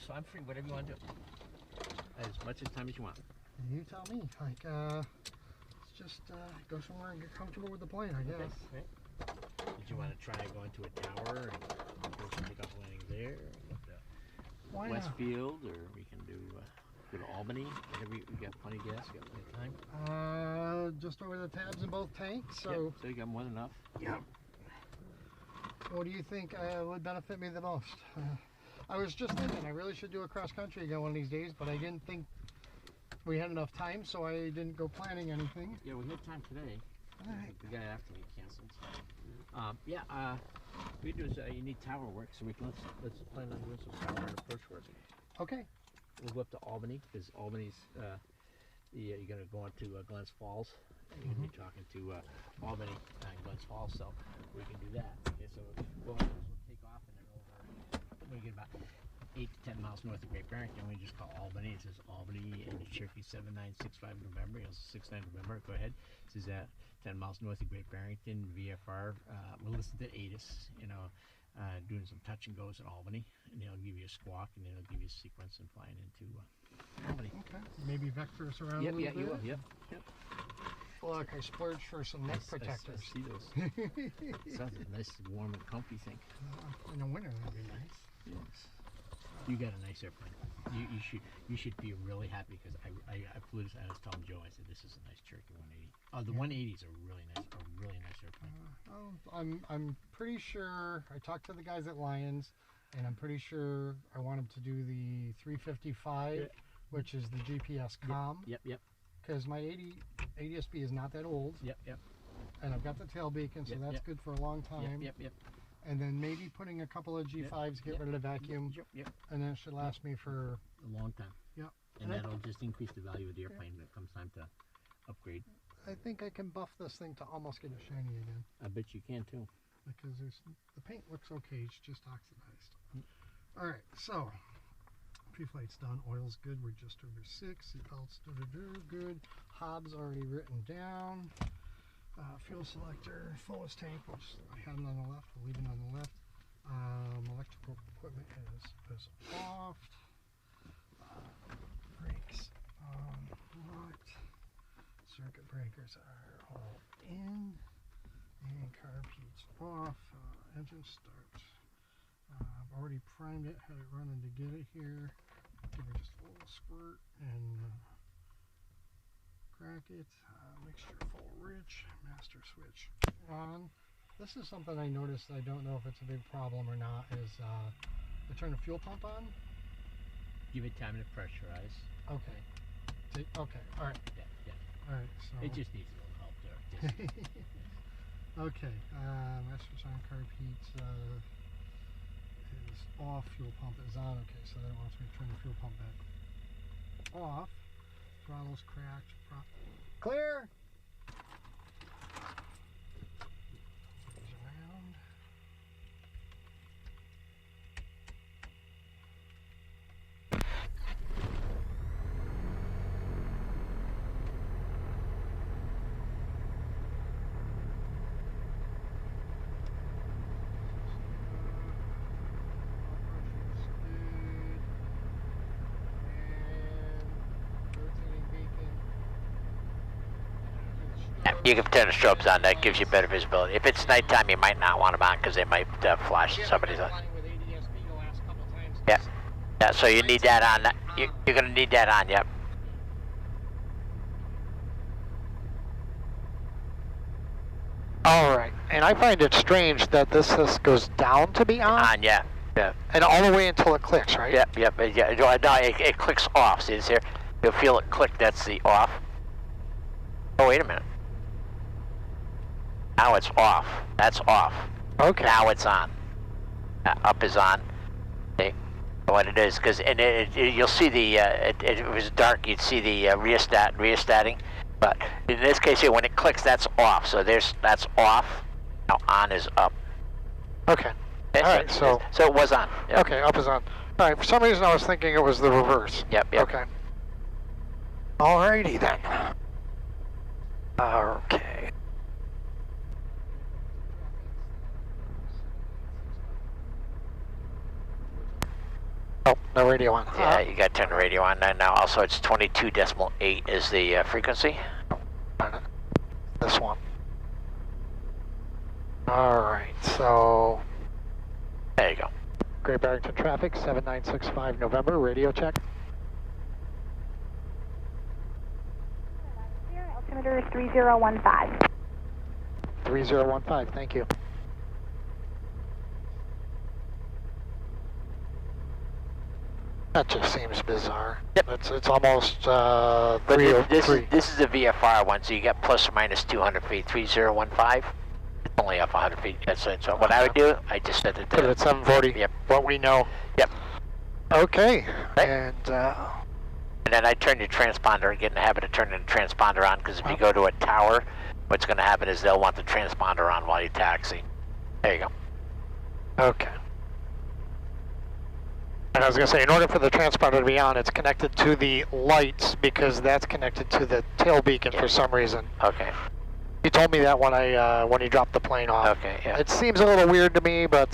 So I'm free, whatever you want to do. As much as time as you want. You tell me. Like, let's just go somewhere and get comfortable with the plane, I guess. Okay, right. Did you want to try going to a tower and do some takeoff landings there? Or Westfield, or we can do go to Albany. Whatever we got plenty of gas, got plenty of time. Just over the tabs in both tanks. So. Yep, so you got more than enough. Yep. What do you think would benefit me the most? I was just thinking I really should do a cross country again one of these days, but I didn't think we had enough time, so I didn't go planning anything. Yeah, we had time today. All right. The guy after me canceled. So. We do is you need tower work, so let's plan on doing some tower and approach work. Okay. We'll go up to Albany because Albany's you're gonna go on to Glens Falls. You're gonna be talking to Albany and Glens Falls, so we can do that. Okay, so we'll take off and then over. We get about 8 to 10 miles north of Great Barrington. We just call Albany. It says Albany and Cherokee 7965 November. It says 69 November. Go ahead. It says 10 miles north of Great Barrington, VFR. We'll listen to ADS, doing some touch and goes in Albany, and they'll give you a squawk, and then they'll give you a sequence and flying into Albany. Okay. Maybe vector us around a little bit. You will. Yep. Look, I splurged for some neck protectors. I see those. Sounds like a nice, warm and comfy thing. In the winter, that'd be nice. Yes. You got a nice airplane. You should be really happy because I flew this. I was telling Joe, I said this is a nice Cherokee 180. The 180s are really nice airplane. I'm pretty sure I talked to the guys at Lions, and I'm pretty sure I want them to do the 355, which is the GPS comm. Yep. Because my ADSB is not that old. Yep. And I've got the tail beacon, so that's good for a long time. Yep. And then maybe putting a couple of G5s, get rid of the vacuum. Yep. And then it should last me for a long time. Yep. And that'll just increase the value of the airplane when it comes time to upgrade. I think I can buff this thing to almost get it shiny again. I bet you can too. Because the paint looks okay, it's just oxidized. Alright, so pre-flight's done, oil's good, we're just over 6, seatbelts good, hobs already written down, fuel selector, fullest tank, which I had it on the left, we'll leave it on the left. Electrical equipment is off, brakes locked, circuit breakers are all in, and carb heat's off, engine start. I've already primed it, had it running to get it here. Give it just a little squirt and crack it. Mixture full rich, master switch on. This is something I noticed, I don't know if it's a big problem or not, is I turn the fuel pump on. Give it time to pressurize. Okay. Okay, alright. Yeah. Alright, so. It just needs a little help there. Okay, master sign carb heat is off, fuel pump is on. Okay, so that wants me to turn the fuel pump back off. Throttle's cracked. Clear! Goes around. You can turn the strobes on, that gives you better visibility. If it's nighttime, you might not want them on because they might flash somebody's on. Yeah, so you need that on. You're going to need that on, yep. Alright, and I find it strange that this goes down to be on. On, yeah. And all the way until it clicks, right? Yep. Yeah. No, it clicks off. See this here? You'll feel it click, that's the off. Oh, wait a minute. Now it's off. That's off. Okay. Now it's on. Up is on. See what it is? Because you'll see the. If it was dark, you'd see the rheostating. But in this case here, when it clicks, that's off. So that's off. Now on is up. Okay. All right. So it was on. Yep. Okay, up is on. All right. For some reason, I was thinking it was the reverse. Yep. Okay. Alrighty then. Okay. Oh, the radio on. Yeah, you got to turn the radio on. And now also it's 22.8 is the frequency. This one. Alright, so There you go. Great Barrington traffic, 7965 November, radio check. Altimeter is 3015. 3015, thank you. That just seems bizarre. Yep. It's almost But 303. this is a VFR one, so you get plus or minus 200 feet. 3015. It's only up 100 feet. That's it. So what I would do, I just set it Put it to at 740. Yep. What we know. Yep. Okay. Right. And And then I turn your transponder and get in the habit of turning the transponder on, because if you go to a tower, what's going to happen is they'll want the transponder on while you taxi. There you go. okay. And I was going to say, in order for the transponder to be on, it's connected to the lights because that's connected to the tail beacon for some reason. Okay. He told me that when he dropped the plane off. Okay, yeah. It seems a little weird to me, but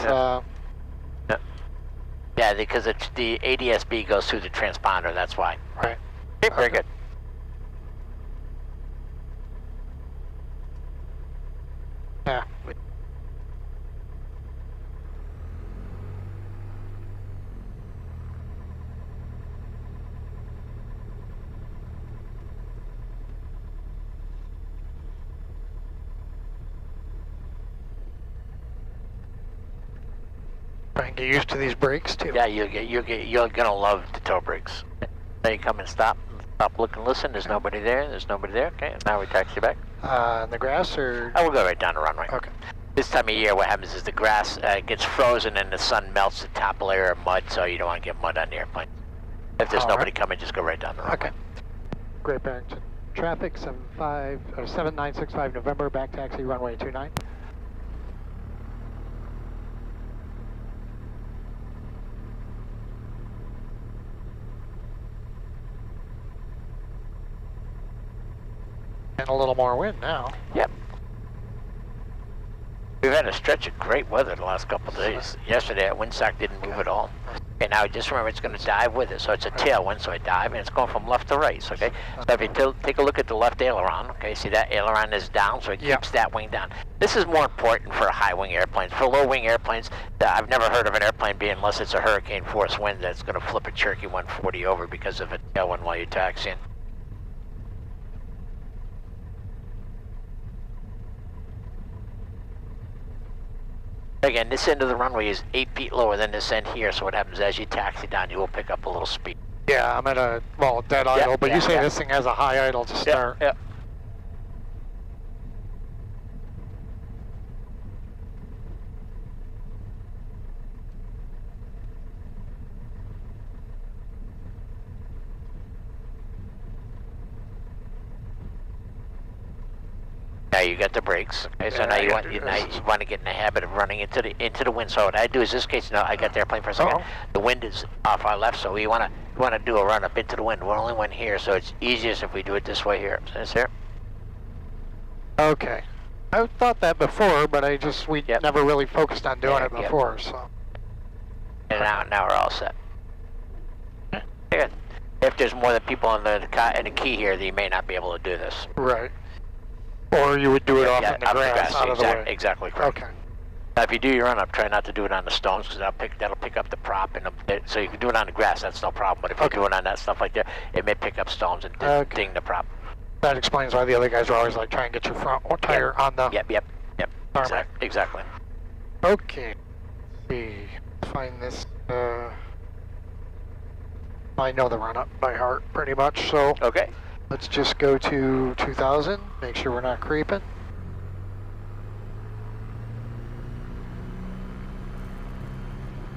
Yeah, because it's the ADSB goes through the transponder, that's why. right. Okay, very Okay. good. Yeah. Try and get used to these brakes too. Yeah, you're gonna love the toe brakes. Now you come and stop, look and listen. There's nobody there. There's nobody there. Okay, now we taxi back. In the grass or? I will go right down the runway. Okay. This time of year, what happens is the grass gets frozen and the sun melts the top layer of mud, so you don't want to get mud on the airplane. If there's All nobody right. coming, just go right down the runway. Okay. Great Barrington traffic 7965 November, back taxi runway 29. And a little more wind now. Yep. We've had a stretch of great weather the last couple of days. Yesterday, that windsock didn't move at all. Okay, now just remember it's going to dive with it. So it's a tailwind, so I dive, and it's going from left to right. So, okay, so if you take a look at the left aileron, okay, see that aileron is down, so it keeps that wing down. This is more important for high wing airplanes. For low wing airplanes, I've never heard of an airplane being, unless it's a hurricane force wind, that's going to flip a Cherokee 140 over because of a tailwind while you're taxiing. Again, this end of the runway is 8 feet lower than this end here, so what happens as you taxi down, you will pick up a little speed. Yeah, I'm at a, well, dead idle, but you say this thing has a high idle to start. Yeah. Now you got the brakes. Okay, so now you want to get in the habit of running into the wind. So what I do is this case, no, I got the airplane for a second. The wind is off our left, so we want to do a run up into the wind. We're only one here, so it's easiest if we do it this way here. So it's here. Okay. I thought that before, but we never really focused on doing it before, so. And now we're all set. Good. If there's more than people in the key here, then you may not be able to do this. Right. Or you would do it off in the grass, out of the way. Exactly correct. Okay. Now, if you do your run-up, try not to do it on the stones, because that'll pick up the prop, and so you can do it on the grass. That's no problem. But if you do it on that stuff like that, it may pick up stones and ding the prop. That explains why the other guys are always like trying to get your front tire on the. Yep. Exactly. Okay. Let's see. Find this. I know the run-up by heart pretty much, so. Okay. Let's just go to 2000, make sure we're not creeping.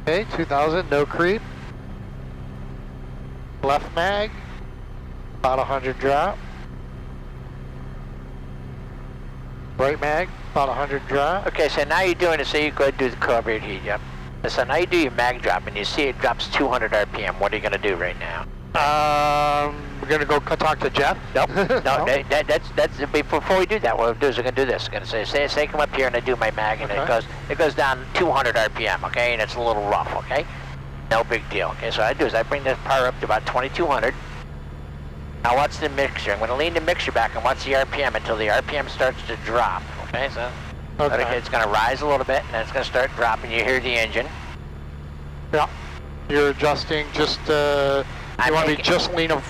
Okay, 2000, no creep. Left mag, about 100 drop. Right mag, about 100 drop. Okay, so now you're doing it, so you go ahead and do the carburetor heat, yep. So now you do your mag drop, and you see it drops 200 RPM. What are you going to do right now? We're gonna go talk to Jeff. Nope. No, that's before we do that. What we'll do is we're gonna do this. We're gonna say come up here, and I do my mag, and it goes down 200 RPM. Okay, and it's a little rough. Okay. No big deal. Okay, so what I do is I bring this power up to about 2200. Now watch the mixture. I'm going to lean the mixture back and watch the RPM until the RPM starts to drop. Okay, so okay, it's going to rise a little bit, and then it's going to start dropping. You hear the engine. Yeah. You're adjusting just, you want to be just lean of,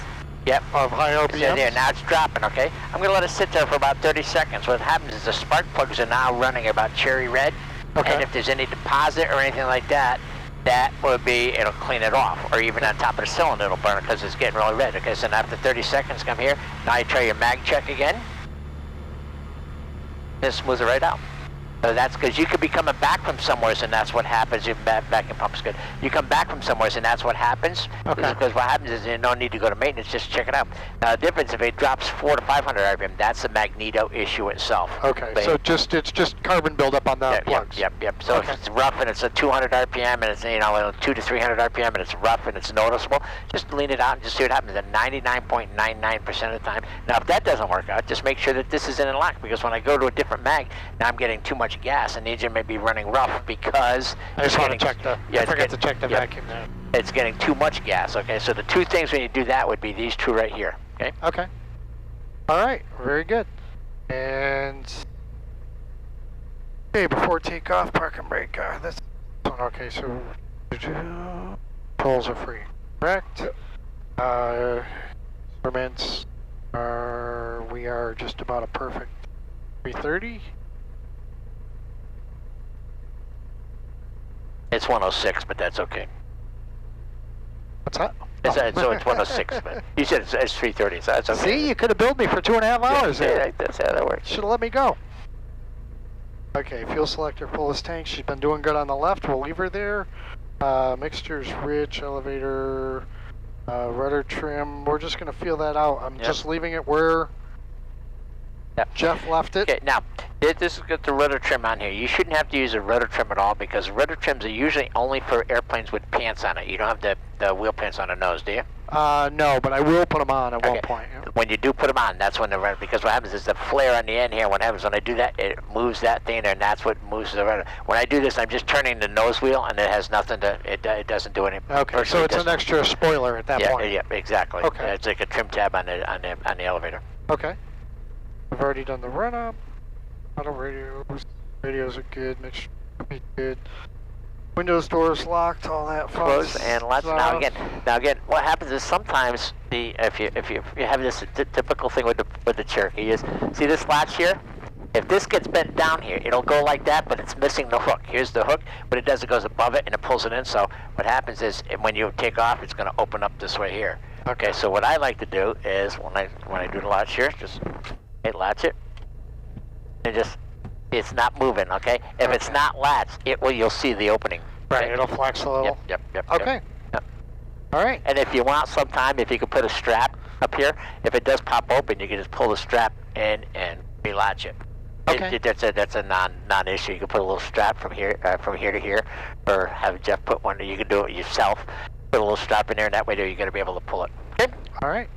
yep, of high RPM? So there, now it's dropping, okay? I'm going to let it sit there for about 30 seconds. What happens is the spark plugs are now running about cherry red. Okay. And if there's any deposit or anything like that, that will be, it'll clean it off. Or even on top of the cylinder, it'll burn it because it's getting really red. Okay, so now after 30 seconds, come here. Now you try your mag check again. And smooth it right out. So that's because you could be coming back from somewhere, and that's what happens. Your vacuum pump's good. You come back from somewhere, and that's what happens. Okay. Because what happens is you don't need to go to maintenance, just check it out. Now the difference, if it drops 400 to 500 RPM, that's the magneto issue itself. Okay, But so it's just carbon buildup on the plugs. Yep. So Okay. if it's rough and it's a 200 RPM and it's 200 to 300 RPM and it's rough and it's noticeable, just lean it out and just see what happens. At 99.99% of the time. Now if that doesn't work out, just make sure that this is in lock, because when I go to a different mag, now I'm getting too much gas and the engine may be running rough because I just want to check the. I forgot to check the vacuum there. It's getting too much gas. Okay, so the two things when you do that would be these two right here. Okay. Okay. All right. Very good. And okay, before takeoff, park and brake. This one. Okay, so tolls are free. Correct. Instruments are. We are just about a perfect 330. It's 106, but that's okay. What's that? So it's 106, but you said it's 330, so that's okay. See, you could have billed me for 2.5 hours there. Yeah, that's how that works. Should have let me go. Okay, fuel selector, full this tank. She's been doing good on the left. We'll leave her there. Mixture's rich, elevator, rudder trim. We're just going to feel that out. I'm just leaving it where Jeff left it. Okay, now, this has got the rudder trim on here. You shouldn't have to use a rudder trim at all, because rudder trims are usually only for airplanes with pants on it. You don't have the wheel pants on the nose, do you? No, but I will put them on at one point. Yeah. When you do put them on, that's when the rudder, because what happens is the flare on the end here, what happens when I do that, it moves that thing, and that's what moves the rudder. When I do this, I'm just turning the nose wheel, and it has nothing to, it doesn't do anything. Okay, so it's an extra spoiler at that point. Yeah, exactly. Okay. It's like a trim tab on the elevator. Okay. I've already done the run-up. Auto radios. Radios are good. Mixture be good. Windows, doors locked, all that fun Close and let's now again. What happens is sometimes if you have this typical thing with the Cherokee is, see this latch here. If this gets bent down here, it'll go like that, but it's missing the hook. Here's the hook. What it does, it goes above it and it pulls it in. So what happens is when you take off, it's going to open up this way here. Okay. So what I like to do is when I do the latch here, just latch it and just. It's not moving, okay? If it's not latched, you'll see the opening. Right, it'll flex a little. Yep. Okay. Yep. All right. And if you want sometime, if you could put a strap up here, if it does pop open, you can just pull the strap in and relatch it. Okay. That's a non-issue. You can put a little strap from here to here, or have Jeff put one. You can do it yourself. Put a little strap in there, and that way you're going to be able to pull it. Okay. All right.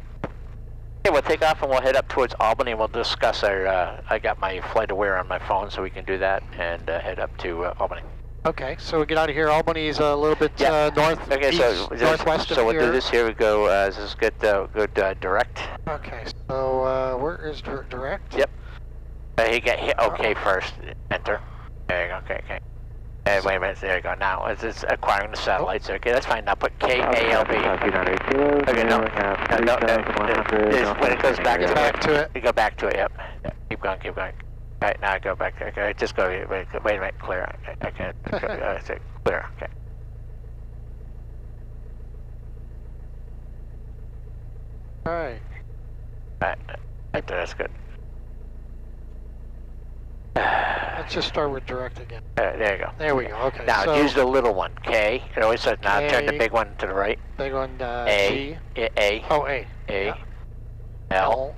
Okay, we'll take off and we'll head up towards Albany and we'll discuss our, I got my flight aware on my phone so we can do that and head up to Albany. Okay, so we get out of here. Albany's a little bit north, okay, northwest so of we'll here. do this. Here we go. This is good direct. Okay, so where is direct? Yep. He got hit okay first. Enter. There you go. Okay. Wait a minute, there you go. Now it's acquiring the satellites. Okay, that's fine. Now put KALB. Okay, no. When it goes back to it, you go back to it. Yep. Keep going. All right, now go back. Okay, just go. Wait a minute. Clear. Okay. Clear. Okay. All right. That's good. Let's just start with direct again. There you go. There we go. Okay. Now so use the little one. K. It always says now turn the big one to the right. Big one. A. G. A. Oh, A. A. Yeah. L.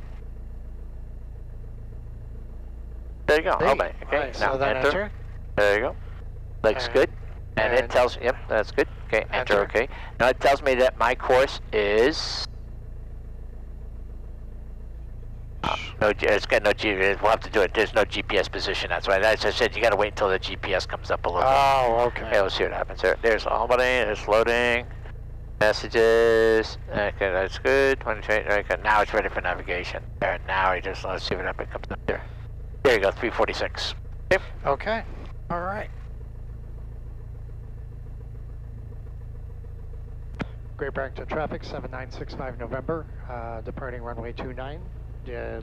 There you go. B. Okay. Right, now so then enter. There you go. Looks good. And it tells. Yep, that's good. Okay. Enter. Okay. Now it tells me that my course is. it's got no GPS. We'll have to do it. There's no GPS position. That's why. As I said, you got to wait until the GPS comes up a little bit. Oh, okay. Okay, let's see what happens there. There's Albany. It's loading. Messages. Okay, that's good. 23. Okay, now it's ready for navigation. There. Now let's see what happens. Comes up there. There you go. 346. Yep. Okay. All right. Great Barrington traffic, 7965 November, departing runway 29,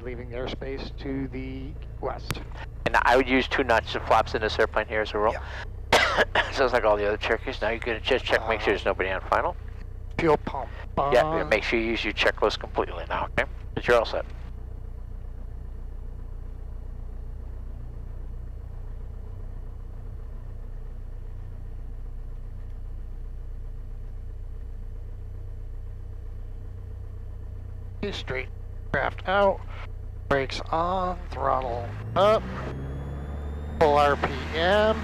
leaving airspace to the west. And I would use 2 notch of flaps in this airplane here as a rule. Yeah. Sounds like all the other Cherokees. Now you're going to just check, make sure there's nobody on final. Fuel pump. Yeah, make sure you use your checklist completely now, okay? But you're all set. Straight craft out, brakes on, throttle up, full RPM,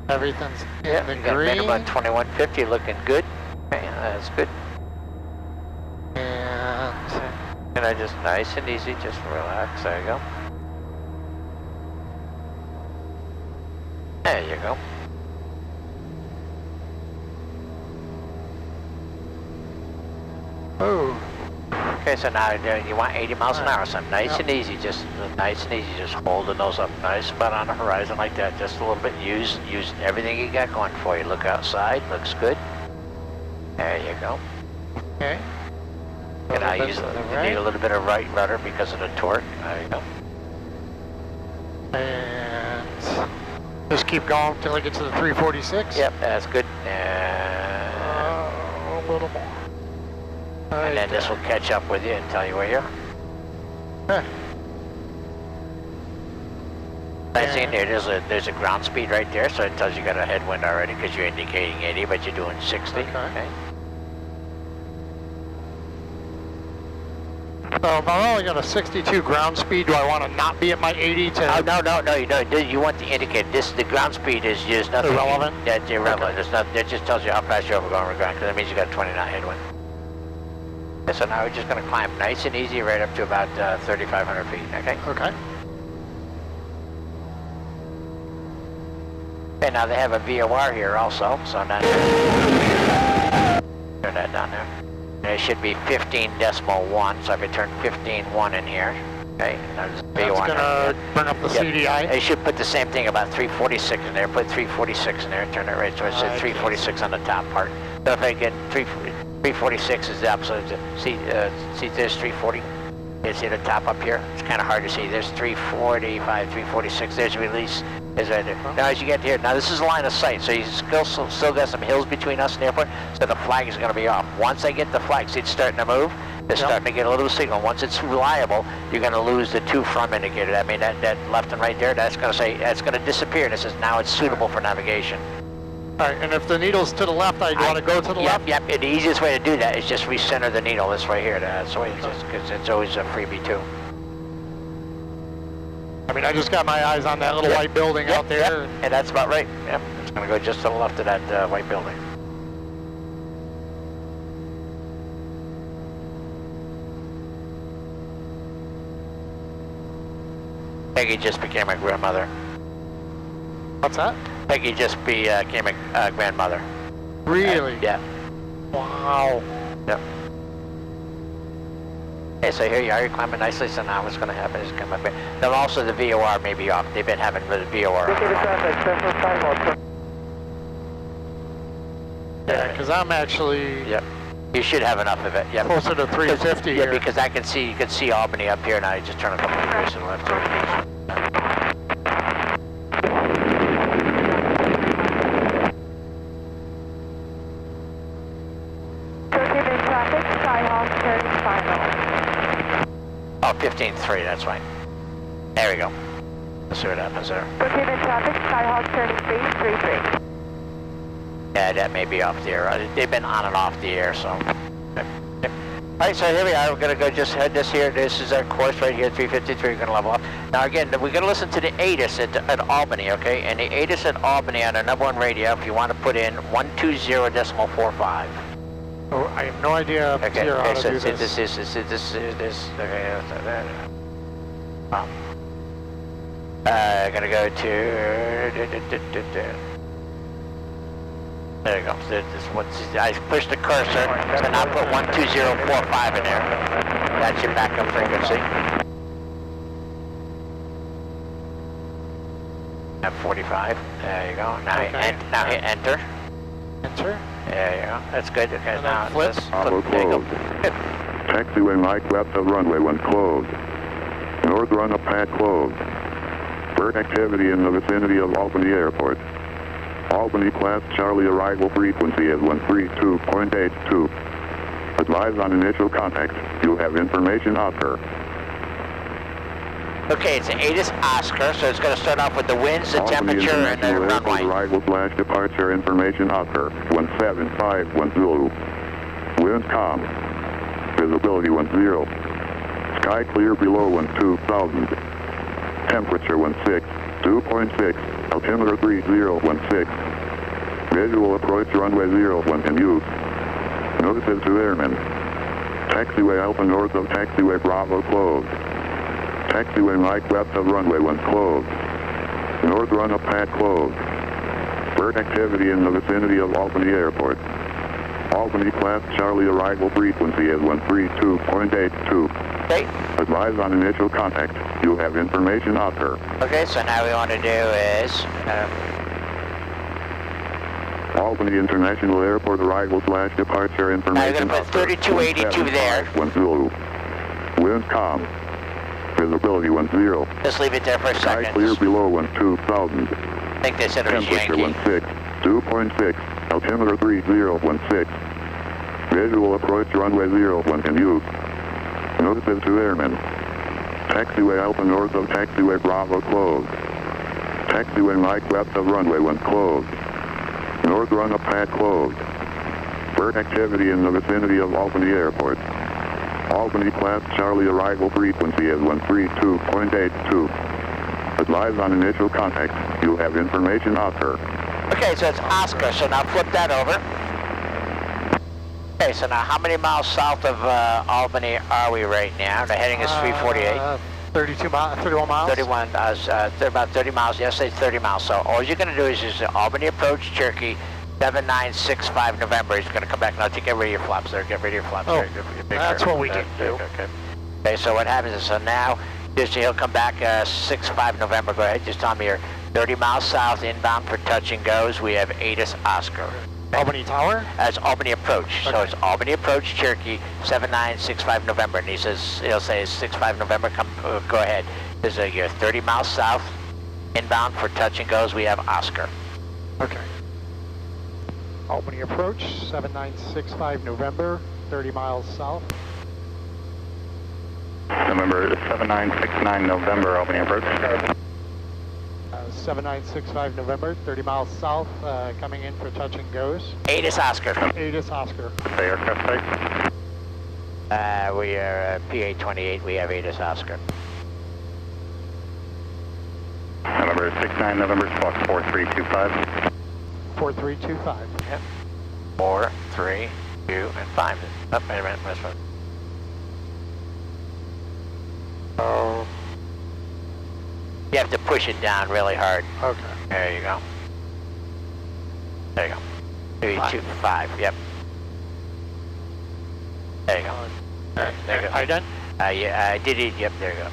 everything's in the green. Minimum 2150, looking good. Okay, that's good. And I just nice and easy, just relax. There you go. There you go. Oh. Okay, so now you want 80 miles an hour, so nice and easy, just nice and easy, just hold the nose up nice, spot on the horizon like that, just a little bit. Use everything you got going for you. Look outside, looks good. There you go. Okay. And now you need a little bit of right rudder because of the torque. There you go. And just keep going until I get to the 346. Yep, that's good. And a little more. And then this will catch up with you and tell you where you are. Huh. Nice thing there, there's a ground speed right there, so it tells you got a headwind already because you're indicating 80, but you're doing 60. Okay. So if I only got a 62 ground speed, do I want to not be at my 80 to... Oh, no, you don't. You want to indicate the ground speed is just nothing. Irrelevant? That's irrelevant. Okay. It just tells you how fast you're overgoing the ground, because that means you got a 20 knot headwind. So now we're just going to climb nice and easy right up to about 3,500 feet, okay? Okay. Okay, now they have a VOR here also, so now turn that down there. And it should be 15.1, so if I turn 15.1 in here, okay? Now there's a VOR. That's going to bring up the CDI. It should put the same thing, about 346 in there. Put 346 in there, turn it right so it says 346 on the top part. So if I get 346 is the opposite. See, there's 340. You see the top up here? It's kind of hard to see. There's 345, 346. There's release. Is right there. Now as you get here, now this is line of sight, so you still got some hills between us and the airport, so the flag is going to be off. Once I get the flag, see it's starting to move. It's starting to get a little signal. Once it's reliable, you're going to lose the 2 from indicator. I mean that left and right there. That's going to say that's going to disappear. And it says now it's suitable for navigation. All right, and if the needle's to the left, I want to go to the left? Yep, and the easiest way to do that is just recenter the needle. This right here. That's the way it's just, because it's always a freebie too. I mean, I just got my eyes on that little white building out there. And that's about right. Yep, it's going to go just to the left of that white building. Peggy just became a grandmother. What's that? Peggy just became a grandmother. Really? Yeah. Wow. Yep. Okay, so here you are, you're climbing nicely, so now what's going to happen is come up here. Then also the VOR may be off. They've been having the VOR off. Yeah, because I'm actually... Yep. You should have enough of it. Yep. Closer to 350 Yeah, here. because I can see, you can see Albany up here, now you just turn a couple degrees to the left. Oh, 15.3, that's fine. There we go. Let's see what happens there. Traffic, Skyhawk turning 333. Yeah, that may be off the air. They've been on and off the air, so. Alright, so here we are. We're going to go just head this here. This is our course right here, 353. We're going to level up. Now again, we're going to listen to the ADS at Albany, okay? And the ADS at Albany on our #1 radio, if you want to put in 120.45. Oh, I have no idea Okay, how to do so this. this. Okay, Gonna go to. There you go. I pushed the cursor, so now put 12045 in there. That's your backup frequency. At 45. There you go. Now, Okay. now hit enter. Enter. There you go. That's good. Okay, And now then flip. Auto There you go. closed. Taxiway Mike left of runway when closed. North run of pad closed. Bird activity in the vicinity of Albany Airport. Albany class Charlie arrival frequency is 132.82. Advise on initial contact. You have information Oscar. Okay, it's an ATIS Oscar, so it's going to start off with the winds, the Albany temperature, and the International Airport runway. arrival / departure information Oscar. 17510. Wind calm. Visibility 10. Sky clear below 12,000. Temperature 2.6. Altimeter 3016. Visual approach runway 01 in use. Notices to airmen. Taxiway Alpha north of taxiway Bravo closed. Taxiway Mike west of runway 1 closed. North run of pad closed. Bird activity in the vicinity of Albany Airport. Albany class Charlie arrival frequency is 132.82. Okay. Advise on initial contact. You have information Oscar. Okay, so now we want to do is... Albany International Airport arrival / departure information. Now you're going to put 3282 there. 10. Wind calm. Visibility 10. Just leave it there for a Sky second. clear below 12,000. I think they said it was Temperature Yankee. 2.6. Altimeter 3016. Visual approach runway 01 in use. Notices to airmen. Taxiway Alpha north of taxiway Bravo closed. Taxiway Mike west of runway 1 closed. North run of pad closed. Bird activity in the vicinity of Albany Airport. Albany class Charlie arrival frequency is 132.82. Advise on initial contact. You have information Oscar. Okay, so it's Oscar, so now flip that over. Okay, so now how many miles south of Albany are we right now? The heading is 348. 31 miles. 31, about 30 miles, yes, it's 30 miles. So all you're going to do is use the Albany approach, Cherokee, 7965 November. He's going to come back now to get rid of your flaps there, get rid of your flaps Oh, there. that's what we did do. Okay, so what happens is, so now, just he'll come back 65 November. Go ahead, just tell me you're 30 miles south, inbound for touch and goes. We have ATIS Oscar. Albany Tower? As Albany approach. So it's Albany approach, Cherokee, 7965 November. And he'll say 65 November, come, go ahead. This is you're 30 miles south, inbound for touch and goes. We have Oscar. Okay. Albany approach, 7965 November, 30 miles south. November 7969 November Albany approach. 7965 November, 30 miles south, coming in for touch and goes. ATIS Oscar. ATIS Oscar. Say aircraft type. We are PA-28. We have ATIS Oscar. November 69 November squawk 4325. 4325. Yep. 4, 3, 2, and 5. Oh, wait a minute. This one. Oh. You have to push it down really hard. Okay. There you go. There you go. 3, 2, 5. Yep. There you go. There you go. Are you done? Yeah, I did it. Yep, there you go.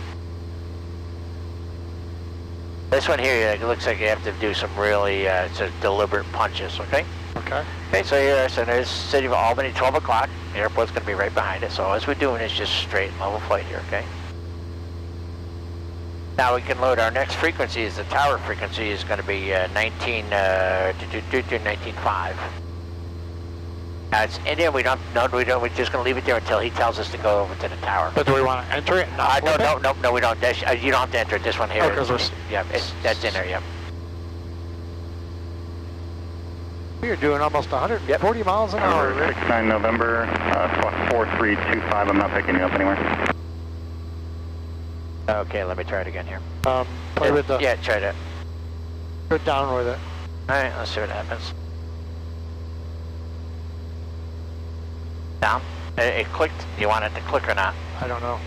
This one here, it looks like you have to do some really it's a deliberate punches, okay? Okay. Okay, so here, so there's City of Albany, 12 o'clock. The airport's going to be right behind it. So all we're doing is just straight and level flight here, okay? Now we can load our next frequency. Is the tower frequency is going to be 19.5. Now it's Indian. We're just going to leave it there until he tells us to go over to the tower. But do we want to enter it? No, we don't. You don't have to enter it. This one here. Oh, 'cause we're... Yeah, that's in there. Yep. We are doing almost 140 miles an hour. November 69 November squawk 4325. I'm not picking you up anywhere. Okay, let me try it again here. Play with the... Yeah, try that. Go down with it. All right, let's see what happens. Down. It clicked. Do you want it to click or not? I don't know.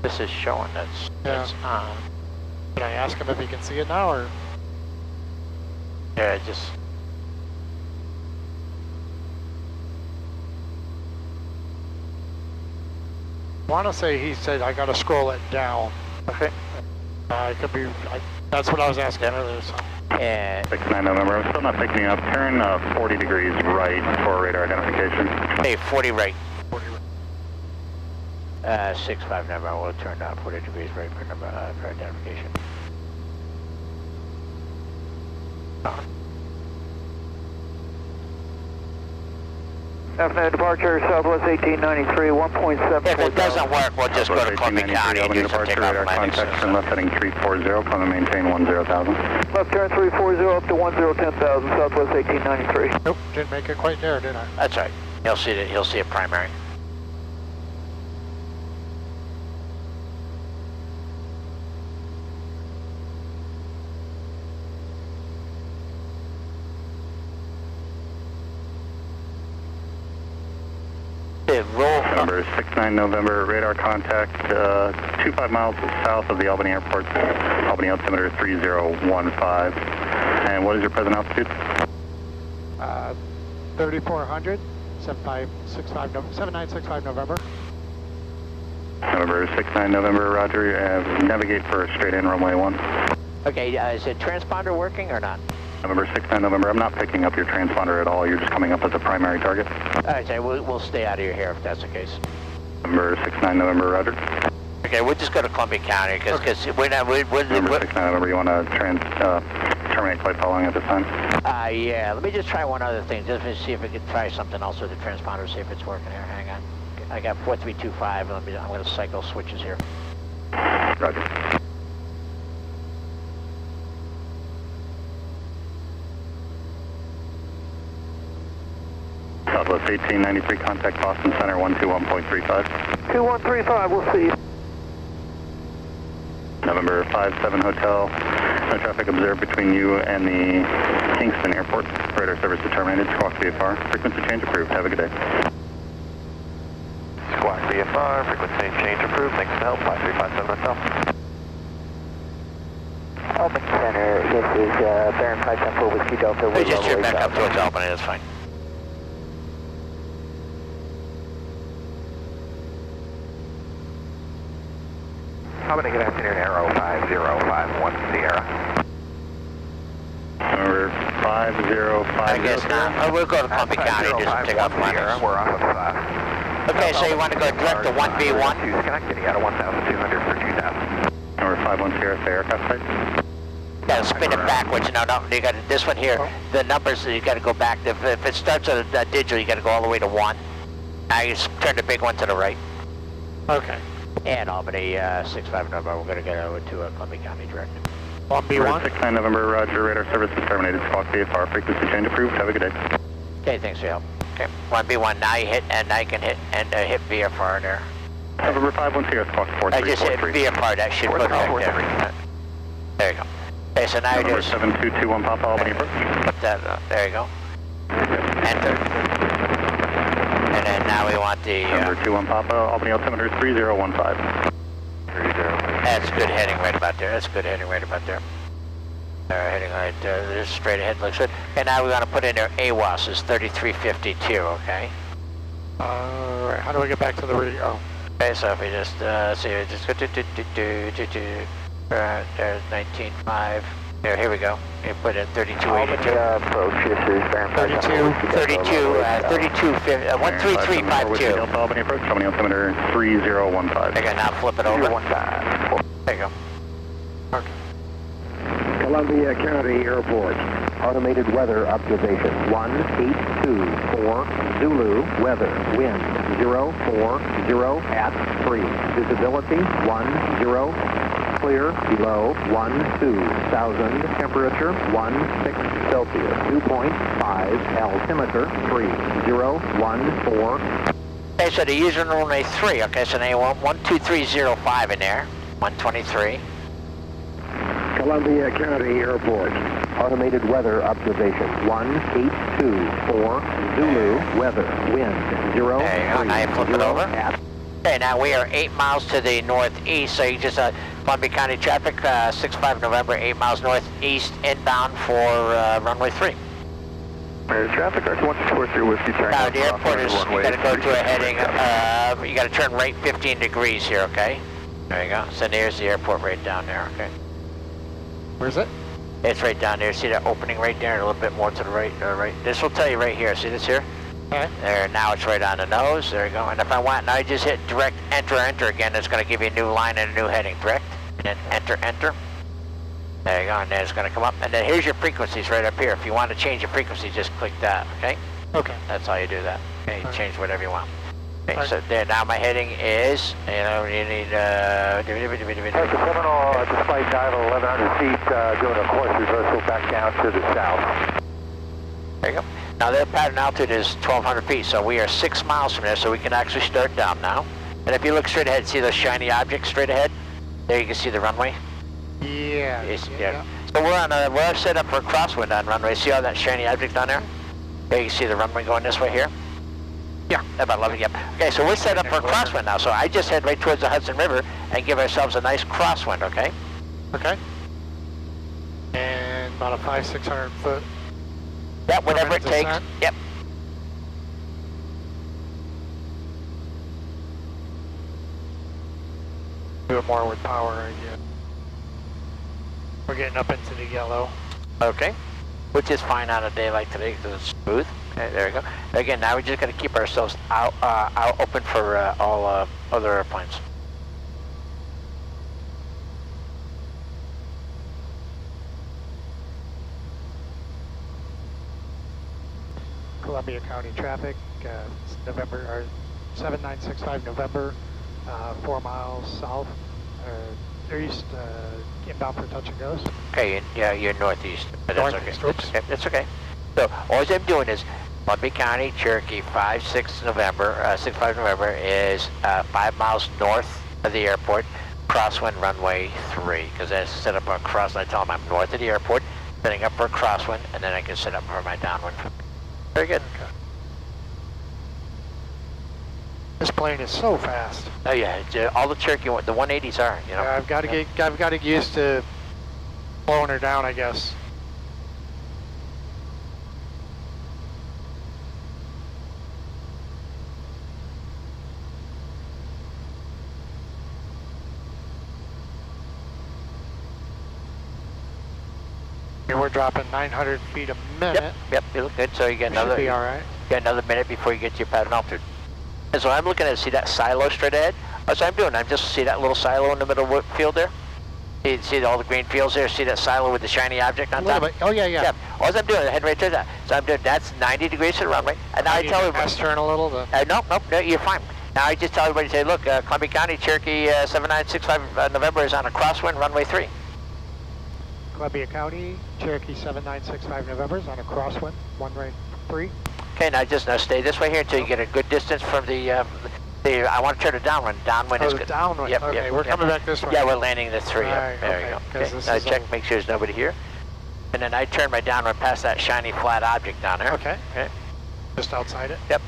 This is showing it's on. Can I ask him if he can see it now, or? Yeah, just. I want to say he said I got to scroll it down. Okay. It could be. That's what I was asking earlier. So. And 69 November, I'm still not picking you up. Turn 40 degrees right for radar identification. hey, 40 right. 40 right. 65 November. We'll turn 40 degrees right for number for identification. Definite departure, Southwest 1893, 1.7. If it doesn't work, we'll just go to Columbia County and do some takeoff radar landings. contact, turn left heading 340, come and maintain 10,000. Left turn 340 up to 10,000, Southwest 1893. Nope, didn't make it quite there, did I? That's right. He'll see a primary. Roll. Number 69 November, radar contact 25 miles south of the Albany Airport, Albany altimeter 3015. And what is your present altitude? 3,400, 7965 November. November 69 November, roger. Navigate for straight in runway 1. Okay, is the transponder working or not? November 69 November, I'm not picking up your transponder at all. You're just coming up as a primary target. All right, so we'll stay out of your hair if that's the case. November 69 November, roger. Okay, we'll just go to Columbia County because we're not. November 69 November, you want to terminate flight following at this time? Yeah, let me just try one other thing, just to see if we can try something else with the transponder, see if it's working here. Hang on. I got 4325. I'm going to cycle switches here. Roger. Southwest 1893, contact Boston Center 121.35. 2135, we'll see you. November 57 Hotel, no traffic observed between you and the Kingston Airport. Radar service determined, squawk VFR. Frequency change approved. Have a good day. Squawk VFR, frequency change approved. Thanks for the help. 5357 Hotel. Albany Center, this is Baron 510 Whiskey Delta. We just turn back up towards Albany, that's fine. Albany, good afternoon, Arrow 5051 Sierra. Number 5050. I guess not. We'll go to Columbia County just to take off Sierra, landings. we're off of Okay, so you want to go direct to 1B1? Schenectady out of 1,200 for 2,000. Number 51 Sierra, the aircraft type. You gotta spin it backwards. No, you got this one here. The numbers, you gotta go back. If it starts at a digital, you gotta go all the way to 1. Now you just turn the big one to the right. Okay. And Albany 65 November, we're gonna get over to Columbia County direct. 1B1. 69 November, roger. Radar service is terminated. Squawk VFR. Frequency change approved. Have a good day. Okay, thanks for your help. Okay, 1B1. Now you hit, and now you can hit and hit VFR there. November 51 Sierra, squawk I just hit 4343. VFR. That should put it right there. There you go. Okay, so now you November just 7221 Papa Albany approach. put that. There you go. Enter. And then now we want the. Number 21 Papa Albany altimeter 3015. That's good heading right about there. That's good heading right about there. Heading right there. This straight ahead looks good. And now we're going to put in our AWAS is 3352, okay? Alright, how do I get back to the radio? Okay, so if we just, see, just go there's 19.5. There, here we go. You put in 3282. Approach, this is Baron 13352. Delta Albany approach, Albany altimeter 3015. Okay, now flip it over. There you go. Okay. Columbia County Airport. Automated weather observation 1824 Zulu weather wind 040 at 3 visibility 10 clear below 12,000 temperature 16 Celsius 2.5 altimeter 3014. Okay, so the user only 3. Okay, so now you want 12305 in there. 123. Columbia County Airport. Automated weather observation 1824 Zulu weather wind 0 There you go. Now you flip it over. at Okay, now we are 8 miles to the northeast, so you just, Columbia County traffic, 65 November, 8 miles northeast, inbound for runway 3. Traffic, R1243 Whiskey, turn Now the airport is, you gotta go to a heading, you gotta turn right 15 degrees here, okay? There you go, so there's the airport right down there, okay? Where's it? It's right down there, see that opening right there, and a little bit more to the right, right? This will tell you right here, see this here? Okay. There, now it's right on the nose, there you go, and if I want, now I just hit direct enter again, it's gonna give you a new line and a new heading, direct, and then enter. There you go, and then it's going to come up. And then here's your frequencies right up here. If you want to change your frequency, just click that, okay? Okay. That's how you do that. Okay, you change whatever you want. Okay, Right. so there, now my heading is, you need, Seminole, despite dive of 1,100 feet, doing a course reversal back down to the south. there you go. Now their pattern altitude is 1,200 feet, so we are 6 miles from there, so we can actually start down now. And if you look straight ahead, see those shiny objects straight ahead? There you can see the runway. Yeah. Yeah. So we're set up for a crosswind on runway. See all that shiny object down there? There you can see the runway going this way here? Yeah. About 11, yep. Okay, so we're set up for a crosswind now. So I just head right towards the Hudson River and give ourselves a nice crosswind, okay? Okay. And about a 500-600 foot. Yep, whatever it takes. descent. Yep. Do it more with power, I guess. We're getting up into the yellow. Okay. Which is fine on a day like today because it's smooth. Okay, there we go. Again, now we just got to keep ourselves out open for all other airplanes. Columbia County traffic, November, or 7965 November, 4 miles south, or east, inbound for touch and goes. Okay, yeah, you're northeast, but that's Northeast, okay. oops. Okay. That's okay. So all I'm doing is Columbia County, Cherokee, 6 November is 5 miles north of the airport, crosswind runway 3, because that's set up on cross. I tell them I'm north of the airport, setting up for a crosswind, and then I can set up for my downwind. Very good. Okay. This plane is so fast. Oh yeah, all the Cherokee, the 180s are, you know. Yeah, I've got to get used to slowing her down, I guess. Here we're dropping 900 feet a minute. Yep, you look good. So you get another. Should be all right. Got another minute before you get to your pattern altitude. And so I'm looking at, see that silo straight ahead? That's what I'm doing. I'm just see that little silo in the middle of the field there? See all the green fields there? See that silo with the shiny object on top? Oh yeah. Yeah. All I'm doing, I head right to that. So I'm doing, that's 90 degrees to the runway. And now I tell everybody. Turn a little. No, you're fine. Now I just tell everybody, say, look, Columbia County, Cherokee 7965 November is on a crosswind, runway 3. Columbia County, Cherokee 7965 November is on a crosswind, runway 3. Okay, now just stay this way here until you get a good distance from the I want to turn it downwind. Downwind is good. Downwind. Yep, okay, yep, we're yep. coming back this way. Yeah, we're landing the 3. Yep. Right, There okay, you go. 'cause Okay. this Now is check, make sure there's nobody here. And then I turn my downwind past that shiny flat object down there. Okay. Okay. Just outside it. Yep.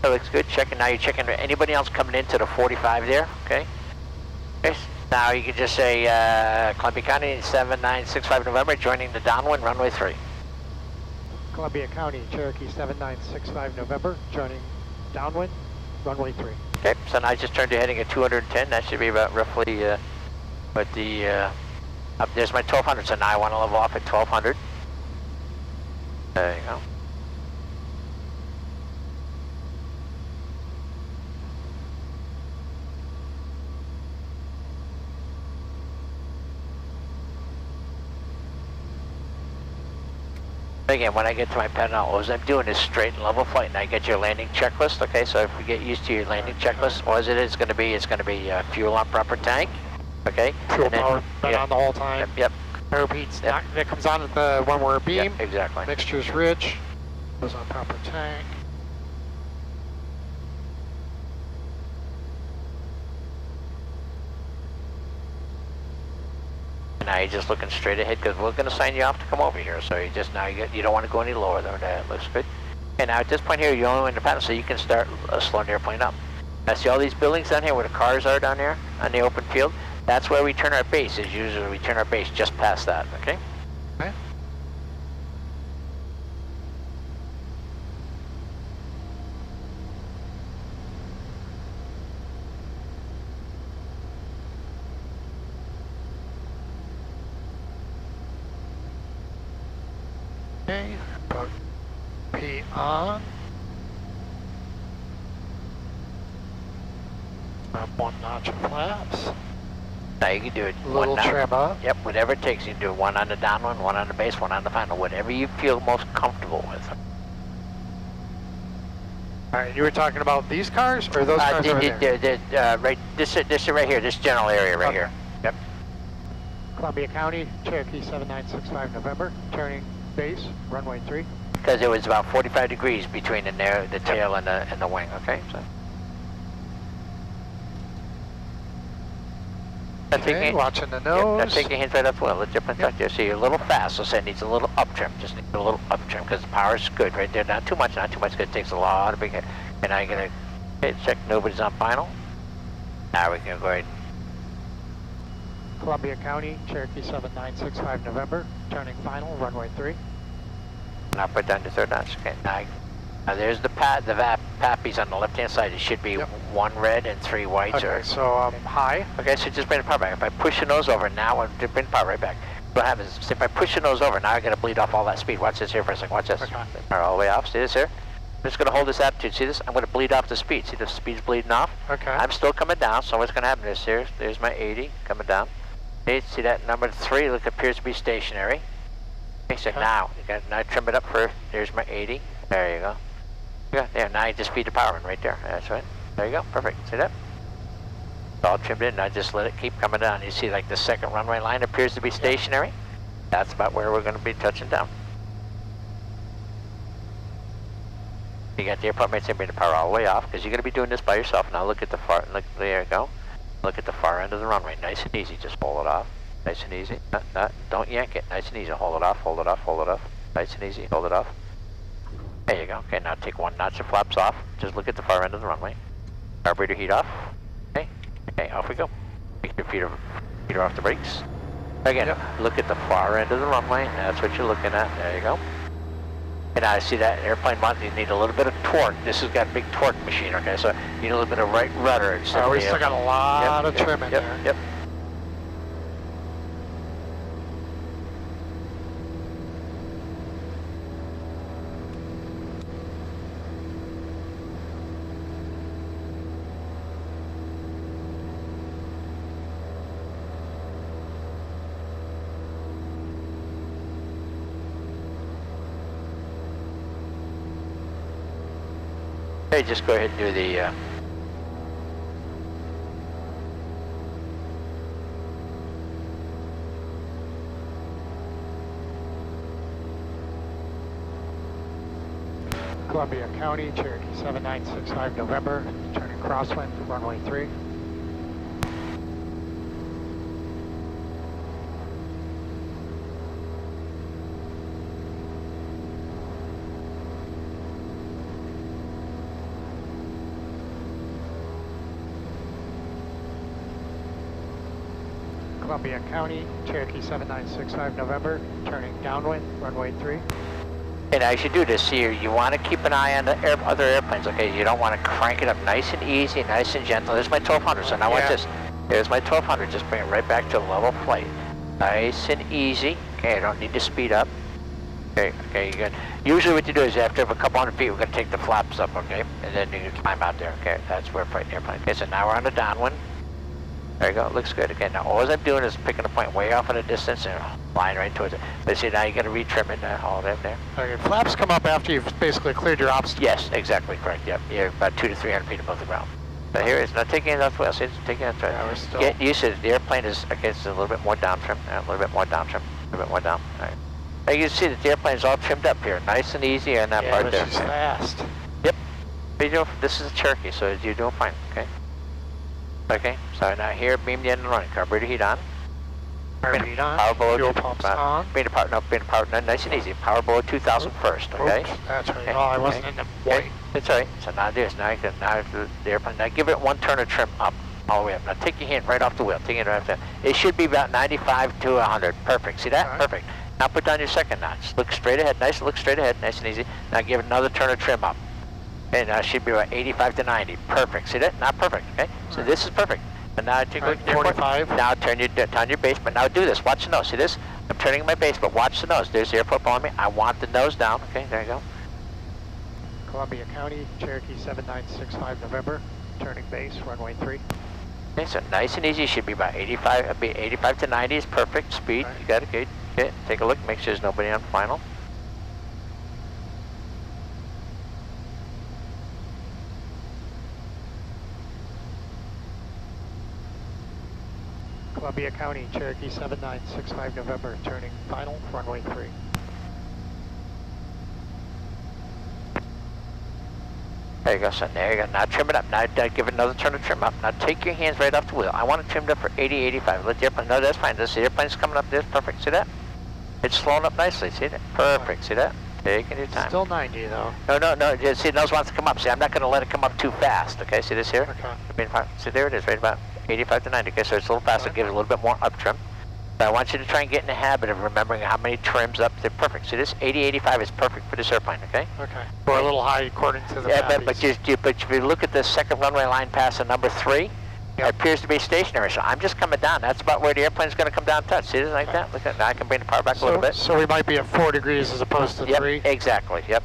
That looks good. Checking now. You're checking anybody else coming into the 45 there. Okay. Okay. Now you can just say Columbia County 7965 November joining the downwind runway 3. Columbia County, Cherokee 7965 November joining downwind, runway 3. Okay. So now I just turned to heading at 210. That should be about roughly but the up there's my 1200. So now I want to level off at 1200. There you go. Again, when I get to my pattern, all I'm doing is straight and level flight, and I get your landing checklist. Okay, so if you get used to your landing checklist, what is it? It's going to be fuel on proper tank. Okay. Fuel power been on the whole time. Yep. Airbeats, that comes on at the when we're beam. Yep, exactly. Mixture's rich. Goes on proper tank. Now you're just looking straight ahead because we're going to sign you off to come over here. So you just you don't want to go any lower than that. Looks good. And now at this point here, you're only in the pattern, so you can start slowing the airplane up. Now see all these buildings down here where the cars are down there on the open field? That's where we turn our base, is usually we turn our base just past that, okay? Okay. Okay, put P on. Up 1 notch of flaps. Now you can do it Little one trim up. Yep, whatever it takes. You can do one on the down one on the base, one on the final, whatever you feel most comfortable with. Alright, you were talking about these cars or those cars over there? Right, this right here, this general area right here. Yep. Columbia County, Cherokee 7965 November, turning base, runway 3. Because it was about 45 degrees between the tail and the wing, okay? So. Okay, watching the Yep, nose. now take your hands right up the wheel, let your touch there. See, you're a little fast, so it needs a little up trim. Just need a little up trim because the power's good right there. Not too much, because it takes a lot of big hit. And now you're going to check nobody's on final. Now we can go ahead. Columbia County, Cherokee 7965 November, turning final, runway 3. Now put down the third notch. Okay, now there's the pappies on the left-hand side. It should be 1 red and 3 whites. Okay, so high. Okay, so just bring the power back. If I push the nose over, now I'm just bring the power right back. What happens is if I push the nose over, now I'm going to bleed off all that speed. Watch this here for a second. Watch this. Okay. All right, all the way off. See this here? I'm just going to hold this attitude. See this? I'm going to bleed off the speed. See the speed's bleeding off? Okay. I'm still coming down, so what's going to happen is there's my 80 coming down. Okay, see that number 3 look appears to be stationary. Okay, so now you got now trim it up for there's my 80. There you go. Yeah, there, now you just feed the power in right there. That's right. There you go. Perfect. See that? It's all trimmed in. Now just let it keep coming down. You see like the second runway line appears to be stationary. That's about where we're going to be touching down. You got the airport mates and bring the power all the way off because you're going to be doing this by yourself. Now look at the far, look, there you go. Look at the far end of the runway. Nice and easy. Just hold it off. Nice and easy. Don't yank it. Nice and easy. Hold it off. Hold it off. Hold it off. Nice and easy. Hold it off. There you go. Okay, now take 1 notch of flaps off. Just look at the far end of the runway. Carburetor heat off. Okay. Okay, off we go. Take your feet off the brakes. Again, look at the far end of the runway. That's what you're looking at. There you go. And now I see that airplane you need a little bit of torque. This has got a big torque machine, okay? So you need a little bit of right rudder. Oh, we still got a lot of trim in there. Yep. Okay, just go ahead and do the Columbia County, Cherokee 7965 November, turning crosswind, runway 3. Columbia County, Cherokee 7965 November, turning downwind, runway 3. And as you do this here, you want to keep an eye on the other airplanes, okay? You don't want to crank it up nice and easy, nice and gentle. There's my 1200, so now watch this. There's my 1200, just bring it right back to a level flight. Nice and easy, okay? I don't need to speed up. Okay, okay, you good. Usually what you do is after a couple hundred feet, we're going to take the flaps up, okay? And then you climb out there, okay? That's where we're fighting airplane. Okay, so now we're on the downwind. There you go, it looks good. Okay, now all I'm doing is picking a point way off in the distance and flying right towards it. But see, now you got to retrim it, all that there. Okay, flaps come up after you've basically cleared your obstacle. Yes, exactly correct, yep. You're about 200 to 300 feet above the ground. So here it is, now take it off the wheel, see, take it off the wheel. Yeah, we're still... Get used to it, the airplane is, okay, it's a little bit more down trim, a little bit more down trim, a little bit more down. All right. Now you can see that the airplane is all trimmed up here, nice and easy on that part there. Yeah, fast. Yep. This is a Cherokee, so you're doing fine, okay? Okay, so now here, beam the engine running, carburetor heat on. Carburetor heat on, power below fuel pumps on. Bring the power, no, nice and easy. Power below 2000 first, okay? Oops, that's right. Okay. Oh, I wasn't in the white. It's all right. So now this. Now the airplane. Now give it one turn of trim up, all the way up. Now take your hand right off the wheel. Take it right off the. It should be about 95 to 100. Perfect. See that? Right. Perfect. Now put down your second notch. Look straight ahead. Nice. Look straight ahead. Nice and easy. Now give it another turn of trim up. And now it should be about 85 to 90. Perfect. See that? Not perfect. Okay. So this is perfect. And now take a look at the airport. 45. Now turn your base. But now do this. Watch the nose. See this? I'm turning my base, but watch the nose. There's the airport below me. I want the nose down. Okay. There you go. Columbia County, Cherokee 7965 November, turning base, runway 3. Okay, so nice and easy. Should be about 85. 85 to 90 is perfect speed. Right. You got it good. Okay, take a look. Make sure there's nobody on final. Columbia County, Cherokee 7965 November, turning final, runway 3. There you go, son. There you go. Now trim it up. Now give it another turn of trim up. Now take your hands right off the wheel. I want it trimmed up for 80, 85. Let the airplane. No, that's fine. The airplane's coming up. There's perfect. See that? It's slowing up nicely. See that? Perfect. See that? Taking your time. Still 90 though. No. See, the nose wants to come up. See, I'm not going to let it come up too fast. Okay, see this here? Okay. See, there it is, right about 85 to 90. Okay, so it's a little faster. Give it a little bit more up trim. But I want you to try and get in the habit of remembering how many trims up. They're perfect. See this? 80, 85 is perfect for this airplane. Okay. Okay. We're a little high according to the Yeah, map. but if you look at the second runway line past the number 3, it appears to be stationary. So I'm just coming down. That's about where the airplane's going to come down touch. See it like that? Look at now. I can bring the power back a little bit. So we might be at 4 degrees as opposed to 3? Yep, exactly. Yep.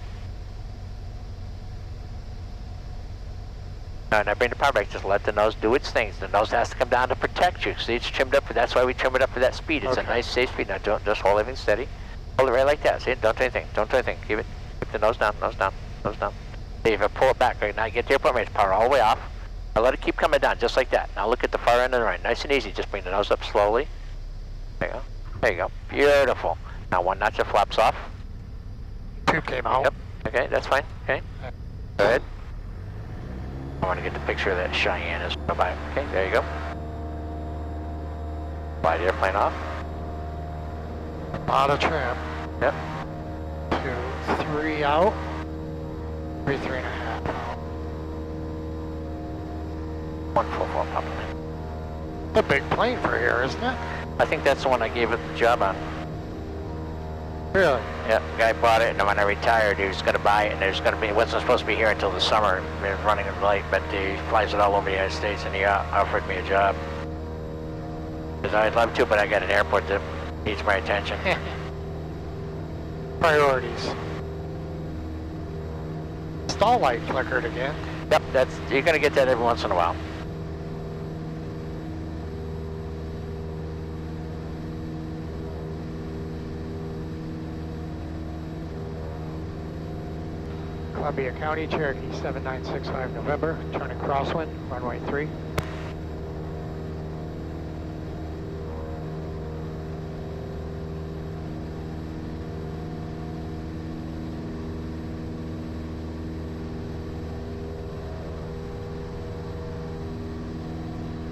No, now bring the power back. Just let the nose do its things. The nose has to come down to protect you. See, it's trimmed up. That's why we trim it up for that speed. It's a nice, safe speed. Now don't just hold everything steady. Hold it right like that. See, don't do anything. Don't do anything. Keep the nose down. Nose down. Nose down. See, if I pull it back right now, get the airport race power all the way off. Now let it keep coming down, just like that. Now look at the far end of the right. Nice and easy. Just bring the nose up slowly. There you go. There you go. Beautiful. Now one notch of flaps off. 2 came out. Yep. Okay, that's fine. Okay. Good. I want to get the picture of that Cheyenne as well. Okay, there you go. Fly the airplane off. Out of trim. Yep. 2, 3 out. 3, 3.5 out. 1 full pop. A big plane for here, isn't it? I think that's the one I gave it the job on. Really? Yep, the guy bought it, and when I retired, he was going to buy it, and it wasn't supposed to be here until the summer. It was running late, but he flies it all over the United States, and he offered me a job. Because I'd love to, but I got an airport that needs my attention. Priorities. Stall light flickered again. Yep, you're going to get that every once in a while. Columbia County, Cherokee 7965 November, turning crosswind, runway 3.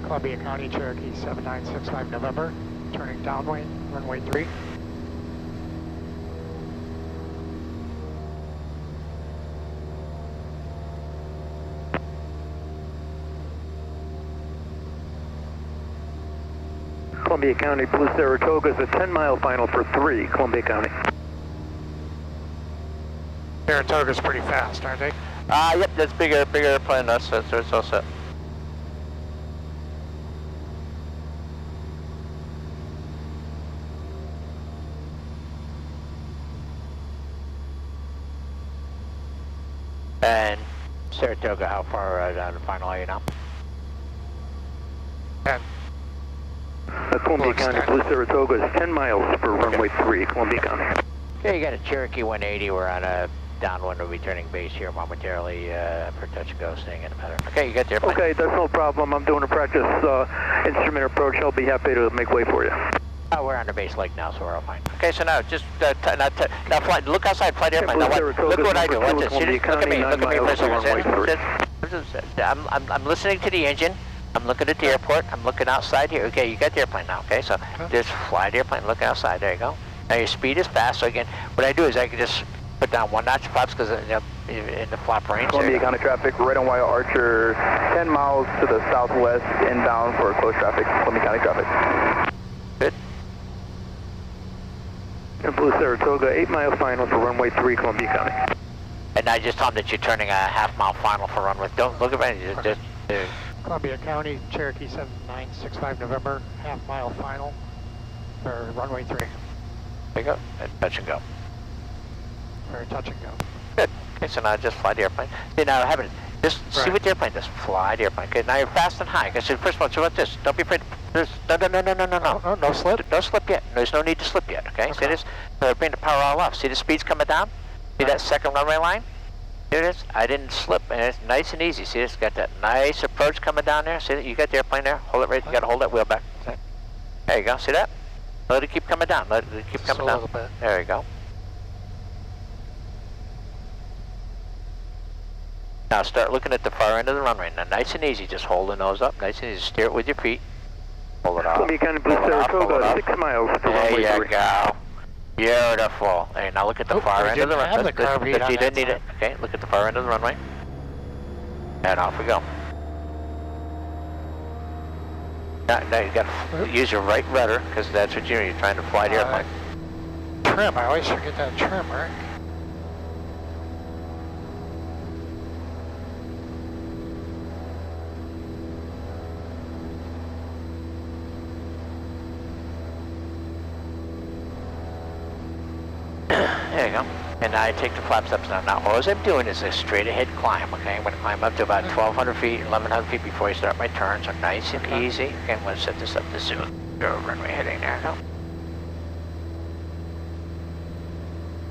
Columbia County, Cherokee 7965 November, turning downwind, runway 3. Columbia County, Blue Saratoga is a 10-mile final for 3, Columbia County. Saratoga's pretty fast, aren't they? Yep, that's bigger airplane than us, so it's all set. And Saratoga, how far down the final are you now? 10. Columbia County, Blue Saratoga is 10 miles for runway 3, Columbia County. Okay, you got a Cherokee 180. We're on a downwind. We'll be turning base here momentarily for touch and go, staying in the pattern. Okay, you got the airplane. Okay, that's no problem. I'm doing a practice instrument approach. I'll be happy to make way for you. We're on the base lake now, so we're all fine. Okay, so now just now fly. Look outside, fly the airplane. Now, look what I do. Watch this. Look at me. Look at me for a second. I'm listening to the engine. I'm looking at the airport. I'm looking outside here. Okay, you got the airplane now. Okay, so just fly the airplane. Look outside. There you go. Now your speed is fast. So again, what I do is I can just put down 1 notch flaps because in the flap range. Columbia County traffic, right on Wyatt Archer, 10 miles to the southwest, inbound for close traffic, Columbia County traffic. Good. And Blue Saratoga, 8 mile final for runway 3, Columbia County. And I just told them that you're turning a half-mile final for runway. Don't look at me. Just Columbia County, Cherokee 7965 November, half-mile final for runway 3. there you go. And touch and go. For touch and go. Good. Okay, so now just fly the airplane. See, now having just see what the airplane does. Fly the airplane. Okay, now you're fast and high. Okay, so first of all, so about this. Don't be afraid. No slip. No slip yet. There's no need to slip yet. Okay. See this? Bring the power all off. See the speeds coming down? See that second runway line? Here it is. I didn't slip, and it's nice and easy. See this? Got that nice approach coming down there. See that? You got the airplane there. Hold it right. You got to hold that wheel back. There you go. See that? Let it keep coming down. Let it keep coming down. A little bit. There you go. Now start looking at the far end of the runway. Now nice and easy, just hold the nose up, nice and easy, steer it with your feet. Pull it off. Columbia County Blue Saratoga, 6 miles to runway 3. There you go. Beautiful. Hey, now look at the far end of the runway. You didn't need it. Okay, look at the far end of the runway. And off we go. Now you got to use your right rudder, because that's what you're trying to fly the airplane. Trim, I always forget that trim, right? There you go. And now I take the flaps up and down. Now all I'm doing is a straight ahead climb, okay? I'm going to climb up to about 1,200 feet, 1,100 feet before I start my turn, so nice and easy. Okay, I'm going to set this up to 0 runway heading there. No.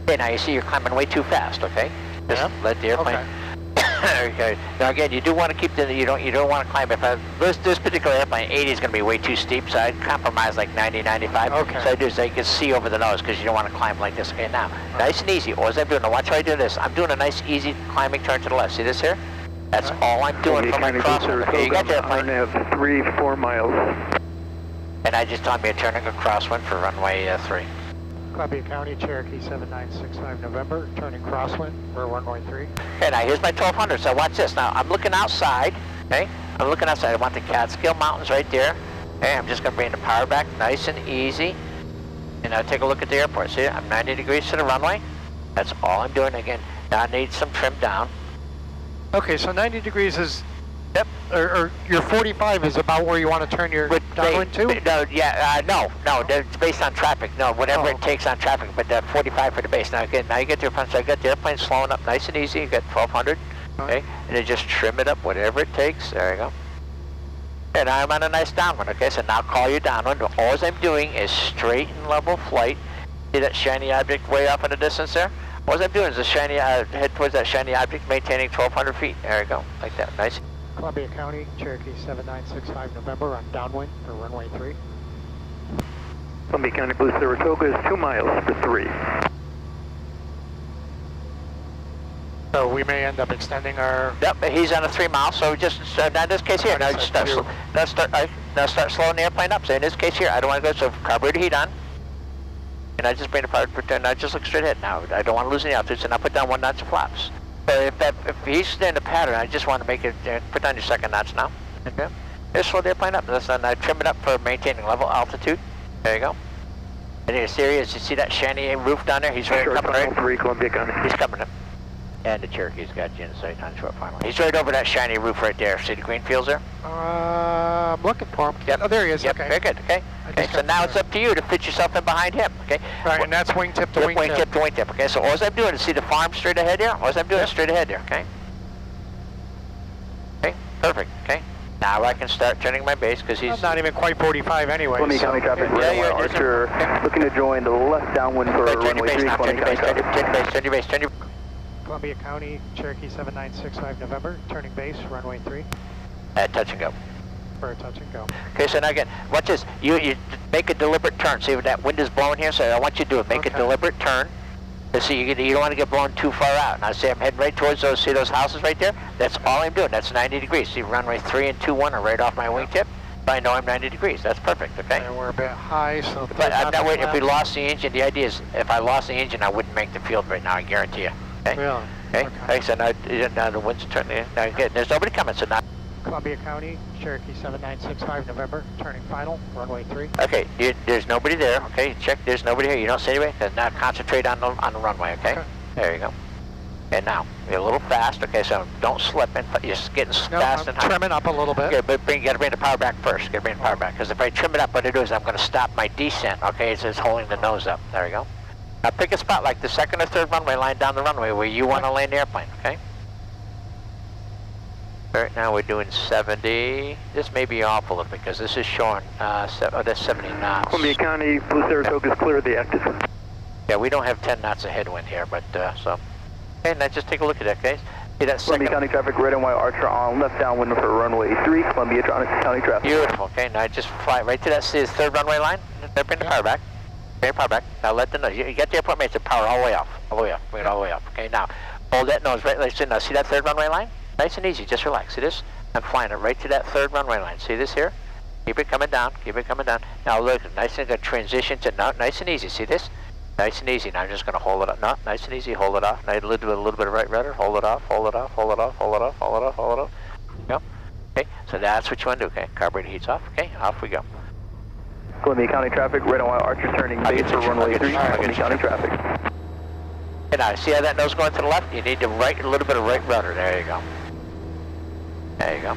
Okay, now you see you're climbing way too fast, okay? Just let the airplane... Okay. Now again, you do want to keep you don't want to climb. If this particular airplane, 80 is going to be way too steep, so I'd compromise like 90, 95. Okay. So I do is I can see over the nose because you don't want to climb like this. Okay, now, nice and easy. All I'm doing, now watch how I do this. I'm doing a nice, easy climbing turn to the left. See this here? That's all I'm doing for my crosswind. Okay, you got the airplane. I have 3-4 miles. And I just told me turning a crosswind for runway 3. Columbia County, Cherokee 7965 November, turning crosswind for runway 3. Okay, now here's my 1200, so watch this. Now, I'm looking outside, okay? I'm looking outside. I want the Catskill Mountains right there. Okay, I'm just going to bring the power back nice and easy. And now take a look at the airport. See, I'm 90 degrees to the runway. That's all I'm doing. Again, now I need some trim down. Okay, so 90 degrees is... Yep. Or your 45 is about where you want to turn your downwind to? No, it's based on traffic. No, whatever it takes on traffic, but 45 for the base. Now again, now you get your front, so I got the airplane slowing up nice and easy. You got 1,200, okay? And then just trim it up, whatever it takes. There you go. And I'm on a nice downwind, okay? So now call your downwind. All I'm doing is straight and level flight. See that shiny object way off in the distance there? All I'm doing is a shiny, head towards that shiny object, maintaining 1,200 feet. There you go, like that, nice. Columbia County, Cherokee 7965 November on downwind for runway 3. Columbia County Blue Saratoga is 2 miles to 3. So we may end up extending our... Yep, he's on a 3 mile, so just, now in this case here, now start slowing the airplane up. So in this case here, I don't want to go, so carburetor heat on. And I just bring the power to, and I just look straight ahead now. I don't want to lose any altitude, so now put down 1 notch of flaps. So if he's in the pattern, I just want to make it, put down your second notch now. Okay. Just slow the airplane up. And I trim it up for maintaining level altitude. There you go. And you're serious, you see that shiny roof down there? He's right coming right. 3, Columbia County. He's coming up. And the Cherokee's got you in sight on short final. He's right over that shiny roof right there. See the green fields there? I'm looking for him. Yep. Oh, there he is. Yep. Okay. Very good. Okay. Okay. So now it's up to you to fit yourself in behind him. Okay. Right, and that's wingtip to wingtip. Wingtip to wingtip. Okay. So all I'm doing is see the farm straight ahead there. All I'm doing is straight ahead there. Okay. Okay. Perfect. Okay. Now I can start turning my base because he's I'm not even quite 45 anyway. Columbia County traffic, Archer, looking to join the left downwind for runway 3. Turn your base. Turn your base. Turn your. Columbia County, Cherokee 7965 November, turning base, runway 3. Touch and go. For a touch and go. Okay, so now again, watch this. You make a deliberate turn. See, that wind is blowing here, so I want you to do it. Make a deliberate turn. See, you don't want to get blown too far out. Now, see, I'm heading right towards those. See those houses right there? That's all I'm doing. That's 90 degrees. See, runway 3 and 2-1 are right off my wingtip. I know I'm 90 degrees. That's perfect, okay? And we're a bit high, so... But I'm not waiting. If we lost the engine, the idea is if I lost the engine, I wouldn't make the field right now, I guarantee you. Okay? Really? Okay? Okay, so now the wind's turning. Now, okay, there's nobody coming, so now... Columbia County, Cherokee 7965 November, turning final, runway 3. Okay, there's nobody there, okay? Check, there's nobody here. You don't see anybody? Then now concentrate on the runway, okay? There you go. And now, you're a little fast, okay, so don't slip in, but you're getting fast and high. Trimming up a little bit. Okay, but you gotta bring the power back first. Gotta bring the power back, because if I trim it up, what it is, I'm gonna stop my descent, okay? It's just holding the nose up. There you go. Now pick a spot like the second or third runway line down the runway where you want to land the airplane, okay? Right now we're doing 70. This may be off a little bit because this is showing, that's 70 knots. Columbia County, Blue Saratoga is clear of the active. Yeah, we don't have 10 knots of headwind here, but, so. Okay, now just take a look at that, guys. See that Columbia County traffic, red and white Archer on left downwind for runway 3, Columbia County traffic. Beautiful, okay, now just fly right to that, see this third runway line? Bring the power back. Bring the power back. Now let them know, you got the airport mates to power all the way off, bring it all the way up. Okay, now, hold that nose right, now see that third runway line? Nice and easy, just relax, see this? I'm flying it right to that third runway line, see this here? Keep it coming down, keep it coming down. Now look, nice and good transition to, now, nice and easy, see this? Nice and easy, now I'm just gonna hold it up, no, nice and easy, hold it off. Now a little bit of right rudder, hold it off, hold it off, hold it off, hold it off, hold it off, hold it off. Go. Okay, so that's what you wanna do, okay? Carburetor heat's off, okay, off we go. Columbia County traffic, red and white Archer turning base for runway 3, Columbia County traffic. And now, see how that nose going to the left? You need to right, a little bit of right rudder, there you go. There you go.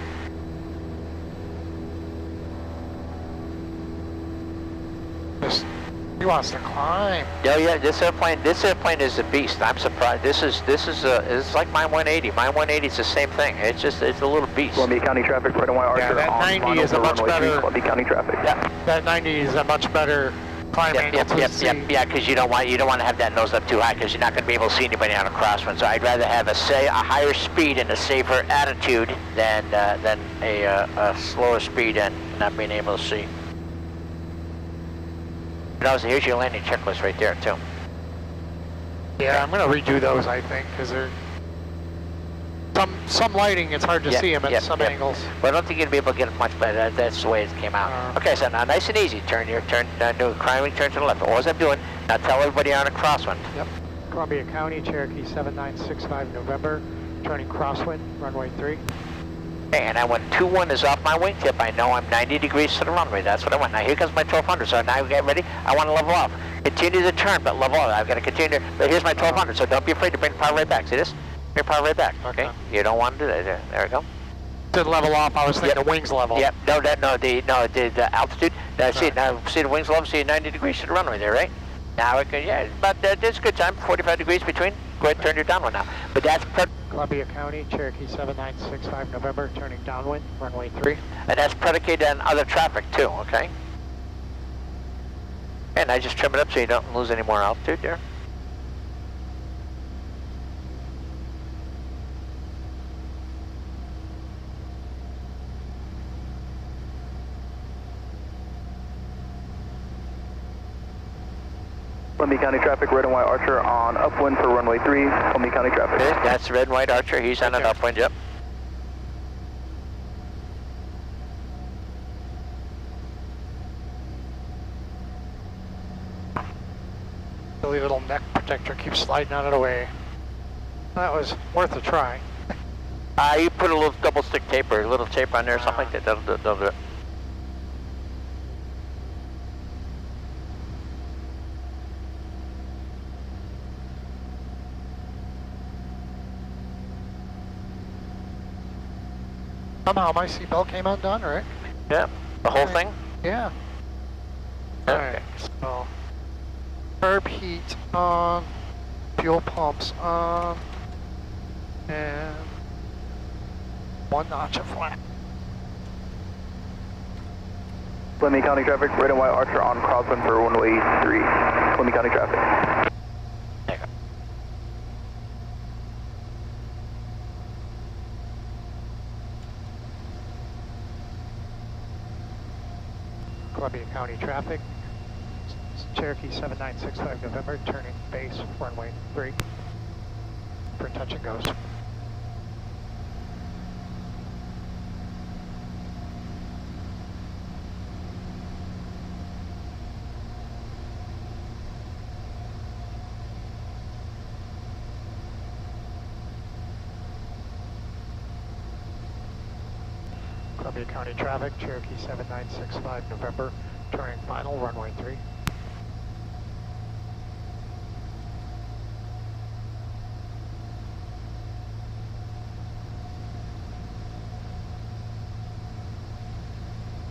He wants to climb. Oh yeah, this airplane is a beast. I'm surprised. It's like my 180. My 180 is the same thing. It's a little beast. Columbia County traffic, red and white Archer that on 90 is a much better. Columbia County traffic. Yeah. That 90 is a much better climb angle to see. Yeah, because you don't want to have that nose up too high because you're not going to be able to see anybody on a crosswind. So I'd rather have a higher speed and a safer attitude than a slower speed and not being able to see. And also, here's your landing checklist right there too. Yeah, I'm going to redo those, I think, because they're some lighting. It's hard to see them at some angles. But I don't think you'll be able to get it much better. That's the way it came out. Okay, so now nice and easy. Do a climbing turn to the left. All I'm doing now. Tell everybody on a crosswind. Yep. Columbia County, Cherokee 7965 November, turning crosswind, runway 3. Okay, and when 21 is off my wingtip, I know I'm 90 degrees to the runway. That's what I want. Now here comes my 1200. So now we get ready. I want to level off. Continue the turn, but level off. I've got to continue. But here's my 1200. So don't be afraid to bring the power right back. See this? Bring the power right back. Okay. You don't want to do that. There we go. To level off, I was thinking the wings level. Yep. No, the altitude. See the wings level. See 90 degrees to the runway there, right? Now it can, but it's a good time. 45 degrees between. Go ahead and turn your downwind now. But that's Columbia County, Cherokee 7965 November, turning downwind, runway 3. And that's predicated on other traffic too, okay? And I just trim it up so you don't lose any more altitude there. Columbia County traffic, red and white Archer on upwind for runway 3, Columbia County traffic. That's red and white Archer. He's on an upwind, yep. Silly little neck protector keeps sliding out of the way. That was worth a try. You put a little double stick tape or a little tape on there or something like that. That'll do it. Somehow my seatbelt came undone, right? Yeah, the whole thing? Yeah. Okay. Alright, so curb heat on, fuel pumps on, and 1 notch of flat. Columbia County traffic, red and white Archer on Crosswind for runway 3, Columbia County traffic. Columbia County traffic, Cherokee 7965 November, turning base, runway 3, for touch and goes. Columbia County traffic, Cherokee 7965 November, turning final, runway 3.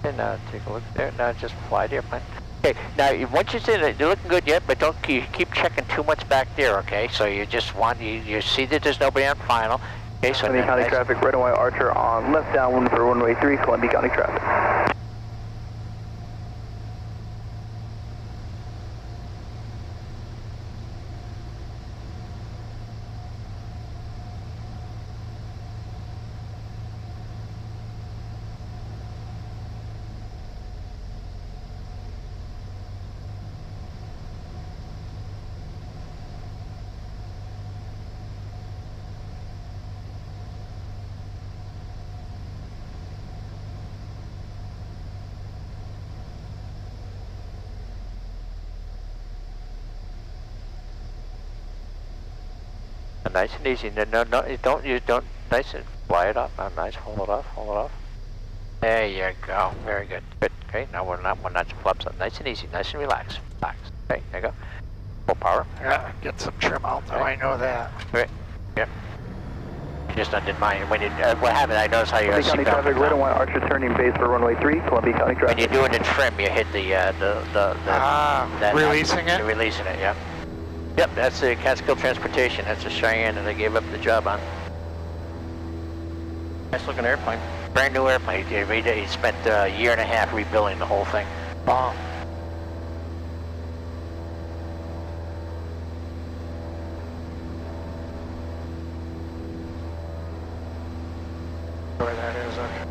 And take a look there. Now just fly the airplane. Okay, now once you see that you're looking good yet, but don't you keep checking too much back there, okay? So you just want, you see that there's nobody on final. Okay, so Columbia County traffic, red and white Archer on left downwind for runway 3, Columbia County traffic. Nice and easy. No, you don't. Nice and fly it off. Oh, nice. Hold it off. There you go. Very good. Good. Okay. Now we're not flaps up. Nice and easy. Nice and relaxed. Okay. There you go. Full power. Yeah, get some trim out though. I know that. Great. Yep. You just didn't mind when you. What happened? I noticed how you. Columbia County traffic, red and white Archer turning base for runway 3, Columbia County traffic. When you're doing the trim, you hit releasing it. You're releasing it. Yeah. Yep, that's the Catskill Transportation. That's a Cheyenne that they gave up the job on. Nice looking airplane. Brand new airplane. He spent a year and a half rebuilding the whole thing. Wow. Where that is, okay.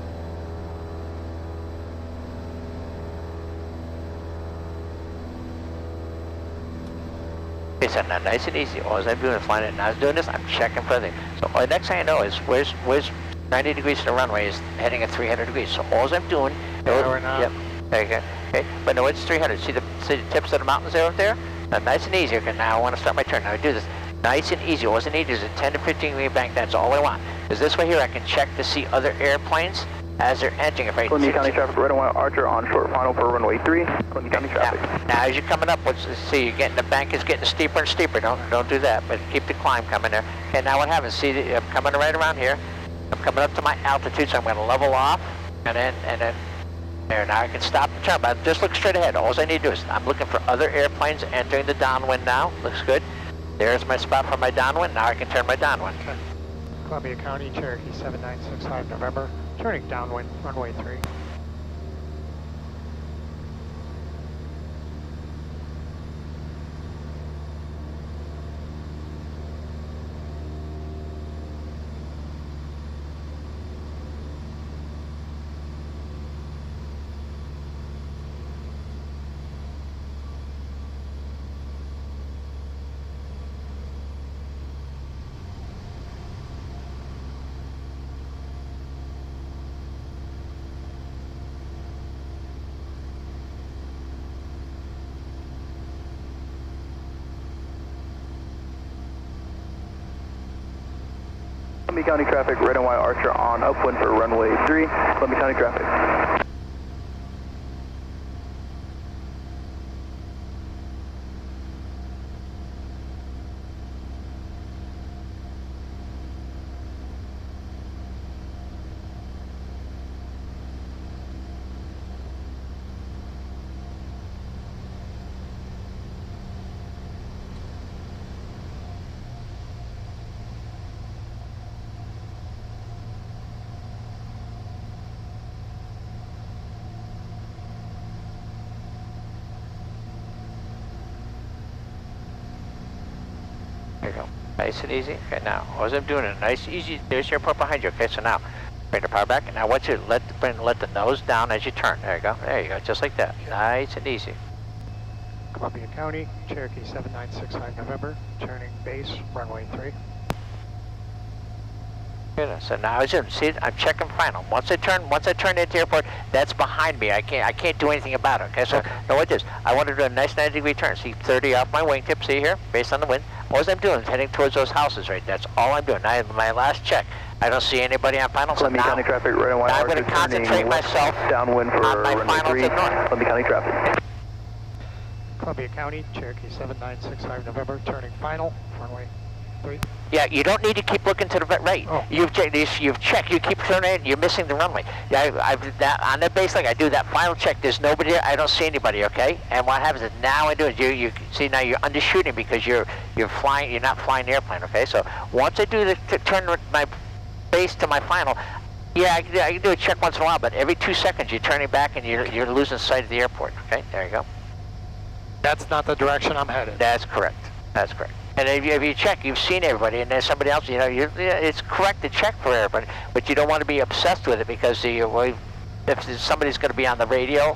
Okay, so now nice and easy. All I'm doing is flying it. And I was doing this, I'm checking for everything. So the next thing I know is where's 90 degrees to the runway is heading at 300 degrees. So all I'm doing. Yeah, we're not. Yep. There you go. Okay, but no, it's 300. See the tips of the mountains there up there? Now nice and easy. Okay, now I want to start my turn. Now I do this nice and easy. All I need is a 10 to 15 degree bank. That's all I want. Because this way here I can check to see other airplanes as they're entering. If I Columbia County traffic, red and white Archer on short final for runway 3, Columbia County traffic. Now as you're coming up, see you're getting the bank is getting steeper and steeper. Don't do that, but keep the climb coming there. Okay, now what happens? See, I'm coming right around here. I'm coming up to my altitude, so I'm going to level off, and then there. Now I can stop the turn, but just look straight ahead. All I need to do is I'm looking for other airplanes entering the downwind now. Looks good. There's my spot for my downwind. Now I can turn my downwind. Okay. Columbia County, Cherokee 7965 November, turning downwind, runway 3. Columbia County traffic, red and white Archer on upwind for runway 3, Columbia County traffic. There you go. Nice and easy. Okay, now, all I'm doing is nice, easy. There's your airport behind you. Okay, so now, bring the power back. And now, I want you to let the nose down as you turn. There you go. There you go. Just like that. Nice and easy. Columbia County, Cherokee 7965 November, turning base, runway 3. Good. So now I'm checking final. Once I turn into the airport, that's behind me. I can't do anything about it. Okay, so now what this? I want to do a nice 90-degree turn. See 30 off my wingtip. See here, based on the wind. All I'm doing is heading towards those houses right. That's all I'm doing. My last check. I don't see anybody on final, so Columbia now County traffic, right on white I'm going Archer to concentrate turning west, myself downwind for on my runway final 3, to north. Columbia County traffic. Columbia County, Cherokee 7965 November, turning final, runway 3. Yeah, you don't need to keep looking to the right. Oh. You've checked, you keep turning in, you're missing the runway. Yeah, on the base leg, I do that final check, there's nobody there, I don't see anybody, okay? And what happens is now I do it, you see now you're undershooting because you're flying, you're not flying the airplane, okay? So once I do the turn my base to my final, yeah, I can do a check once in a while, but every 2 seconds you're turning back and you're losing sight of the airport, okay? There you go. That's not the direction I'm headed. That's correct. That's correct. And if you check, you've seen everybody, and there's somebody else. You know, it's correct to check for everybody, but you don't want to be obsessed with it because if somebody's going to be on the radio.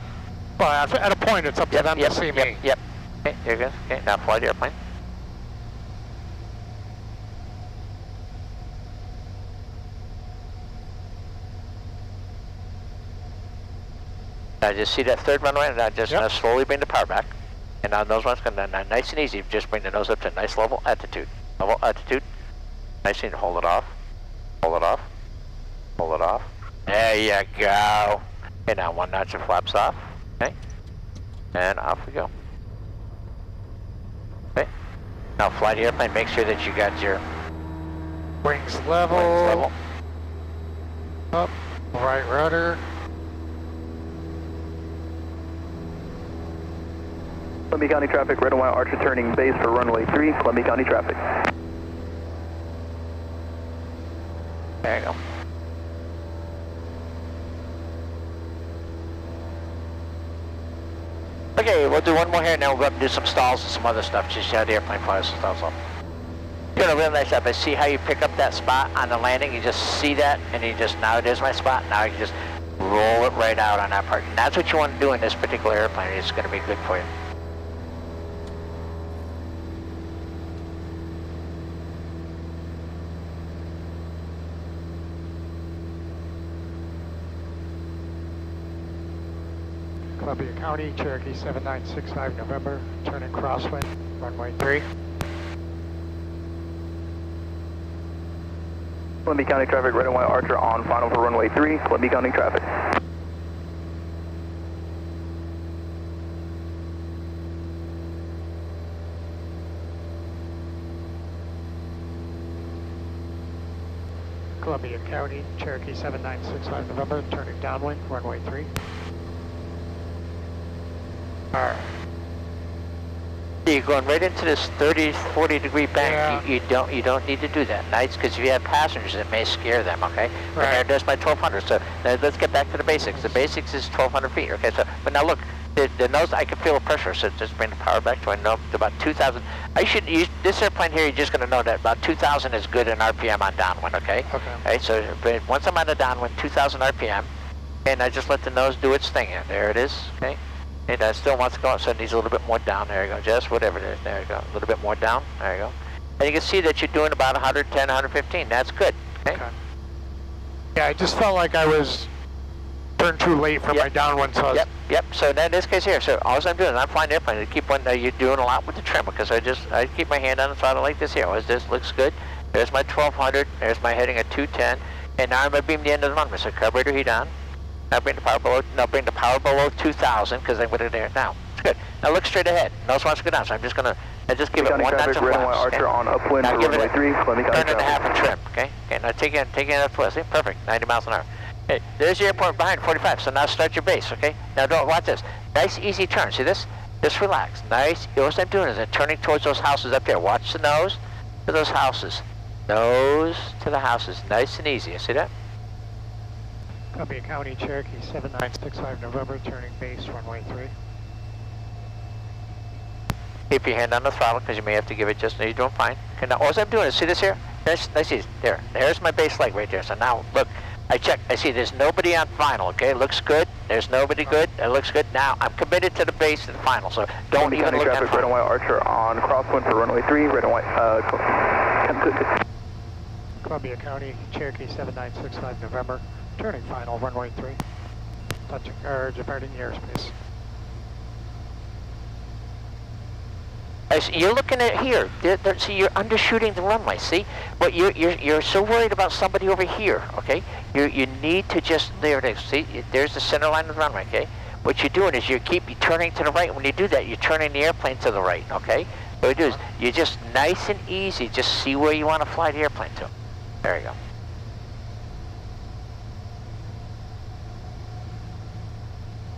Well, at a point, it's up to them to see me. Yep. Okay, you're good. Okay, now fly the airplane. Now just see that third runway, and now just now slowly bring the power back. And on those ones, nice and easy, just bring the nose up to a nice level altitude. Level altitude. Nice and hold it off. Hold it off. Hold it off. There you go. Okay, now one notch of flaps off. Okay. And off we go. Okay. Now fly the airplane, make sure that you got your Wings level. wings level. Up. Right rudder. Columbia County traffic, red and white Archer turning base for runway 3, Columbia County traffic. There you go. Okay, we'll do one more here and then we'll go up and do some stalls and some other stuff. Just the airplane flies some stalls off. You got a real nice job. I see how you pick up that spot on the landing. You just see that and you just, now there's my spot. Now you can just roll it right out on that part. And that's what you want to do in this particular airplane. It's going to be good for you. Columbia County, Cherokee 7965 November, turning crosswind, runway 3. Columbia County traffic, red and white Archer on final for runway 3, Columbia County traffic. Columbia County, Cherokee 7965 November, turning downwind, runway 3. Alright. You're going right into this 30, 40 degree bank. Yeah. You don't need to do that. Nice, because if you have passengers, it may scare them. Okay. Right. There's my 1200. So let's get back to the basics. The basics is 1200 feet. Okay. So, but now look, the nose. I can feel the pressure. So just bring the power back to I know to about 2,000. I should use this airplane here. You're just going to know that about 2,000 is good in RPM on downwind. Okay. Okay. Right. So but once I'm on the downwind, 2,000 RPM, and I just let the nose do its thing. There it is. Okay. It still wants to go up, so it needs a little bit more down. There you go, just whatever it is. There you go, a little bit more down. There you go. And you can see that you're doing about 110, 115. That's good. Okay. Yeah, I just felt like I was turned too late for my downwind. So Yep. So in this case here, so all I'm doing is I'm flying the airplane. I keep on. You're doing a lot with the trim because I keep my hand on the throttle like this here. This looks good. There's my 1200. There's my heading at 210, and now I'm gonna beam the end of the runway. So carburetor heat on. Now bring the power below. Now bring the power below 2,000 because I'm with it there. Now it's good. Now look straight ahead. Nose wants to go down, so I'm just gonna. I just give it one notch of flaps. Archer on upwind now for give it runway 3, Columbia County turn and a half traffic. and trim. Okay. Okay. Now take it up twist. See, perfect. 90 miles an hour. Okay. There's the airport behind 45. So now start your base. Okay. Now don't watch this. Nice easy turn. See this? Just relax. Nice. What I'm doing is I'm turning towards those houses up there. Watch the nose to those houses. Nose to the houses. Nice and easy. You see that? Columbia County, Cherokee 7965 November, turning base, runway 3. Keep your hand on the throttle because you may have to give it just, you're doing fine. Okay, now all I'm doing is, see this here? Nice easy. There's my base leg right there. So now, look, I check, I see there's nobody on final, okay? Looks good. There's nobody good. It looks good. Now, I'm committed to the base and final, so don't even look at traffic, red and white Archer on crosswind for runway 3, red and white, Columbia County, Cherokee 7965 November, turning final, runway 3. Touching, departing the airspace. You're looking at here. See, you're undershooting the runway. See, but you're so worried about somebody over here. Okay, you need to just there it is. See, there's the center line of the runway. Okay, what you're doing is you keep turning to the right. When you do that, you're turning the airplane to the right. Okay, what you do is you just nice and easy. Just see where you want to fly the airplane to. There you go.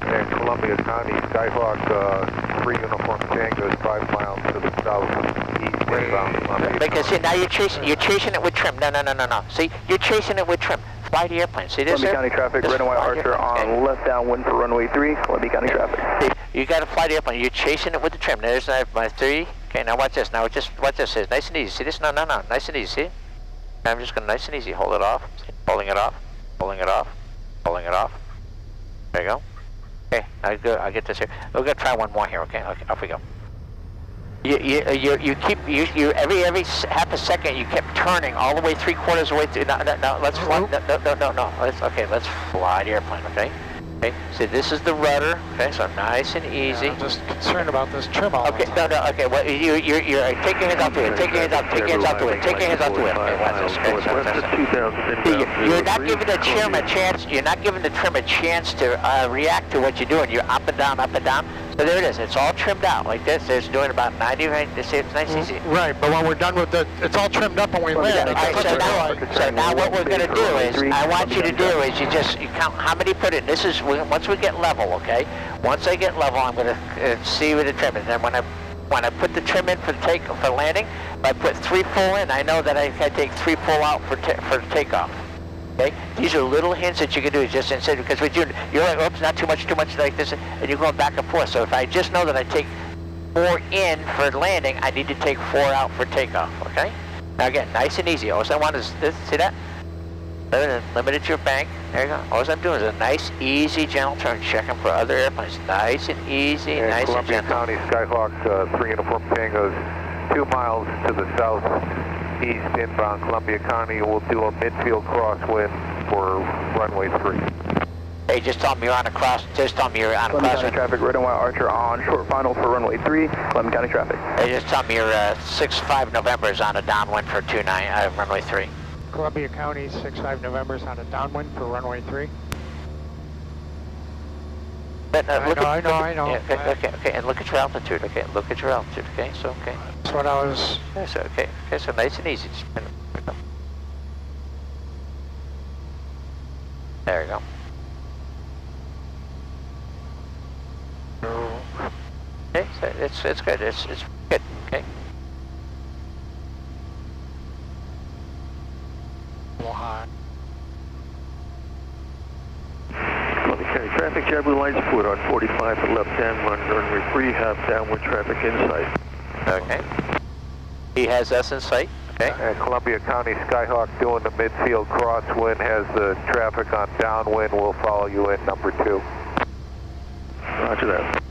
And Columbia County, Skyhawk, 3 uniform tangos, 5 miles to the southeast inbound. Because see, now you're chasing it with trim. No. See, you're chasing it with trim. Fly the airplane. See this? Columbia County traffic, red and white Archer on left downwind for runway 3, Columbia County traffic. See, you got to fly the airplane. You're chasing it with the trim. There's my 3. Okay, now watch this. Now just watch this. It's nice and easy. See this? No. Nice and easy. See? I'm just going to nice and easy. Hold it off. See? Pulling it off. Pulling it off. Pulling it off. There you go. Okay, I'll get this here. We're gonna try one more here. Okay, off we go. You keep every half a second you kept turning all the way 3/4 of the way through. No. Let's fly. No. Let's fly the airplane. Okay. Okay. So this is the rudder. Okay. So nice and easy. I'm just concerned about this trim all okay. the time. No. Okay. Well, you're taking hands out to it. Taking hands out. Taking hands out to it. Taking hands out to it. Okay. Watch this. You're not giving the trim a chance. You're not giving the trim a chance to react to what you're doing. You're up and down, up and down. So there it is. It's all trimmed out like this. It's doing about 90. Right? It's nice and easy. Right, but when we're done with it, it's all trimmed up when we land. All right, so now what we're going to do is, I want you to do is you count how many put in. This is once we get level, okay? Once I get level, I'm going to see where the trim is. And when I put the trim in for landing, if I put 3 full in, I know that I take 3 full out for takeoff. Okay? These are little hints that you can do just instead, because with you're like, oops, not too much like this, and you're going back and forth. So if I just know that I take 4 in for landing, I need to take 4 out for takeoff, okay? Now again, nice and easy. All I want is this, see that? Limited your bank, there you go. All I'm doing is a nice, easy, gentle turn, checking for other airplanes. Nice and easy, and nice Columbia and gentle. County, Skyhawk, 3 uniform tangos, 2 miles to the southeast inbound Columbia County. We'll do a midfield crosswind for runway 3. Hey, just tell me you're on a cross. Just tell me you're on a Columbia crosswind. County traffic, red and white Archer on short final for runway 3, Columbia County traffic. Hey, just tell me your 6-5 November is on a downwind for runway 3. Columbia County, 6-5 November's on a downwind for runway 3. But, I know. Yeah, okay, and look at your altitude. Okay, look at your altitude. Okay, so okay. That's what I was. Yeah, so okay, so nice and easy. Just there you go. Okay, so it's good. It's good. Okay. A little high. Columbia County traffic, JetBlue line support on 45 for left hand, runway 3, have downward traffic in sight. Okay. He has us in sight. Okay. And Columbia County, Skyhawk doing the midfield crosswind, has the traffic on downwind. We'll follow you in number 2. Roger that.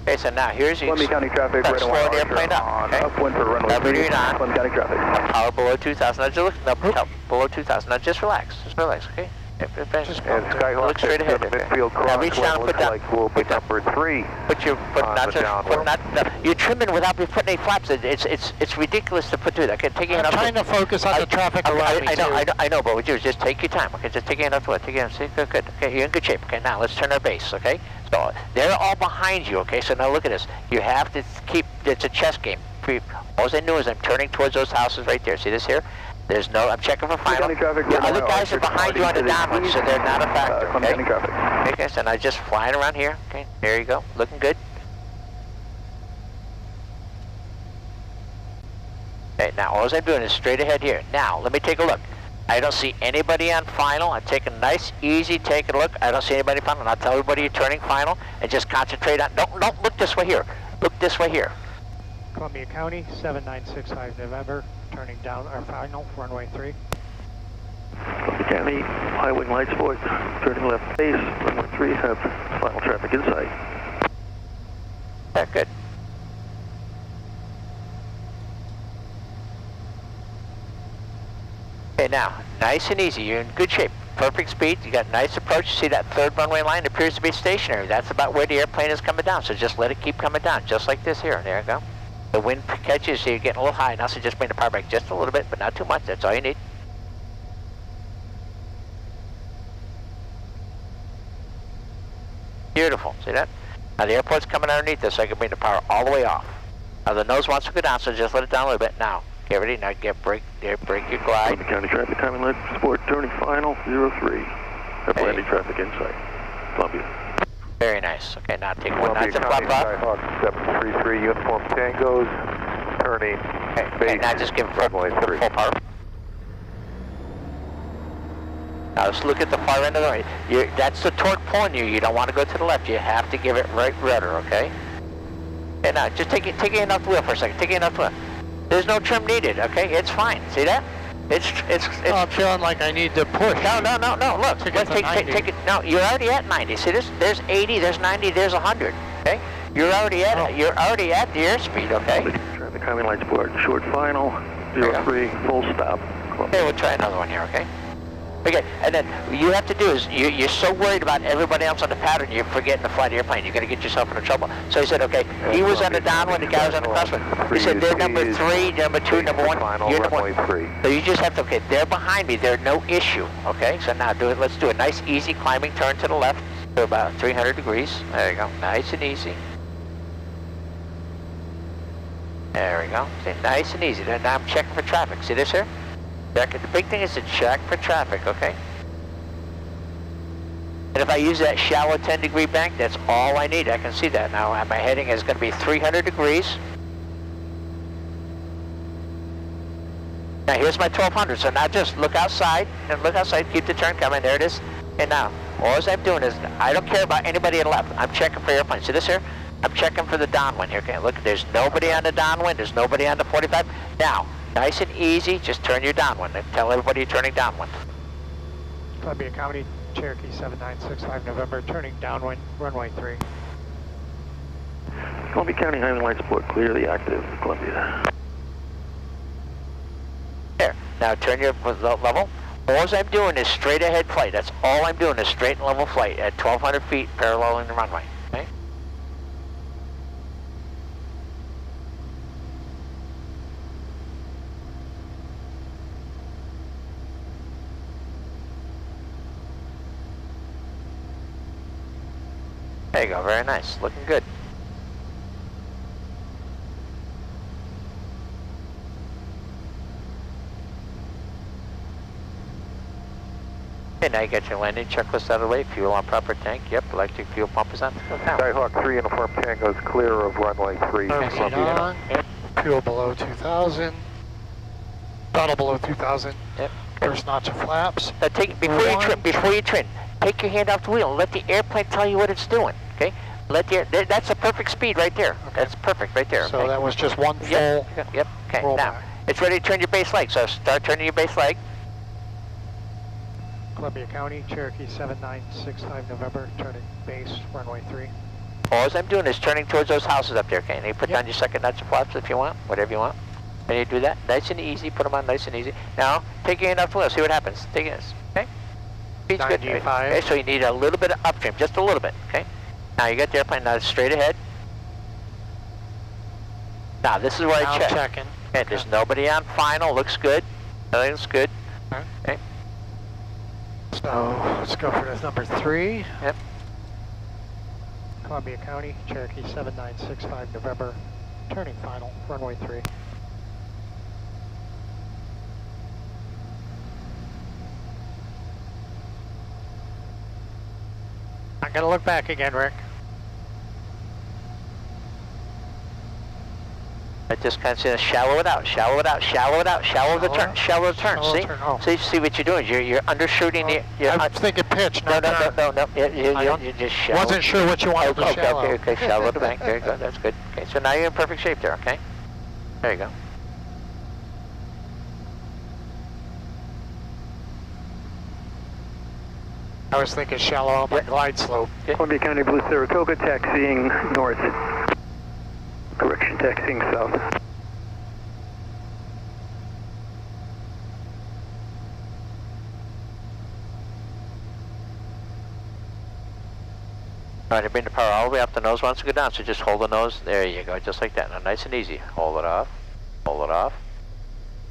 Okay, so now here's your Columbia County traffic, red and slow white the airplane Archer up. on Okay. upwind for runway 3, Columbia County traffic. Power below 2,000. Now just look, no, below 2,000. Now just relax. Just relax, okay? And Skyhawk look straight ahead. the midfield Now reach down, crosswind put looks down. like we'll be number 3. Put not just put not. No, you're trimming without putting any flaps. It's ridiculous to put through that. Okay, taking it I'm up. trying to focus on the traffic around me I know, but what you do is just take your time. Okay, just take it up to it. Take it. See, good. Okay, you're in good shape. Okay, now let's turn our base. Okay, so they're all behind you. Okay, so now look at this. You have to keep. It's a chess game. All I know is I'm turning towards those houses right there. See this here? There's no. I'm checking for final. The other guys are behind you on the downwind, so they're not a factor. Okay. Okay, so now just flying around here. Okay, there you go. Looking good. Okay, now all I'm doing is straight ahead here. Now, let me take a look. I don't see anybody on final. I'm taking a nice, easy, take a look. I don't see anybody final. I'll tell everybody you're turning final and just concentrate on, don't look this way here. Look this way here. Columbia County, 7965 November, turning down our final, runway 3. Columbia County, high wing light support, turning left base, runway 3, have final traffic in sight. Yeah, good. Okay, now, nice and easy. You're in good shape. perfect speed. You got nice approach. You see that third runway line appears to be stationary. That's about where the airplane is coming down. So just let it keep coming down, just like this here. There you go. The wind catches, so you're getting a little high. Now, so just bring the power back just a little bit, but not too much. That's all you need. Beautiful. See that? Now the airport's coming underneath this, so I can bring the power all the way off. Now the nose wants to go down, so just let it down a little bit. Now, get ready. Now get brake. There, brake your glide. Albany County traffic, timing light sport, turning final, 03. Have landing traffic in sight. Columbia. Very nice. Okay, now take one Columbia notch and County, flop off. Skyhawk 733, uniform tangos, turning. Okay, now just give runway 3. full power. Now let's look at the far end of the right. That's the torque pulling you. You don't want to go to the left. You have to give it right rudder, okay? And now just take your hand off the wheel for a second. Take your hand off the wheel. There's no trim needed, okay? It's fine. See that? It's Oh, I'm feeling like I need to push. No. Look, let's take it. No, you're already at 90. See this? There's 80. There's 90. There's 100. Okay? You're already at You're already at the airspeed. Okay? Traffic, timing light sport, short final, 03, full stop. Columbia. Okay, we'll try another one here. Okay? Okay, and then what you have to do is, you're so worried about everybody else on the pattern, you're forgetting to fly the airplane. You're going to get yourself into trouble. So he said, okay, he was on the downwind, the guy was on the crosswind. He said, they're number 3, number 2, number 1, you're number 1. So you just have to, okay, they're behind me, they're no issue. Okay, so now let's do a nice, easy climbing turn to the left to about 300 degrees. There you go, nice and easy. There we go, see, nice and easy. Now I'm checking for traffic. See this here? The big thing is to check for traffic, okay? And if I use that shallow 10-degree bank, that's all I need. I can see that now. My heading is going to be 300 degrees. Now here's my 1200. So now just look outside and look outside. Keep the turn coming. There it is. And now all I'm doing is I don't care about anybody on the left. I'm checking for airplanes. See this here? I'm checking for the downwind here. Okay, look, there's nobody on the downwind. There's nobody on the 45. Now, nice and easy, just turn your downwind. Tell everybody you're turning downwind. Columbia County, Cherokee 7965 November, turning downwind, runway 3. Columbia County, timing light sport, clear the active, Columbia. There, now turn your level. All I'm doing is straight ahead flight. That's all I'm doing is straight and level flight at 1,200 feet paralleling the runway. Okay? There you go, very nice, looking good. Okay, now you got your landing checklist out of the way, fuel on proper tank, yep, electric fuel pump is on. Skyhawk 3, uniform tangos, clear of runway 3. Turbine on, fuel below 2,000, throttle below 2,000, yep. First notch of flaps. Now before you trim, take your hand off the wheel and let the airplane tell you what it's doing, okay? That's a perfect speed right there. Okay. That's perfect right there. So okay? that was just one full Yep, okay. roll Now, back. it's ready to turn your base leg, so start turning your base leg. Columbia County, Cherokee 7965 November, turning base, runway 3. All I'm doing is turning towards those houses up there, okay? And you put down your second notch of flaps if you want, whatever you want. And you do that, nice and easy, put them on nice and easy. Now, take your hand off the wheel, see what happens. Take this, okay? Speed's good. 95. Okay, so you need a little bit of upstream, just a little bit, okay? Now you got the airplane now straight ahead. Now this is where Now I check. checking. And there's nobody on final, looks good. Everything looks good. Right. Okay. So let's go for this number 3. Yep. Columbia County, Cherokee 7965 November, turning final, runway 3. I'm gonna look back again, Rick. I just kind of shallow it out, shallow it out, shallow it out, shallow the turn, shallow the turn. Shallow See, turn, oh. see what you're doing. You're undershooting the. I was thinking pitch, No, not turn. no. You just shallow. Wasn't sure what you wanted to shallow. Okay, shallow the bank. There you go. That's good. Okay, so now you're in perfect shape there. Okay, there you go. I was thinking shallow out my glide slope. Columbia County Blue Saratoga, taxiing north. Correction, taxiing south. Trying to bring the power all the way up. The nose wants to go down, so just hold the nose. There you go, just like that. Now, nice and easy. Hold it off. Hold it off.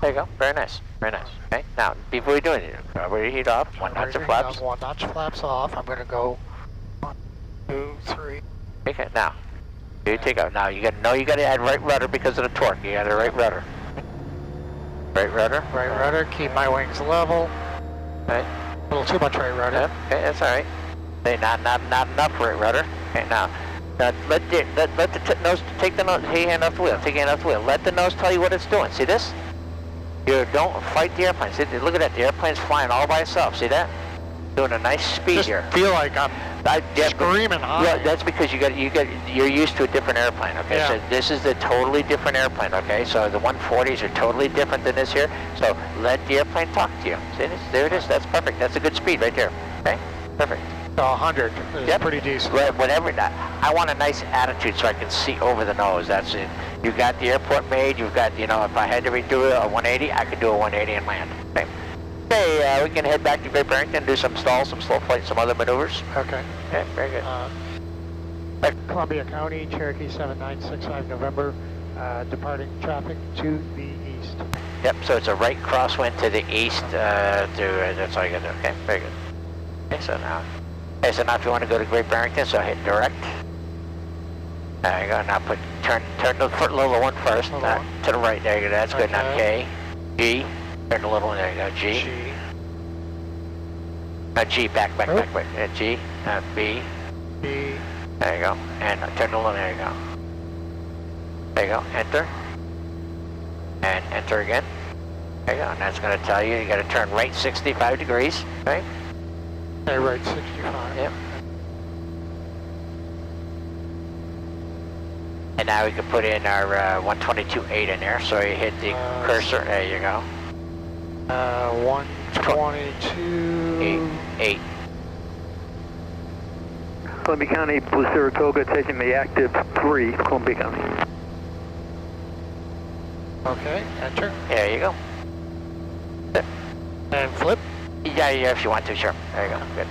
There you go. Very nice. Very nice. Okay. Now, before we do anything, cover your heat off. 1 notch of flaps. 1 notch flaps off. I'm gonna go 1, 2, 3. Okay. Now, you take out. Now you got to know you got to add right rudder because of the torque. You got a right rudder. Right rudder. Right rudder. Keep my wings level. Right. A little too much right rudder. Yep. Okay, that's all right. Hey, not enough right rudder. Okay, now let the nose take the nose. Take your hand off the wheel. Take your hand off the wheel. Let the nose tell you what it's doing. See this? You don't fight the airplane. See, look at that. The airplane's flying all by itself. See that? Doing a nice speed Just here. feel like I'm screaming high. Yeah, that's because you're used to a different airplane. Okay, yeah. So this is a totally different airplane. Okay, so the 140s are totally different than this here. So let the airplane talk to you. See this? There it is. That's perfect. That's a good speed right there. Okay, perfect. So 100 is pretty decent. Whatever. I want a nice attitude so I can see over the nose. That's it. You got the airport made. You've got, if I had to redo a 180, I could do a 180 and land. Okay. Okay, we can head back to Great Barrington, do some stalls, some slow flight, some other maneuvers. Okay. Yeah, very good. Columbia County, Cherokee 7965 November, departing traffic to the east. Yep, so it's a right crosswind to the east. That's all you got to do. Okay, very good. Okay, so now if you want to go to Great Barrington, so hit direct. There you go. Now turn the little one first. To the right. There you go. That's good. Now K, G. Turn the little one. There you go. G. G. Back. G. B. B. There you go. And turn the little. There you go. There you go. Enter. And enter again. There you go. And that's going to tell you got to turn right 65 degrees. Right. Okay, right 65. Yep. And now we can put in our 122.8 in there. So you hit the cursor. There you go. 122.8. Columbia County, Blue Saratoga, taking the active 3, Columbia County. Okay, enter. There you go. And flip? Yeah, if you want to, sure. There you go. Good.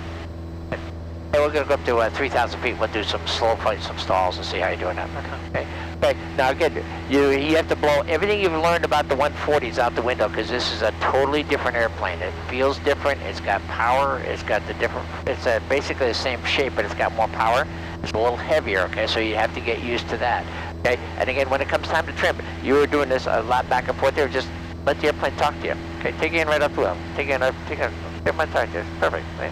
Hey, we're going to go up to 3,000 feet. We'll do some slow flights, some stalls, and see how you're doing that. Okay. Okay. Now again, you have to blow everything you've learned about the 140s out the window because this is a totally different airplane. It feels different. It's got power. It's got the different. It's basically the same shape, but it's got more power. It's a little heavier. Okay, so you have to get used to that. Okay. And again, when it comes time to trim, you were doing this a lot back and forth there. Just let the airplane talk to you. Okay. Take it in right off the wheel. Take it in. Airplane talk to you. Perfect. See?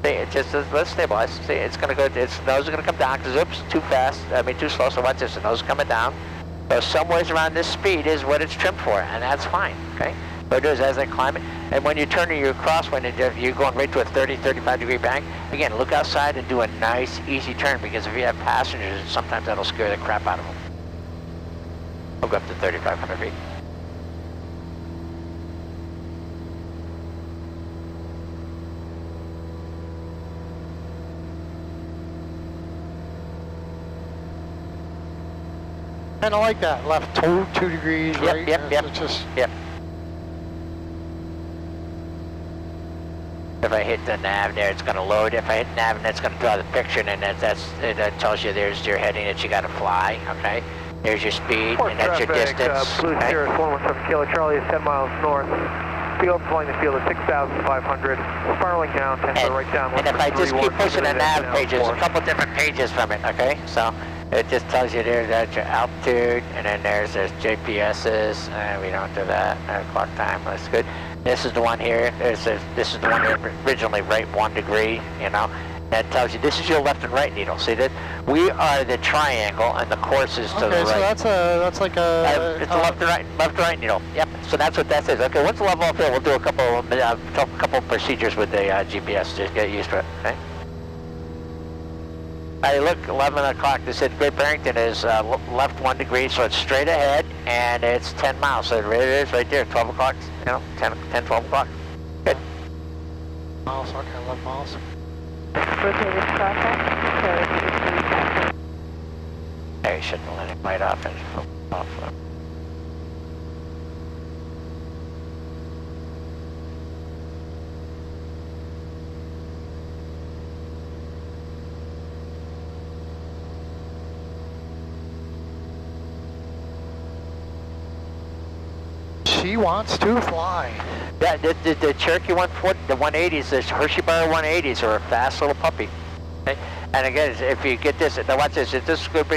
It just let's stabilize. See, it's gonna go. Its nose is gonna come down because oops, too fast. Too slow. So watch this. The nose is coming down. So somewhere around this speed is what it's trimmed for, and that's fine. Okay. What it does as I climb it, and when you're turning your crosswind and you're going right to a 30, 35 degree bank, again, look outside and do a nice, easy turn because if you have passengers, sometimes that'll scare the crap out of them. We'll go up to 3,500 feet. Kind of like that. Left 2 degrees, right? Yep. It's just... Yep. If I hit the nav there, it's going to load. If I hit nav, and that's going to draw the picture, and then that tells you there's your heading that you got to fly. Okay. There's your speed, and that's your distance. Blue Sierra 117 Kilo Charlie is 10 miles north. Field flying the field at 6,500. Spiraling down, 10 to the right down. And if I just keep pushing the nav page, there's a couple different pages from it. Okay. So. It just tells you there's your altitude, and then there's JPS's, and we don't do that. Clock time, that's good. This is the one here. This is the one here originally right 1 degree, That tells you this is your left and right needle. See that? We are the triangle, and the course is to the right. Okay, so that's like a... it's a left and right needle. Yep. So that's what that says. Okay, once the level up here, we'll do a couple procedures with the GPS. Just get used to it. Okay. Hey, look, 11 o'clock. They said Great Barrington is left 1 degree, so it's straight ahead, and it's 10 miles. So it is right there, 12 o'clock, 10, 12 o'clock. Good. Miles, okay, 11 miles. Rotated crosswind, Cherokee 3. Hey, you shouldn't have let it light off and off. she wants to fly. Yeah, the Cherokee 140, the 180s, the Hershey Bar 180s are a fast little puppy. Okay? And again, if you get this, now watch this, this is good.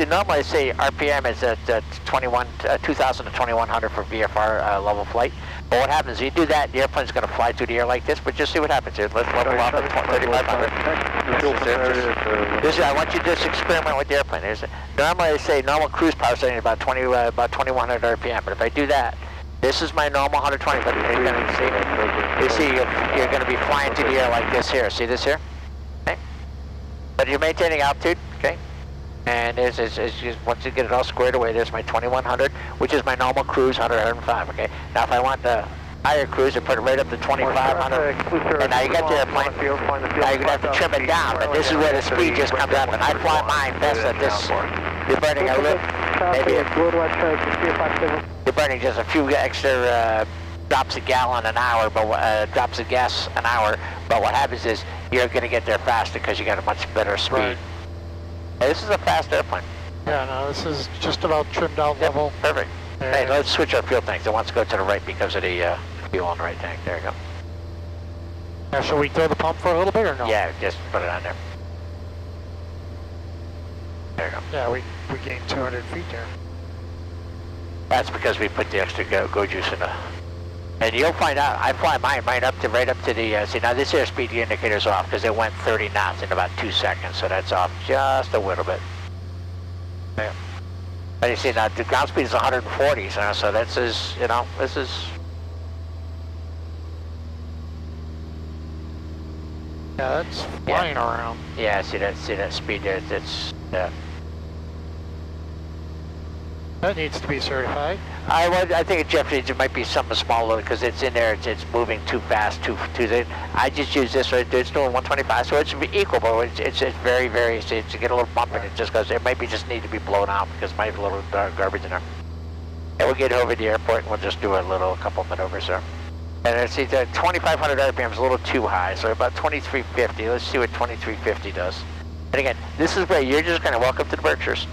Normally say RPM is at 2,000 to 2,100 for VFR level flight. But what happens, you do that, the airplane's going to fly through the air like this, but just see what happens here. Let's level off at 3,500. This is, I want you to just experiment with the airplane. Normally I say normal cruise power setting about 2,100 RPM, but if I do that, this is my normal 120, but you see you're going to be flying through the air like this here. See this here? Okay. But you're maintaining altitude, okay? And it's just, once you get it all squared away, there's my 2100, which is my normal cruise, 105, okay? Now if I want the higher cruise, I put it right up to 2500, and now you got the airplane, now you're going to have to trim it down, but this is where the speed just comes up, and I fly mine best at this. You're burning a little, maybe you're burning just a few extra drops a gallon an hour, but drops of gas an hour, but what happens is you're going to get there faster because you got a much better speed. Right. Hey, this is a fast airplane. Yeah, no, this is just about trimmed out level. Perfect. Hey, let's switch our fuel tanks. It wants to go to the right because of the fuel on the right tank. There you go. Now, should we throw the pump for a little bit or no? Yeah, just put it on there. There you go. Yeah, we gained 200 feet there. That's because we put the extra go juice in the... And you'll find out, I fly mine right up to the, see now this airspeed indicator's off because it went 30 knots in about 2 seconds, so that's off just a little bit. Yeah. But you see now the ground speed is 140, so that's this is... Yeah, that's flying around. Yeah, see that speed there, it's, That needs to be certified. I think it might be something smaller because it's in there. It's moving too fast. I just use this right there. It's doing 125, so it's equal, but it's very, very. To get a little bump in it just goes. It might be just need to be blown out because it might have a little garbage in there. And we'll get over the airport and we'll just do a couple maneuvers there. And see the 2,500 RPM is a little too high, so about 2,350. Let's see what 2,350 does. And again, this is where you're just going to welcome to the Berkshires.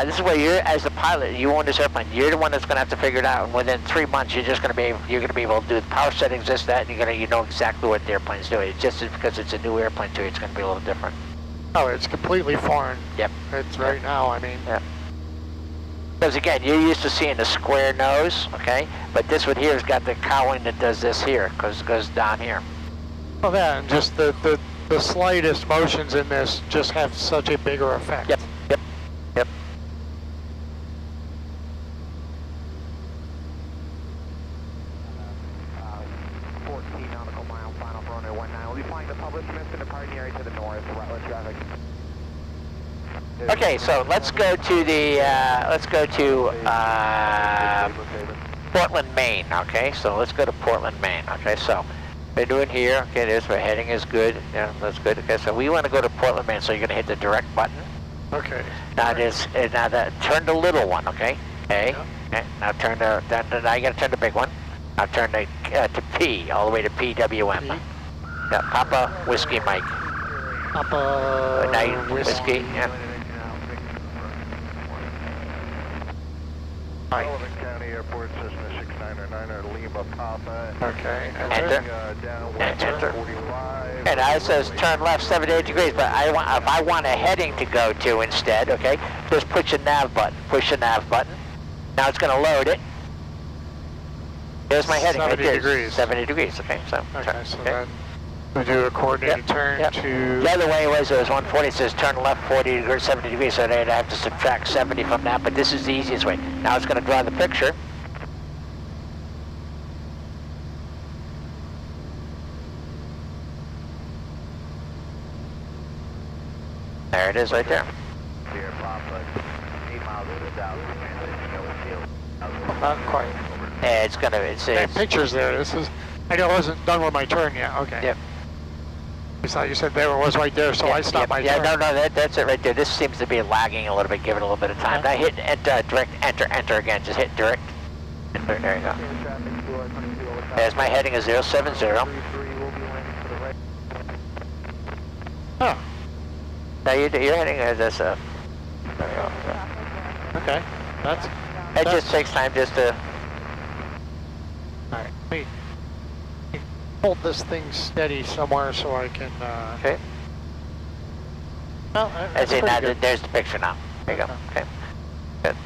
This is where you're, as the pilot, you own this airplane. You're the one that's going to have to figure it out. And within 3 months, you're going to be able to do the power settings, this, that, and you know exactly what the airplane's doing. It's just because it's a new airplane to you, it's going to be a little different. Oh, it's completely foreign. Yep. It's right now. I mean. Yeah. Because again, you're used to seeing the square nose, okay? But this one here has got the cowling that does this here, because it goes down here. Well, that and just the slightest motions in this just have such a bigger effect. Yep. Yep. Yep. 14 nautical mile, final for runway 19. We'll be flying the public Smith in the parking area to the north, Rutland traffic. Okay, so let's go to the Portland, Maine. Okay, so let's go to Portland, Maine. Okay, so we're doing here. Okay, there's our heading is good. Yeah, that's good. Okay, so we want to go to Portland, Maine. So you're going to hit the direct button. Okay. Now turn the little one. Okay. A. Yeah. Okay. Now turn now you got to turn the big one. Now turn to P all the way to PWM. P. Yeah, Papa Whiskey Mike. Papa Whiskey. Yeah. Sullivan County Airport, Cessna 699er, Lima Papa. Okay. Enter. Enter. And now it says turn left 78 degrees, but if I want a heading to go to instead, okay, just push the nav button. Push the nav button. Now it's going to load it. There's my heading. 70 right there. degrees. 70 degrees. Okay, so. Okay, so then we do a coordinated turn to. The other way was 140. It says turn left 40 or 70 degrees, so they'd have to subtract 70 from that. But this is the easiest way. Now it's going to draw the picture. There it is, right there. Dear Papa, 8 miles to the south, Not quite. Yeah, it's going to. That picture's there. This is. I know I wasn't done with my turn yet. Okay. Yep. I thought you said there was right there, so I stopped my turn. Yeah, no, that's it right there. This seems to be lagging a little bit. Give it a little bit of time. Now hit enter, direct, enter again. Just hit direct. Enter, there you go. There's my heading is 070. Huh. Now your heading is this. There you go. Okay. It just takes time just to. hold this thing steady somewhere so I can. Okay. Oh, As in, now there's the picture now. There you go. Okay. Good.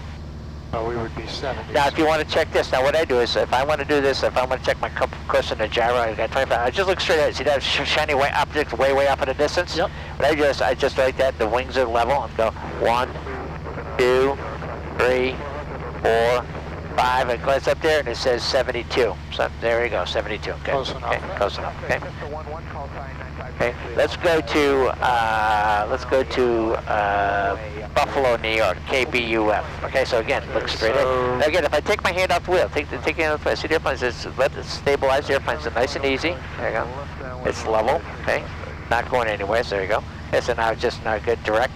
Oh, we would be 70. Now, if you want to check this, now what I do is, if I want to do this, if I want to check my course in the gyro, I got 25. I just look straight at it. See that shiny white object way up in the distance? Yep. But I just like that. The wings are level and go 1, 2, 3, 4, 5. I glance up there and it says 72. So there you go, 72. Okay. Close enough. Okay. Close enough. Okay. Okay. Let's go to Buffalo, New York, KBUF. Okay, so again, look straight in. Now again, if I take my hand off the wheel, take your hand off the wheel, see the airplane, let it stabilize. The airplane's nice and easy. There you go. It's level, okay? Not going anywhere, so there you go. Okay, so now good direct.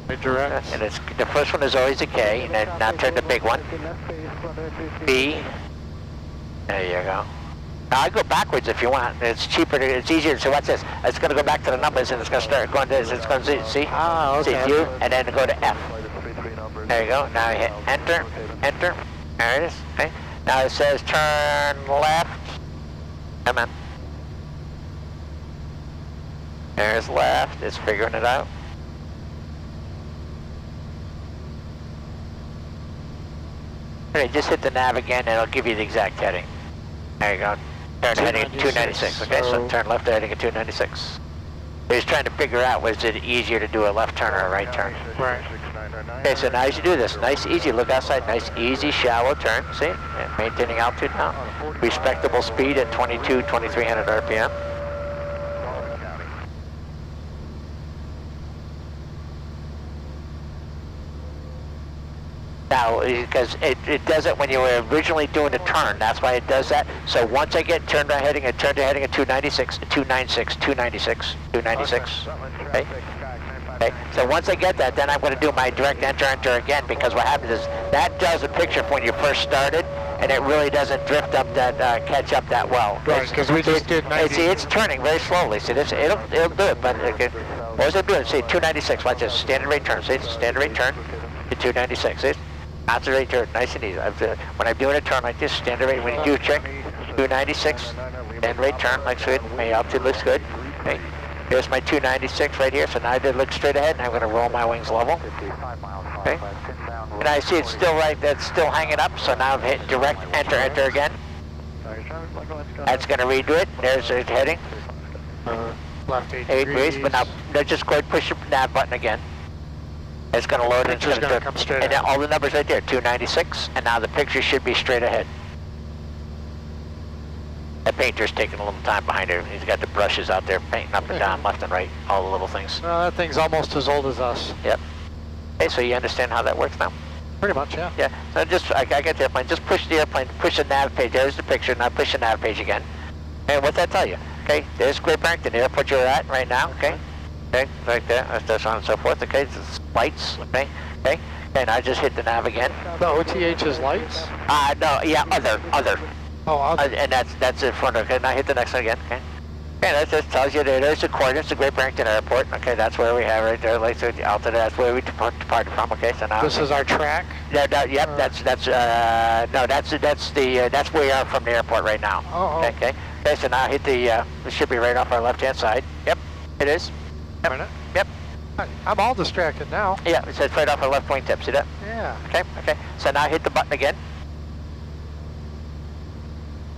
Direct. And it's, the first one is always a K, and then now turn the big one. B. There you go. Now I go backwards if you want. It's cheaper. It's easier. So watch this. It's going to go back to the numbers, and it's going to start going to this. It's going to see. Ah, okay. See U, and then go to F. There you go. Now you hit enter. Enter. There it is. Okay. Now it says turn left. Come on. There's left. It's figuring it out. Okay, just hit the nav again, and it'll give you the exact heading. There you go. Turn heading at 296. Okay, so turn left heading at 296. They're just trying to figure out, was it easier to do a left turn or a right turn? Right. Okay, so now as you do this, nice, easy, look outside, nice, easy, shallow turn, see? And maintaining altitude now. Respectable speed at 2300 RPM. Now, because it does it when you were originally doing the turn, that's why it does that. So once I get turned to heading at 296, 296, 296, 296, okay? Okay, so once I get that, then I'm going to do my direct enter again, because what happens is that does a picture from when you first started, and it really doesn't drift up that, catch up that well. Right, because we just did 90. See, it's turning very slowly. See, this, it'll do it, but what was it doing? See, 296, watch this, standard rate turn, see, standard rate turn to 296, see? That's a rate turn, nice and easy. When I'm doing a turn like this, standard rate, when you do a check, 296, standard rate turn, looks good, my altitude looks good. Okay. Here's my 296 right here, so now I did look straight ahead, and I'm going to roll my wings level. Okay. And I see it's still right, that's still hanging up, so now I'm hitting direct enter again. That's going to redo it, there's the heading. Left 8 degrees, but now just go ahead and push the nav button again. It's going to load and it's going to come straight and then all the numbers right there, 296, and now the picture should be straight ahead. The painter's taking a little time behind her. He's got the brushes out there painting up and down, left and right, all the little things. Well, that thing's almost as old as us. Yep. Okay, so you understand how that works now? Pretty much, yeah. Yeah, so just, I get the airplane, just push the airplane, push the nav page, there's the picture, now push the nav page again. And what's that tell you? Okay, there's Great Barrington, the airport you're at right now, okay? Okay, right there, so on and so forth, okay, it's lights, okay, okay, and I just hit the nav again. The OTH is lights? No, yeah, other. Oh, other. And that's in front of, okay, now hit the next one again, okay. Okay, that just tells you there's the coordinates, the Great Barrington Airport, okay, that's where we have right there, like, so the altitude, that's where we departed from, okay, so now. This is our track? Yeah, yep, that's where we are from the airport right now. Oh, okay, okay, so now hit the, it should be right off our left-hand side, yep, it is. Yep. Yep. I'm all distracted now. Yeah, it says right off our left wingtip, see that? Yeah. Okay, so now hit the button again.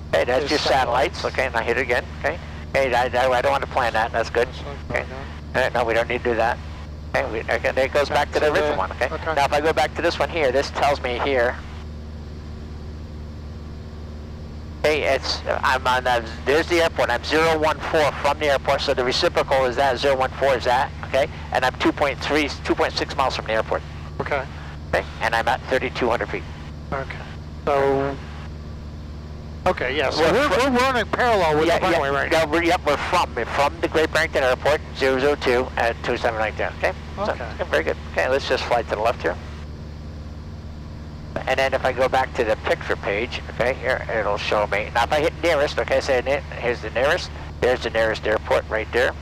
Okay, that's your satellites, okay, now hit it again, okay. Okay, I don't want to plan that, that's good. Okay. No, we don't need to do that. Okay, there it goes back to the original one, okay? Now if I go back to this one here, this tells me here. Okay, I'm on, there's the airport, I'm 014 from the airport, so the reciprocal is that, 014 is that, okay? And I'm 2.6 miles from the airport. Okay. Okay, and I'm at 3,200 feet. Okay. So, okay, yeah, so we're running parallel with the runway right now. We're from the Great Barrington Airport, 002 at 27 right there, okay? Okay. So, very good. Okay, let's just fly to the left here. And then if I go back to the picture page, okay, here, it'll show me. Now if I hit nearest, okay, say here's the nearest. There's the nearest airport right there.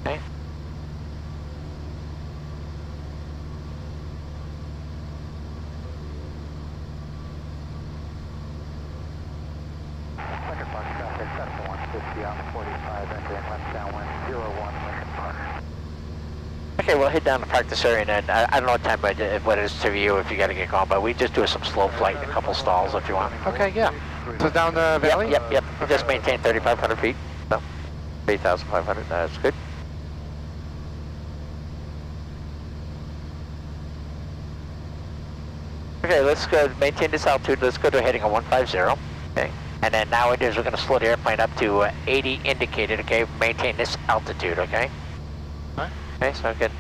Okay. Okay, we'll head down to park this area, and then I don't know what time what it is to you if you got to get going, but we just do some slow flight and a couple stalls if you want. Okay, yeah. So down the valley? Yep. Okay. Just maintain 3,500 feet. So 3,500. That's good. Okay, let's go maintain this altitude. Let's go to a heading of 150. Okay. And then now it is we're going to slow the airplane up to 80 indicated. Okay. Maintain this altitude. Okay. Okay, so good.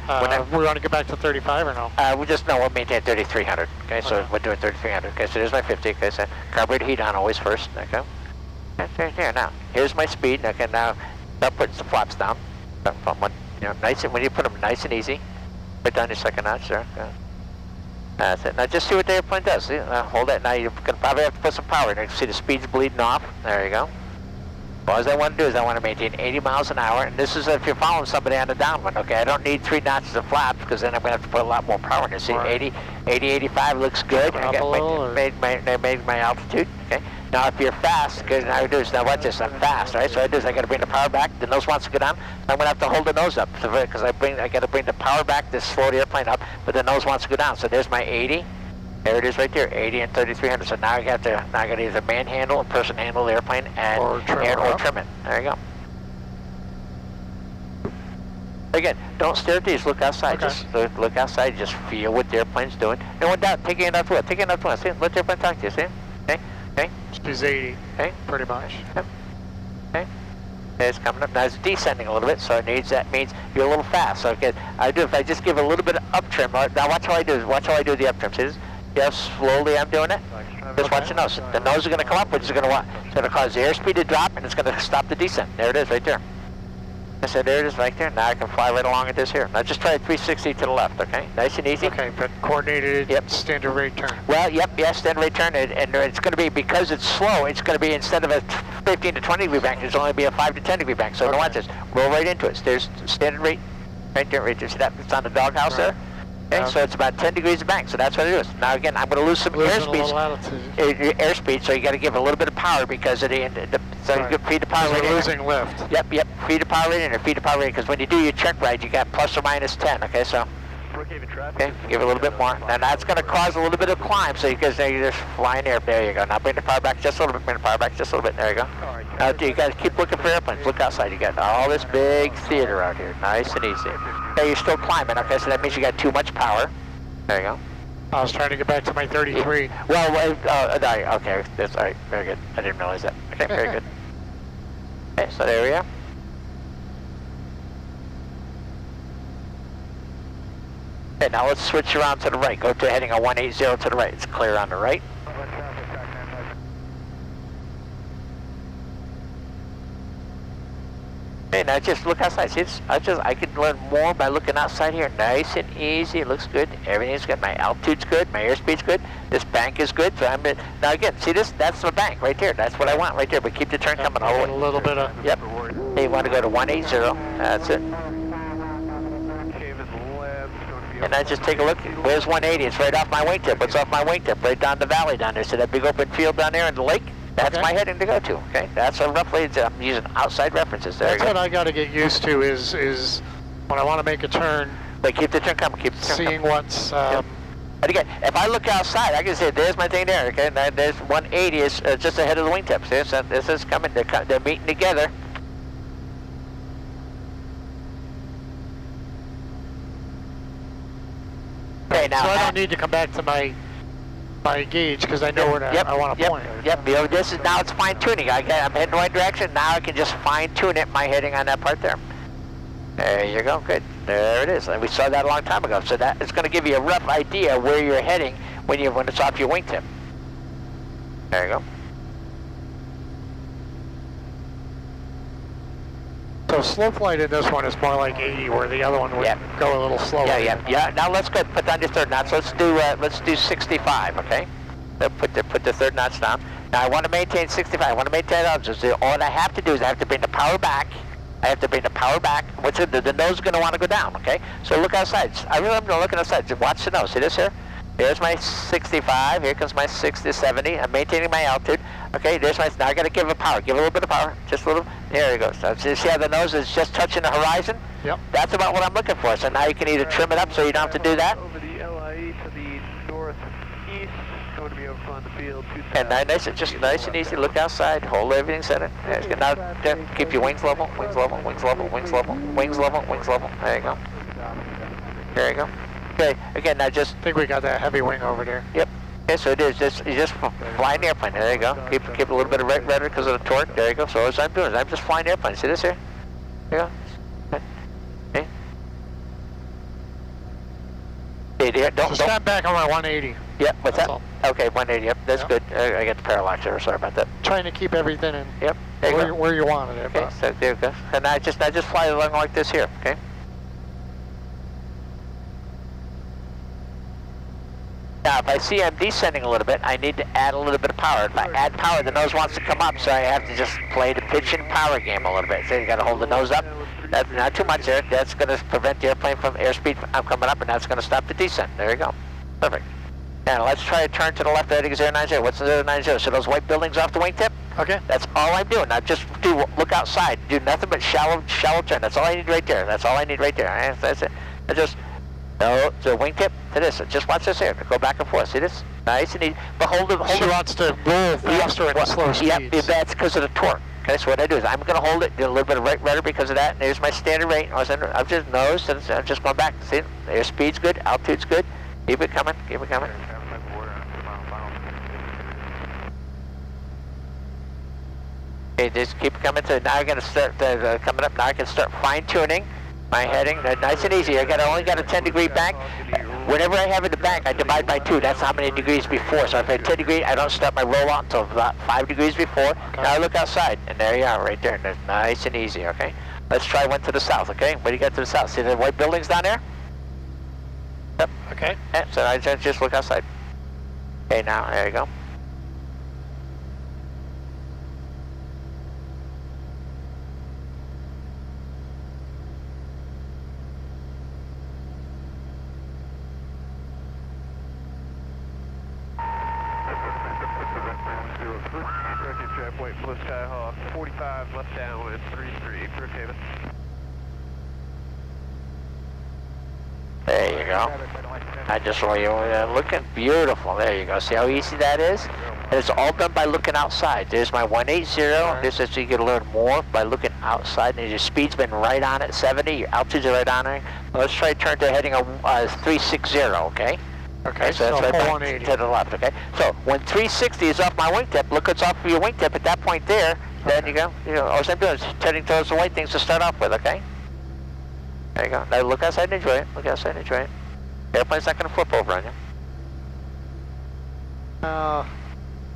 We want to get back to 35 or no? We just know we'll maintain 3,300. Okay, so we're doing 3,300. Okay, so there's my 50. Okay, so carburetor heat on always first. Okay. There. Now, here's my speed. Okay, now start putting some flaps down. Nice and when you put them nice and easy. Put down your second notch there. Okay. That's it. Now just see what the airplane does. See, hold it. Now you're gonna probably have to put some power in there. See the speed's bleeding off. There you go. All I want to do is I want to maintain 80 miles an hour, and this is if you're following somebody on the downwind, okay? I don't need 3 notches of flaps, because then I'm going to have to put a lot more power in it. See, 80, 85 looks good. I got made my altitude, okay? Now if you're fast, because now I do is, now watch this, I'm fast, right? So I do is I got to bring the power back, the nose wants to go down, I'm going to have to hold the nose up, because I got to bring the power back to slow the airplane up, but the nose wants to go down. So there's my 80. There it is right there, 80 and 3,300. So now I got to either manhandle or person handle the airplane and or trim it. There you go. Again, don't stare at these. Look outside. Okay. Just look outside. Just feel what the airplane's doing. And when down, take it out the wheel. Take it out the wheel. See, let the airplane talk to you. See? Okay. She's 80. Okay. Pretty much. Okay. It's coming up. Now it's descending a little bit, so that means you're a little fast. So okay, if I just give a little bit of up trim. Now watch how I do. Watch how I do the up trim. See this? Yes, slowly I'm doing it. Just watch the nose. The nose is going to come up, which is going to cause the airspeed to drop, and it's going to stop the descent. There it is, right there. I said, there it is, right there. Now I can fly right along at this here. Now just try a 360 to the left, okay? Nice and easy. Okay, but coordinated. Yep. Standard rate turn. Well, yep, standard rate turn, and it's going to be, because it's slow, it's going to be, instead of a 15 to 20 degree bank, it's only be a 5 to 10 degree bank. So now watch this. Roll right into it. There's standard rate, right there, right there. See that? It's on the doghouse there. Okay, so it's about 10 degrees of bank, so that's what it is. Now again, I'm going to lose some airspeed, so you got to give a little bit of power because of you feed the power rate in. Losing lift. Yep, feed the power rate in, because when you do your check ride, you got plus or minus 10, okay, so. Okay, give it a little bit more. Now that's going to cause a little bit of climb, so because you're just flying there. There you go. Now bring the power back just a little bit, there you go. Now you guys keep looking for airplanes. Look outside, you got all this big theater out here, nice and easy. Okay, you're still climbing, okay, so that means you got too much power. There you go. I was trying to get back to my 33. Well, okay, that's all right, very good. I didn't realize that. Okay, very good. Okay, so there we are. Okay, now let's switch around to the right. Go to heading a 180 to the right. It's clear on the right. Okay, now just look outside. See, I can learn more by looking outside here. Nice and easy. It looks good. Everything's good. My altitude's good. My airspeed's good. This bank is good. So now again, see this? That's the bank right there. That's what I want right there. But keep the turn coming all the way. A little bit of. Yep. Hey, you want to go to 180. That's it. And I just take a look. Where's 180? It's right off my wingtip. What's off my wingtip? Right down the valley down there. See that big open field down there in the lake? That's my heading to go to. Okay, that's roughly. I'm using outside references. There. That's what I got to get used to. Is when I want to make a turn. But keep the turn coming. Keep the turn seeing coming. What's. And again, if I look outside, I can say there's my thing there. Okay, now there's 180 is just ahead of the wingtip. See, so this is coming. They're meeting together. Okay, now so I don't need to come back to my gauge because I know where I want to point. Yep. This is now it's fine tuning. I'm heading the right direction. Now I can just fine tune it. My heading on that part there. There you go. Good. There it is. And we saw that a long time ago. So that it's going to give you a rough idea where you're heading when it's off your wingtip. There you go. So slow flight in this one is more like 80, where the other one would go a little slower. Yeah. Now let's go put down your third notch. Let's do 65. Okay. Put the third notch down. Now I want to maintain 65. I want to maintain altitude. All I have to do is I have to bring the power back. The nose is going to want to go down. Okay. So look outside. I remember looking outside. Watch the nose. See this here? There's my 65. Here comes my 60, 70. I'm maintaining my altitude. Okay, there's my. Now I got to give it power. Give it a little bit of power. Just a little. There it goes. So you see how the nose is just touching the horizon? Yep. That's about what I'm looking for. So now you can either trim it up so you don't have to do that. Over the LIE to the northeast. Going to be over on the field. And nice, just nice and easy. Look outside. Hold everything centered. Now keep your wings level. Wings level. Wings level. Wings level. Wings level. Wings level. There you go. There you go. Okay, again, now just... I think we got that heavy wing over there. Yep. Okay, so it is. You just flying the airplane. There you go. Keep a little bit of rudder because of the torque. There you go. So as I'm doing is I'm just flying the airplane. See this here? There you go. Okay. Okay, don't stand back on my 180. Yep, what's that? All. Okay, 180, yep, that's good. I got the parallax there, sorry about that. Trying to keep everything in. Yep, there you where you wanted it. Okay, so there you go. And I just fly along like this here, okay? Now, if I see I'm descending a little bit, I need to add a little bit of power. If I add power, the nose wants to come up, so I have to just play the pitch and power game a little bit. So you got to hold the nose up. That's not too much there. That's going to prevent the airplane from airspeed from coming up, and that's going to stop the descent. There you go. Perfect. Now, let's try to turn to the left heading 090. What's the 090? So those white buildings off the wingtip? Okay. That's all I'm doing. Now, just look outside. Do nothing but shallow turn. That's all I need right there. That's all I need right there. That's it. No, the wingtip to this. Just watch this here. Go back and forth. See this? Nice and easy. But hold it. She wants to roll faster at slow speeds. Yep, that's because of the torque. Okay, so what I do is I'm going to hold it, do a little bit of right rudder because of that. And there's my standard rate. I'm just nose, and I'm just going back. See, airspeed's good, altitude's good. Keep it coming, keep it coming. Okay, just keep it coming. So now I'm going to start coming up. Now I can start fine tuning my heading. Nice and easy. Only got a 10-degree bank. Whenever I have in the bank, I divide by 2. That's how many degrees before. So if I have 10 degrees, I don't start my rollout until about 5 degrees before. Okay. Now I look outside, and there you are, right there. And it's nice and easy, okay? Let's try one to the south, okay? What do you got to the south? See the white buildings down there? Yep. Okay. Yeah, so I just look outside. Okay, now, there you go. Wait, Blue Skyhawk, 45 left downwind, 33, rotated. There you go. I just saw you looking beautiful. There you go. See how easy that is? And it's all done by looking outside. There's my 180. This is so you can learn more by looking outside. And your speed's been right on at 70. Your altitude's right on it. Let's try to turn to heading a 360, okay? Okay, so that's right back 180. to the left, okay? So when 360 is off my wingtip, look what's off of your wingtip at that point there. Then you go, all I'm doing is turning towards the white things to start off with, okay? There you go. Now look outside and enjoy it. Look outside and enjoy it. Airplane's not going to flip over on you.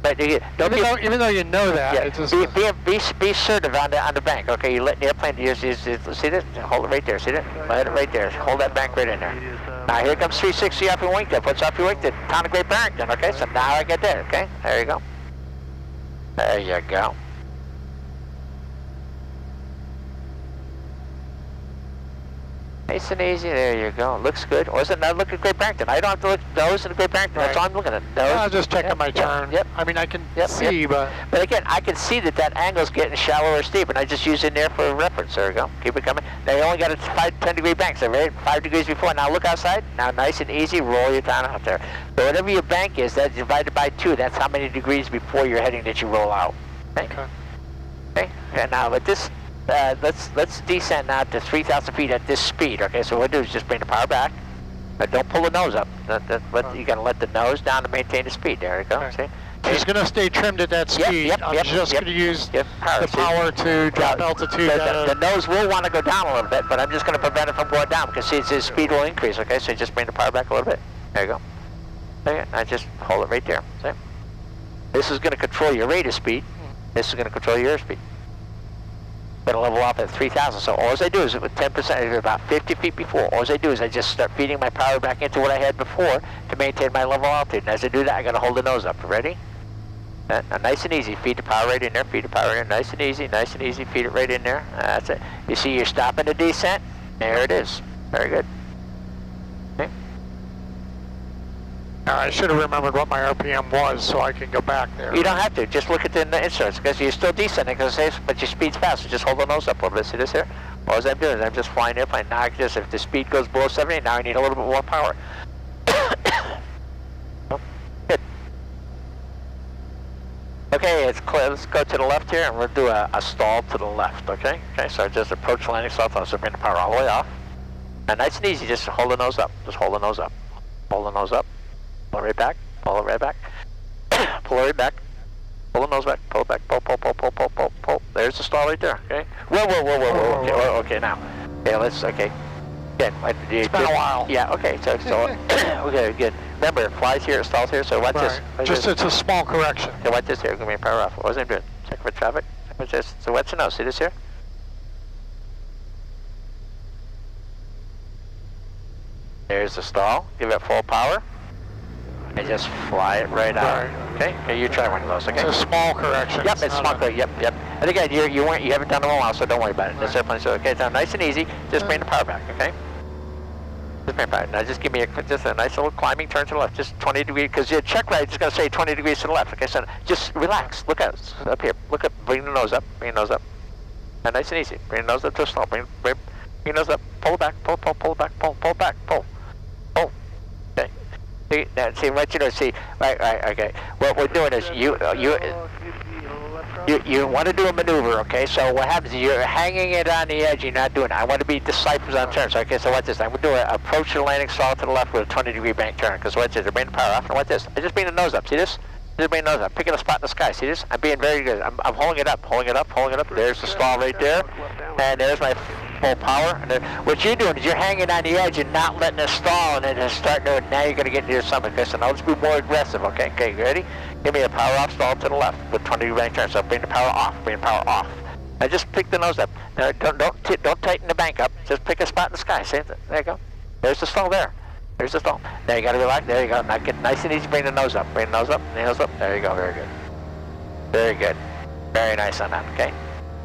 But even though you know that, yeah, it's just be assertive on the bank. Okay, you let the airplane see this? Hold it right there. See that? Let it right there. Hold that bank right in there. Now here comes 360 off your wingtip. What's off your wingtip? Town of Great Barrington. Okay, so now I get there. Okay, there you go. There you go. Nice and easy, there you go. Looks good. Or is it not looking at Great Barrington? I don't have to look nose in Great Barrington. That's all I'm looking at. Nose. I'm just checking my turn. Yep. I mean, I can see, but again, I can see that angle's getting shallower or steep, and I just use it there for reference. There we go. Keep it coming. Now you only got a 10-degree bank, so right 5 degrees before. Now look outside. Now nice and easy, roll your down out there. So whatever your bank is, that's divided by 2. That's how many degrees before you're heading that you roll out. Okay. Okay. And now with this. Let's descend now to 3,000 feet at this speed. Okay, so what we'll do is just bring the power back, but don't pull the nose up. You gotta let the nose down to maintain the speed. There you go. Okay. See? She's gonna stay trimmed at that speed. I'm just gonna use the power to drop altitude. The nose will want to go down a little bit, but I'm just gonna prevent it from going down because its speed will increase. Okay, so just bring the power back a little bit. There you go. Okay, I just hold it right there. See? This is gonna control your rate of speed. This is gonna control your airspeed. Going to level off at 3,000. So all I do is with 10%, about 50 feet before, all I do is I just start feeding my power back into what I had before to maintain my level altitude. And as I do that, I got to hold the nose up. Ready? Now, nice and easy. Feed the power right in there. Feed the power in. Nice and easy. Nice and easy. Feed it right in there. That's it. You see, you're stopping the descent. There it is. Very good. Okay. I should have remembered what my RPM was so I can go back there. You don't have to. Just look at the instruments because you're still descending but your speed's fast. So just hold the nose up a little bit. See this here? All I'm doing is I'm just flying airplane. Now I can just, if the speed goes below 70, now I need a little bit more power. Good. Okay, it's clear. Let's go to the left here and we'll do a stall to the left, okay? Okay, so just approach landing stall, so bring the power all the way off. Now nice and easy, just hold the nose up. Just hold the nose up. Hold the nose up. Pull it right back. Pull it right back. Pull it right back. Pull the nose back. Pull it back. Pull, pull, pull, pull, pull, pull, pull. There's the stall right there, okay? Whoa, whoa, whoa, whoa, whoa. Okay, whoa, okay, now. Okay, let's, okay. Good. It's been a while. Yeah, okay, so okay, good. Remember, it flies here, it stalls here, so watch this. Just it's a small correction. So watch this here, give me a power off. What was I doing? Check for traffic. Watch this. So watch the nose, see this here? There's the stall, give it full power, and just fly it right out. Okay? Okay, you try one of those, okay? It's a small correction. Yep, it's small correction, yep, yep. And again, you haven't done it in a while, so don't worry about it. This airplane, so okay, now nice and easy, just bring the power back, okay? Just bring it back. Now just give me just a nice little climbing turn to the left, just 20 degrees, because your check ride is going to say 20 degrees to the left, okay? So just relax, look at it, up here, look up, bring the nose up, bring the nose up. Now nice and easy, bring the nose up to a stall, bring the nose up, pull it back, pull it back, pull it back, pull. See, what you know, see, right, okay. What we're doing is you want to do a maneuver, okay? So what happens is you're hanging it on the edge, you're not doing it. I want to be disciples on turns, okay? So watch this. I'm going to do an approach the landing stall to the left with a 20-degree bank turn, because watch this. I bring the power off, and watch this. I just bring the nose up, see this? Just bring the nose up, picking a spot in the sky, see this? I'm being very good. I'm holding it up, holding it up, holding it up. There's the stall right there, and there's my full power. And then what you're doing is you're hanging on the edge and not letting it stall, and then just start doing. Now you're going to get into your summit. Okay, so now let's be more aggressive. Okay, okay, you ready? Give me a power off stall to the left with 20-degree bank turn. So bring the power off. Bring the power off. Now just pick the nose up. Now don't tighten the bank up. Just pick a spot in the sky. See? There you go. There's the stall there. There's the stall. Now you got to relax. There you go. Now get nice and easy. Bring the nose up. Bring the nose up. Nose up. There you go. Very good. Very good. Very nice on that. Okay.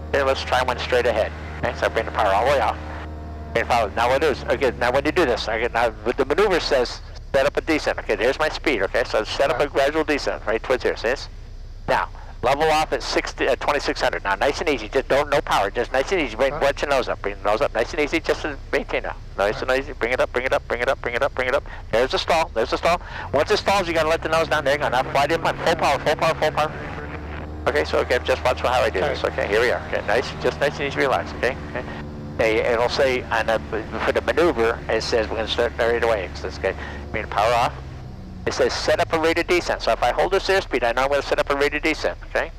Okay, let's try one straight ahead. Okay. So bring the power all the way off. Now what it is, okay, now when you do this, okay, now what the maneuver says, set up a descent, okay, there's my speed, okay, so set up a gradual descent, right, towards here, see this? Now, level off at 2600, now nice and easy, just no power, just nice and easy, bring your nose up, nice and easy, just to maintain that, nice and easy, bring it up, bring it up, bring it up, bring it up, bring it up, there's the stall, once it stalls, you gotta let the nose down, there you go, now fly the airplane, full power, full power, full power. Okay, so okay, just watch how I do this, okay, here we are, okay, nice and easy, relax, okay, okay. It'll say on for the maneuver, it says we're going to start right away. It says, okay, bring the power off. It says set up a rated descent. So if I hold this airspeed, I know I'm going to set up a rated descent, okay?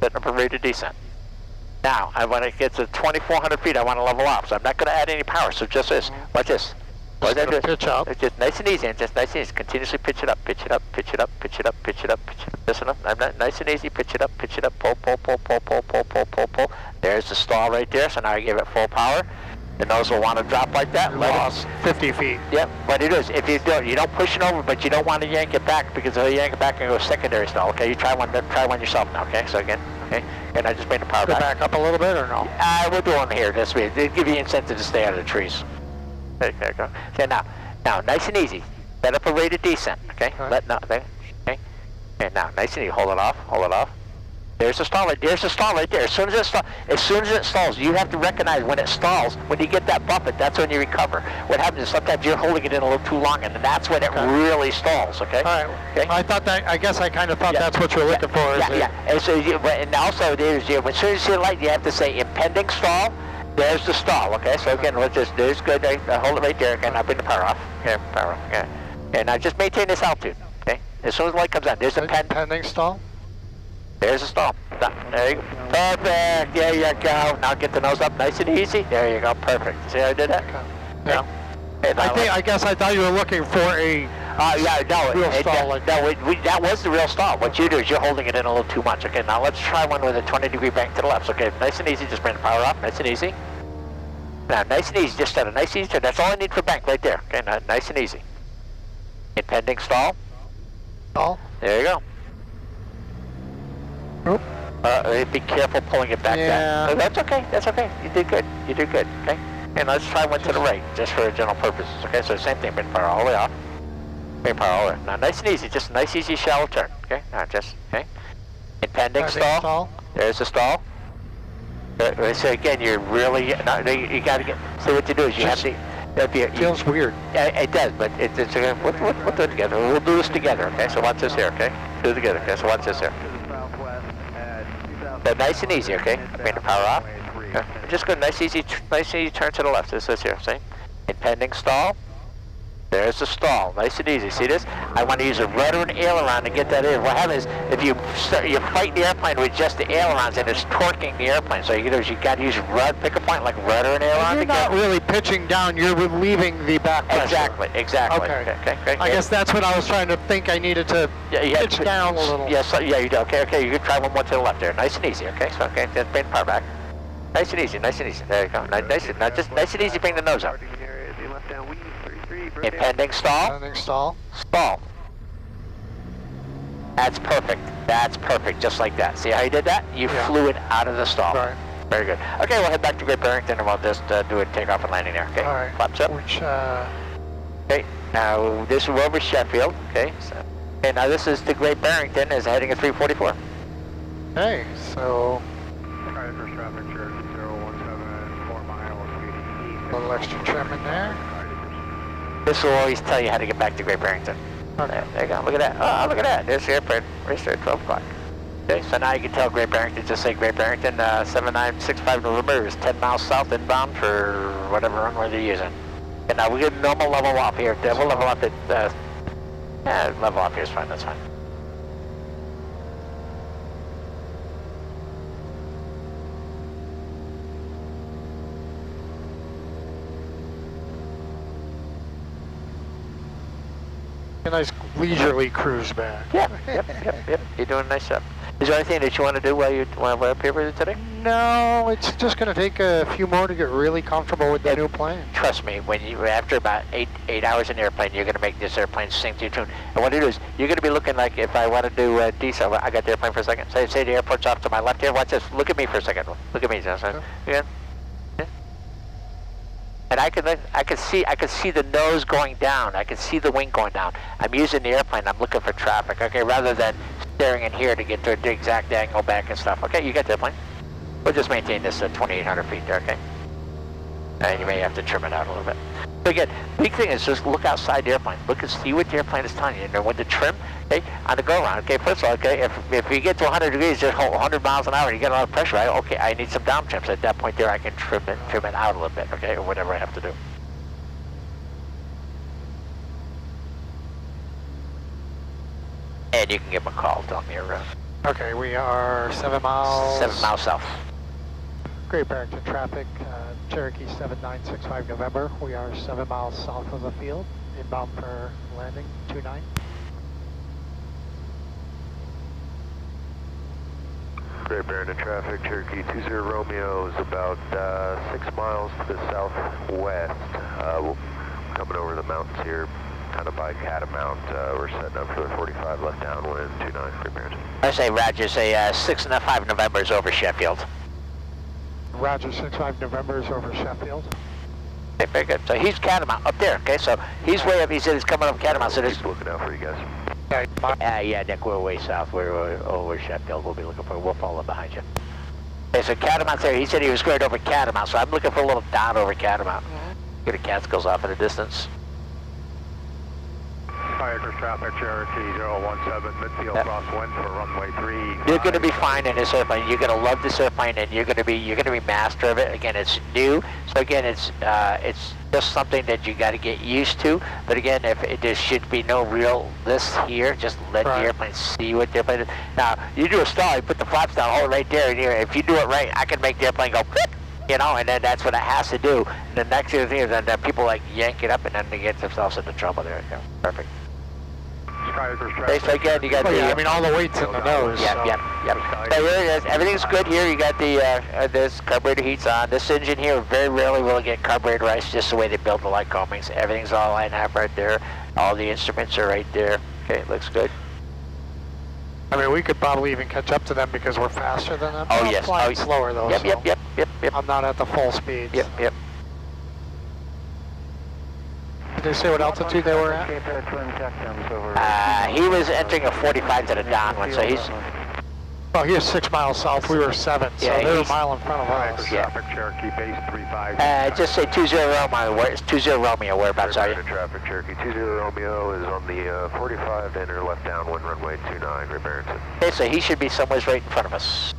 Set up a rated descent. Now, when it gets to 2,400 feet, I want to level off. So I'm not going to add any power, so just this. Watch this. Just pitch up. It's just nice and easy, and just nice and easy. Continuously pitch it up, pitch it up, pitch it up, pitch it up, pitch it up, pitch it up. Listen up. I'm not nice and easy. Pitch it up, pull, pull, pull, pull, pull, pull, pull, pull, pull. There's the stall right there. So now I give it full power. The nose will want to drop like that. You lost 50 feet. Yep. What it is, if you don't push it over, but you don't want to yank it back because if you yank it back, and go secondary stall. Okay, you try one yourself now. Okay, so again, okay, and I just bring the power back up a little bit or no? We'll do one here this way. They give you incentive to stay out of the trees. There you go. Okay, now, nice and easy. Set up a rated descent, okay? Okay. And now, nice and easy. Hold it off. There's the stall right there. As soon as it stalls, you have to recognize when it stalls. When you get that buffet, that's when you recover. What happens is sometimes you're holding it in a little too long, and that's when it really stalls. Okay. All right. Okay. I guess I kind of thought that's what you're looking for. Yeah. And so, and also there's as soon as you see the light, you have to say impending stall. There's the stall, okay? So again, there's good, hold it right there, again, I'll bring the power off. Okay, power off, okay. And now just maintain this altitude, okay? As soon as the light comes on, there's a pending stall? There's the stall. There you go. Perfect, there you go. Now get the nose up nice and easy. There you go, perfect. See how I did that? Yeah. I guess I thought you were looking for a real stall. That was the real stall. What you do is you're holding it in a little too much. Okay, now let's try one with a 20-degree bank to the left. Okay, nice and easy, just bring the power off, nice and easy. Now, nice and easy, just set a nice easy turn. That's all I need for bank right there. Okay, now, nice and easy. Impending stall. Stall. There you go. Be careful pulling it back down. That's okay. You did good, okay? And let's try one to the right, just for general purposes, okay? So same thing, bring the power all the way off. main power over. Now, nice and easy, just a nice, easy shallow turn. Okay, now just, okay. Impending stall. There's the stall. So again, you're really, you got to get, so what you do is you have to, it feels weird. It does, but we'll do it together. We'll do this together, okay? So watch this here, okay? Do it together, okay? So watch this here. So nice and easy, okay? Bring the power off. Okay. Just go nice, easy turn to the left. This is here, see? Impending stall. There's the stall, nice and easy. See this? I want to use a rudder and aileron to get that in. What happens is, if you fight the airplane with just the ailerons, and it's torquing the airplane. So you got to use pick a point like rudder and aileron. You're not really pitching down. You're relieving the back pressure. Exactly. Okay. I guess that's what I was trying to think. I needed to pitch down a little. Yes, yeah, you do. Okay. You can try one more to the left there. Nice and easy. Okay. So just bring the power back. Nice and easy. There you go. Just nice and easy. Bring the nose up. Impending stall. Impending stall. Stall. That's perfect. Just like that. See how you did that? You flew it out of the stall. Right. Very good. Okay, we'll head back to Great Barrington and we'll just do a takeoff and landing there. Okay. All right. Flaps up. Okay. Now this is over Sheffield. Okay. Okay. Now this is the Great Barrington is heading at 344. Hey. So. First traffic, Cherokee 017, 4 miles, east. A little extra trim in there. This will always tell you how to get back to Great Barrington. Okay. There you go. Look at that. Oh, look at that. There's the airport. Right there at 12 o'clock. Okay, so now you can tell Great Barrington, just say Great Barrington, 7965 November is 10 miles south inbound for whatever runway they're using. And now we get normal level off here. We'll level up at, level off here is fine. That's fine. A nice leisurely cruise back. Yep. You're doing a nice job. Is there anything that you want to do while you're up here with it today? No, it's just going to take a few more to get really comfortable with the new plane. Trust me, after about eight hours in the airplane, you're going to make this airplane sing to your tune. And what it is, you're going to be looking like, if I want to do diesel, I got the airplane for a second. Say the airport's off to my left here. Watch this. Look at me for a second. Look at me. Okay. Yeah. And I could see the nose going down. I could see the wing going down. I'm using the airplane. I'm looking for traffic. Okay, rather than staring in here to get to the exact angle back and stuff. Okay, you got the airplane. We'll just maintain this at 2,800 feet there. Okay. And you may have to trim it out a little bit. So again, big thing is just look outside the airplane. Look and see what the airplane is telling you. And when to trim, okay, on the go around. Okay, first of all, okay, if you get to 100 degrees, just 100 miles an hour, and you get a lot of pressure. Okay, I need some down trims. At that point there, I can trim it out a little bit. Okay, or whatever I have to do. And you can give them a call, tell them you're Okay, we are 7 miles. 7 miles south. Great Barrington traffic, Cherokee 7965 November. We are 7 miles south of the field, inbound for landing, 29. Great Barrington traffic, Cherokee 20 Romeo is about 6 miles to the southwest. We're coming over the mountains here, kind of by Catamount. We're setting up for the 45 left downwind, 29, Great Barrington. I say Roger, say 6.5 November is over Sheffield. Roger, 65 November is over Sheffield. Okay, very good. So he's Catamount up there, okay? So he's way up, he said he's coming up Catamount, so there's... looking out for you guys. Yeah, Nick, we're way south. We're over Sheffield. We'll be looking for, we'll follow behind you. Okay, so Catamounts there, he said he was going over Catamount, so I'm looking for a little down over Catamount. Get a Catskills off in the distance. Fire traffic, Cherokee 017, midfield crosswind for runway 3. You're going to be fine in this airplane. You're going to love this airplane, and you're going to be master of it. Again, it's new, so again, it's just something that you got to get used to. But again, there should be no real this here. Just let the airplane see what the airplane is. Now, you do a stall, you put the flaps down, hold it right there, and if you do it right, I can make the airplane go. You know, and then that's what it has to do. And the next thing is that people like yank it up, and then they get themselves into trouble. There you go. Perfect. So again, you got I mean, all the weight's in the nose. Yep. So here, everything's good here. You got this carburetor heat's on. This engine here, very rarely will it get carburetor ice, just the way they build the Lycomings. Everything's all lined up right there. All the instruments are right there. Okay, looks good. I mean, we could probably even catch up to them because we're faster than them. Oh, I'm yes. flying slower, though. Yep. I'm not at the full speed. Yep. they say what altitude they were at? He was entering a 45 to the downwind, so he's... Oh, he was 6 miles south. We were 7, so Yeah, they were a he's- mile in front of us. Traffic Cherokee base 35. just say 20 Romeo, 20 Romeo, whereabouts are you? Traffic Cherokee 20 Romeo is on the 45 to enter left downwind runway 29, Great Barrington. Okay, so he should be somewhere right in front of us.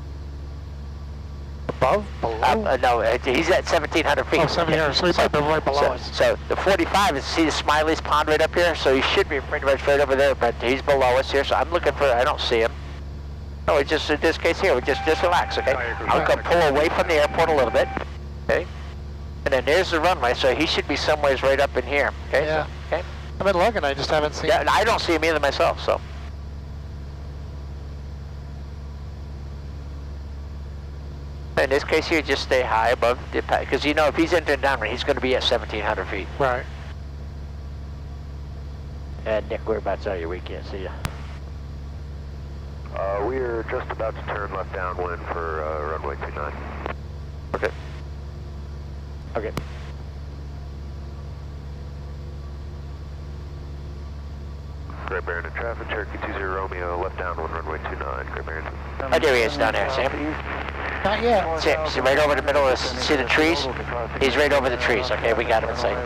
Above? Below? No, he's at 1,700 feet. Oh, 1,700, so he might be right below us. So the 45 is, see the Smiley's Pond right up here? So he should be pretty much right over there, but he's below us here, so I'm looking for, I don't see him. No, we just, in this case here, we just relax, okay? I'll go pull away from the airport a little bit, okay? And then there's the runway, so he should be somewhere right up in here, okay? Yeah. So, okay? I've been looking, I just haven't seen Yeah, and I don't see him either myself, so. In this case here, just stay high above the, because you know if he's entering downwind, he's going to be at 1,700 feet. Right. And Nick, whereabouts are you? We can't see you. We are just about to turn left downwind for runway 29. Okay. Okay. Great Barrington traffic, Cherokee 20 Romeo, left downwind runway 29, Great Barrington. Oh, there he is down there, Sam. Not yet. See right over the middle of, see the trees? He's right over the trees, okay, we got him in sight.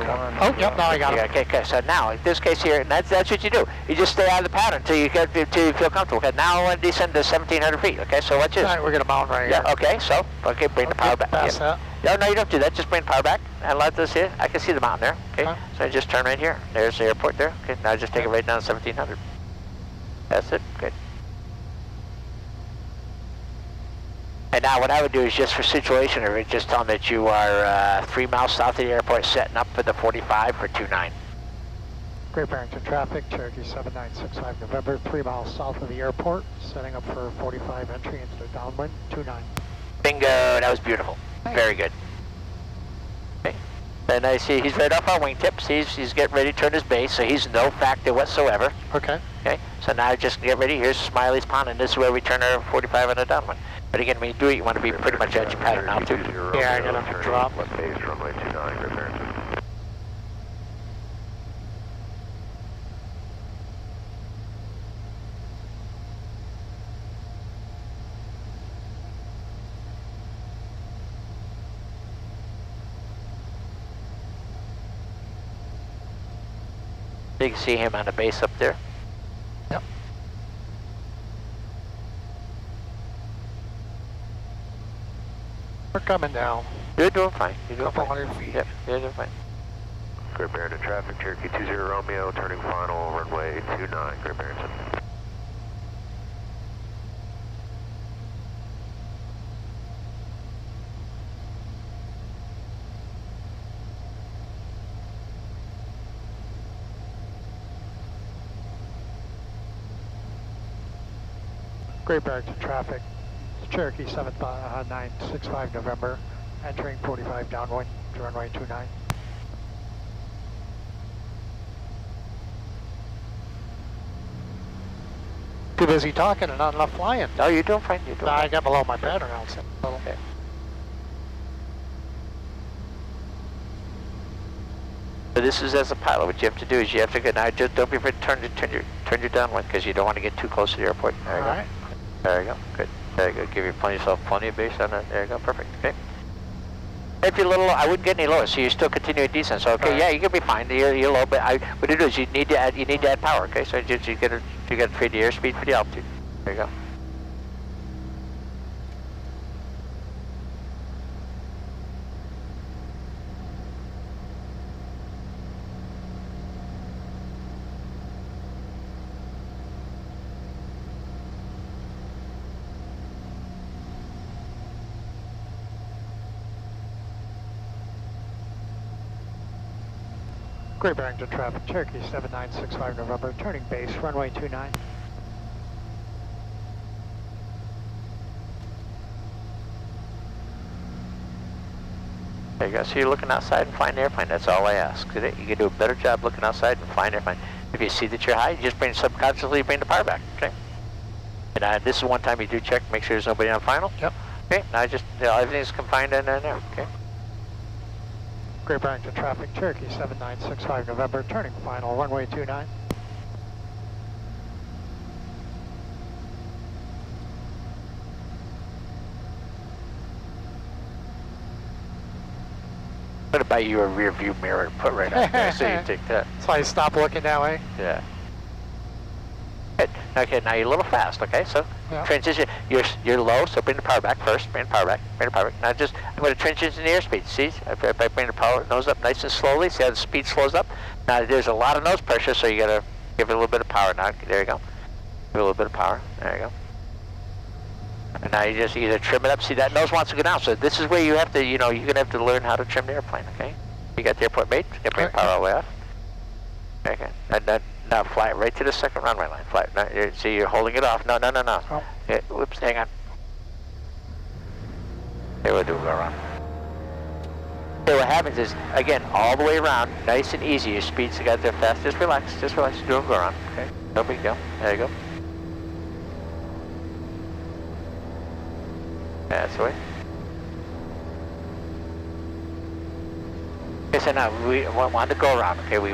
Oh, yep, now I got Yeah, him. okay, so now, in this case here, and that's what you do. You just stay out of the pattern until you feel comfortable. Okay, now I want to descend to 1,700 feet, okay, so watch this. All right, we're going to mount right here. Yeah, okay, so, okay, bring the power back. Pass that. No, no, you don't do that, just bring the power back and let this here. I can see the mountain there, okay? Okay. So just turn right here. There's the airport there, okay, now just take it right down to 1,700. That's it, good. And now what I would do is just for situation, or just tell them that you are 3 miles south of the airport, setting up for the 45 for 29. Great Barrington traffic, Cherokee 7965 November, 3 miles south of the airport, setting up for 45 entry into the downwind, 29. Bingo, that was beautiful. Very good. Okay. And I see he's right off our wingtips. He's getting ready to turn his base, so he's no factor whatsoever. Okay. Okay, so now just get ready. Here's Smiley's Pond, and this is where we turn our 45 on the downwind. But again, when you do it, you want to be pretty much at your pattern now, too. Yeah, I gotta drop. Left base runway 29, Great Barrington. You can see him on the base up there. Yep. We're coming down. You're doing fine. You're doing Couple fine. hundred feet. Yep, you're doing fine. Great Barrington traffic, Cherokee 20 Romeo, turning final, runway 29, Great Barrington. Great Barrington traffic, Cherokee 7965 November, entering 45 downwind to runway 29. Too busy talking and not enough flying. No, you're doing fine. You're doing I fine. got below my pattern outside a little. Okay. So this is as a pilot, what you have to do is you have to go, now just don't be afraid to turn your downwind, because you don't want to get too close to the airport. There you go. Alright. There you go, good. There you go, give yourself plenty of base on that. There you go, perfect, okay. If you're a little low, I wouldn't get any lower, so you're still continuing descent. So okay, yeah, you're gonna be fine. You're low, but what you do is you need to add power. Okay, so you got to trade the airspeed for the altitude. There you go. Great Barrington traffic, Cherokee 7965 November, turning base, runway 29. There you go. So you're looking outside and flying the airplane. That's all I ask. You can do a better job looking outside and flying the airplane. If you see that you're high, you just subconsciously bring the power back. Okay. And this is one time you do check, make sure there's nobody on final. Yep. Okay. Now just everything's confined in there. Okay. Great Barrington traffic, Cherokee 7965 November, turning final, runway 29. I'm going to buy you a rear view mirror and put right out there so you take that. So I stop looking that way? Yeah. Good. Okay, now you're a little fast, okay? So Yeah. transition, you're low, so bring the power back first. Bring the power back, bring the power back. Now just, I'm going to transition the airspeed. See, if I bring the power nose up nice and slowly, see how the speed slows up? Now there's a lot of nose pressure, so you got to give it a little bit of power now. There you go. Give it a little bit of power. There you go. And now you just either trim it up. See, that nose wants to go down. So this is where you have to, you're going to have to learn how to trim the airplane, okay? You got the airport mate. You can bring the power all the way off. Okay. Now fly it right to the second runway line. Fly it. Now, see, you're holding it off. No. Oh. Okay, whoops, hang on. There we'll do a go around. So what happens is, again, all the way around, nice and easy. Your speeds got there fast. Just relax. Do a go around. Okay. No big deal. There you go. That's the way. Okay, so now we want to go around. Okay, we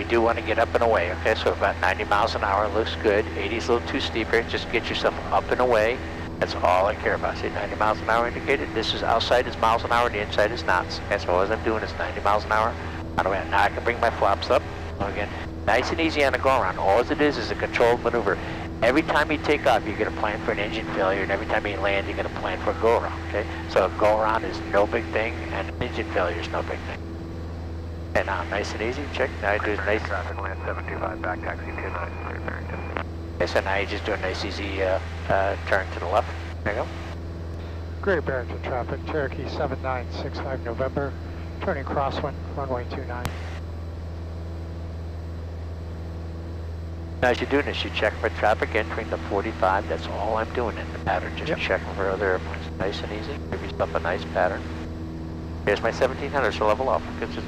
do want to get up and away. Okay, so about 90 miles an hour looks good. 80 is a little too steep here. Just get yourself up and away. That's all I care about. See, 90 miles an hour indicated. This is outside is miles an hour, the inside is knots. Okay, so all I'm doing is 90 miles an hour. Now I can bring my flaps up. Again, nice and easy on the go around. All it is a controlled maneuver. Every time you take off, you're going to plan for an engine failure, and every time you land, you're going to plan for a go-around, okay? So a go-around is no big thing, and an engine failure is no big thing. And now, nice and easy, check. Now you do a nice... Traffic land 725, back taxi 29, Great Barrington. Okay, so now you just do a nice easy turn to the left. There you go. Great Barrington traffic, Cherokee 7965 November, turning crosswind, runway 29. Now as you're doing this, you check for traffic entering the 45. That's all I'm doing in the pattern. Just check for other airplanes. Nice and easy. Give yourself a nice pattern. Here's my 1700, so level off. Just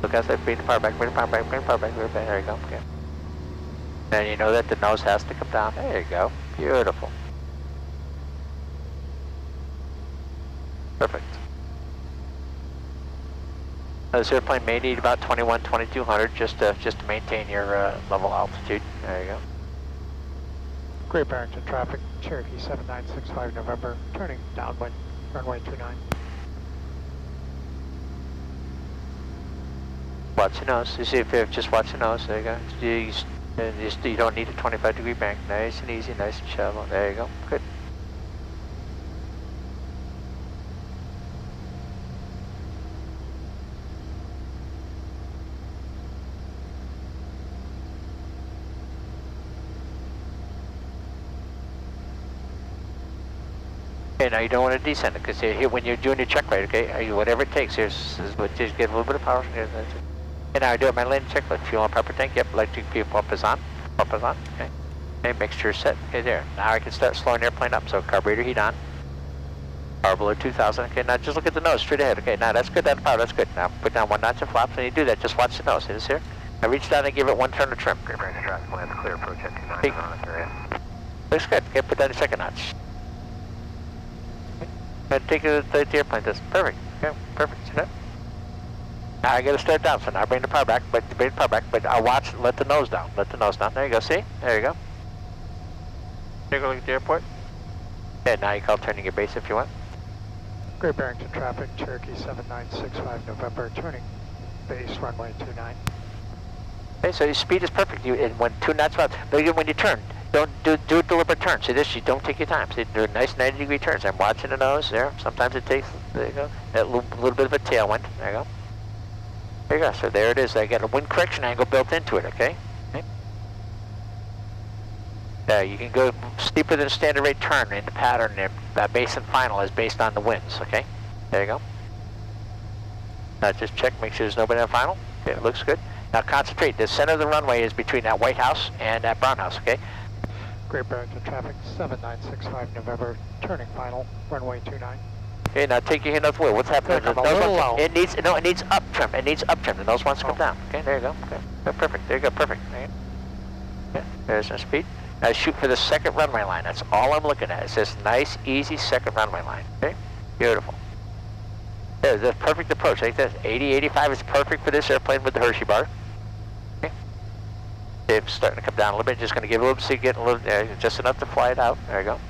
look outside, bring the power back, bring the power back, bring the power back, bring the power back. There you go. Okay. And you know that the nose has to come down. There you go. Beautiful. Perfect. Now, this airplane may need about 2200 just to maintain your level altitude. There you go. Great Barrington traffic, Cherokee 7965 November, turning downwind, runway 29. Watch your nose. You see if you just watch your nose. There you go. You don't need a 25-degree bank. Nice and easy, nice and shallow. There you go. Good. Okay, now you don't want to descend it because here when you're doing your check rate, okay, whatever it takes, just get a little bit of power. Here, that's it. Okay, now I do it my landing checklist. Fuel and proper tank. Yep, electric fuel pump is on. Okay. Okay, mixture is set. Okay, there. Now I can start slowing the airplane up. So carburetor heat on. Power below 2000. Okay, now just look at the nose straight ahead. Okay, now that's good. That power, that's good. Now put down one notch of flaps. When you do that, just watch the nose. See this here? I reach down and give it one turn of trim. Great Barrington traffic lands clear, approach at 29 on this area. Looks good. Okay, put down the second notch. Take the airplane. That's perfect. Okay, perfect. See that? Now I got to start down. So now bring the power back, but I watch. Let the nose down. Let the nose down. There you go. See? There you go. Take a look at the airport. And now you call turning your base if you want. Great Barrington traffic, Cherokee 7965 November, turning base runway 29. Okay, so your speed is perfect. And when 2 knots out, but again, when you turn, don't do a deliberate turn. See this? You don't take your time. See, do a nice 90-degree turns. I'm watching the nose there. Sometimes it takes. There you go. A little bit of a tailwind. There you go. There you go. So there it is. I got a wind correction angle built into it. Okay. You can go steeper than standard rate turn in the pattern. Base and final is based on the winds. Okay. There you go. Now just check. Make sure there's nobody on final. Okay, it looks good. Now concentrate. The center of the runway is between that White House and that Brown House. Okay. Great Barrington traffic, 7965 November, turning final, runway 29. Okay, now take your hand off the wheel. What's happening? Come a little low. It needs up trim. It needs up trim. The nose wants to come down. Okay, there you go. Okay, perfect. There you go. Perfect. Okay, there's our speed. Now shoot for the second runway line. That's all I'm looking at. It's this nice, easy second runway line. Okay, beautiful. There's a perfect approach. Like this, 80, 85 is perfect for this airplane with the Hershey bar. Okay. It's starting to come down a little bit. Just going to give it a little, so you get a little, just enough to fly it out. There you go.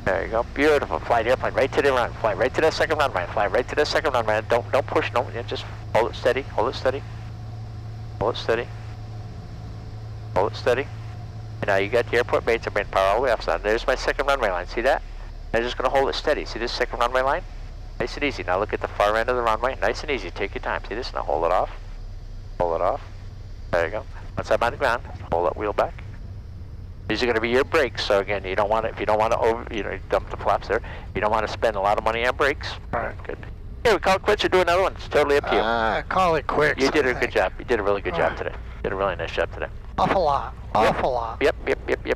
There you go. Beautiful. Fly the airplane right to the run. Fly right to that second runway. Fly right to that second runway. Don't push. No, just hold it steady. Hold it steady. Hold it steady. Hold it steady. And now you got the airport mates are being power all the way off. So there's my second runway line. See that? I'm just going to hold it steady. See this second runway line? Nice and easy. Now look at the far end of the runway. Nice and easy. Take your time. See this? Now hold it off. Hold it off. There you go. Once I'm on the ground, hold that wheel back. These are going to be your brakes. So again, you don't want to, if you don't want to dump the flaps there. You don't want to spend a lot of money on brakes. All right. Good. Yeah, we call it quits or do another one. It's totally up to you. Call it quits. You did a good job. You did a really good job today. You did a really nice job today. Awful lot. Awful lot. Yep.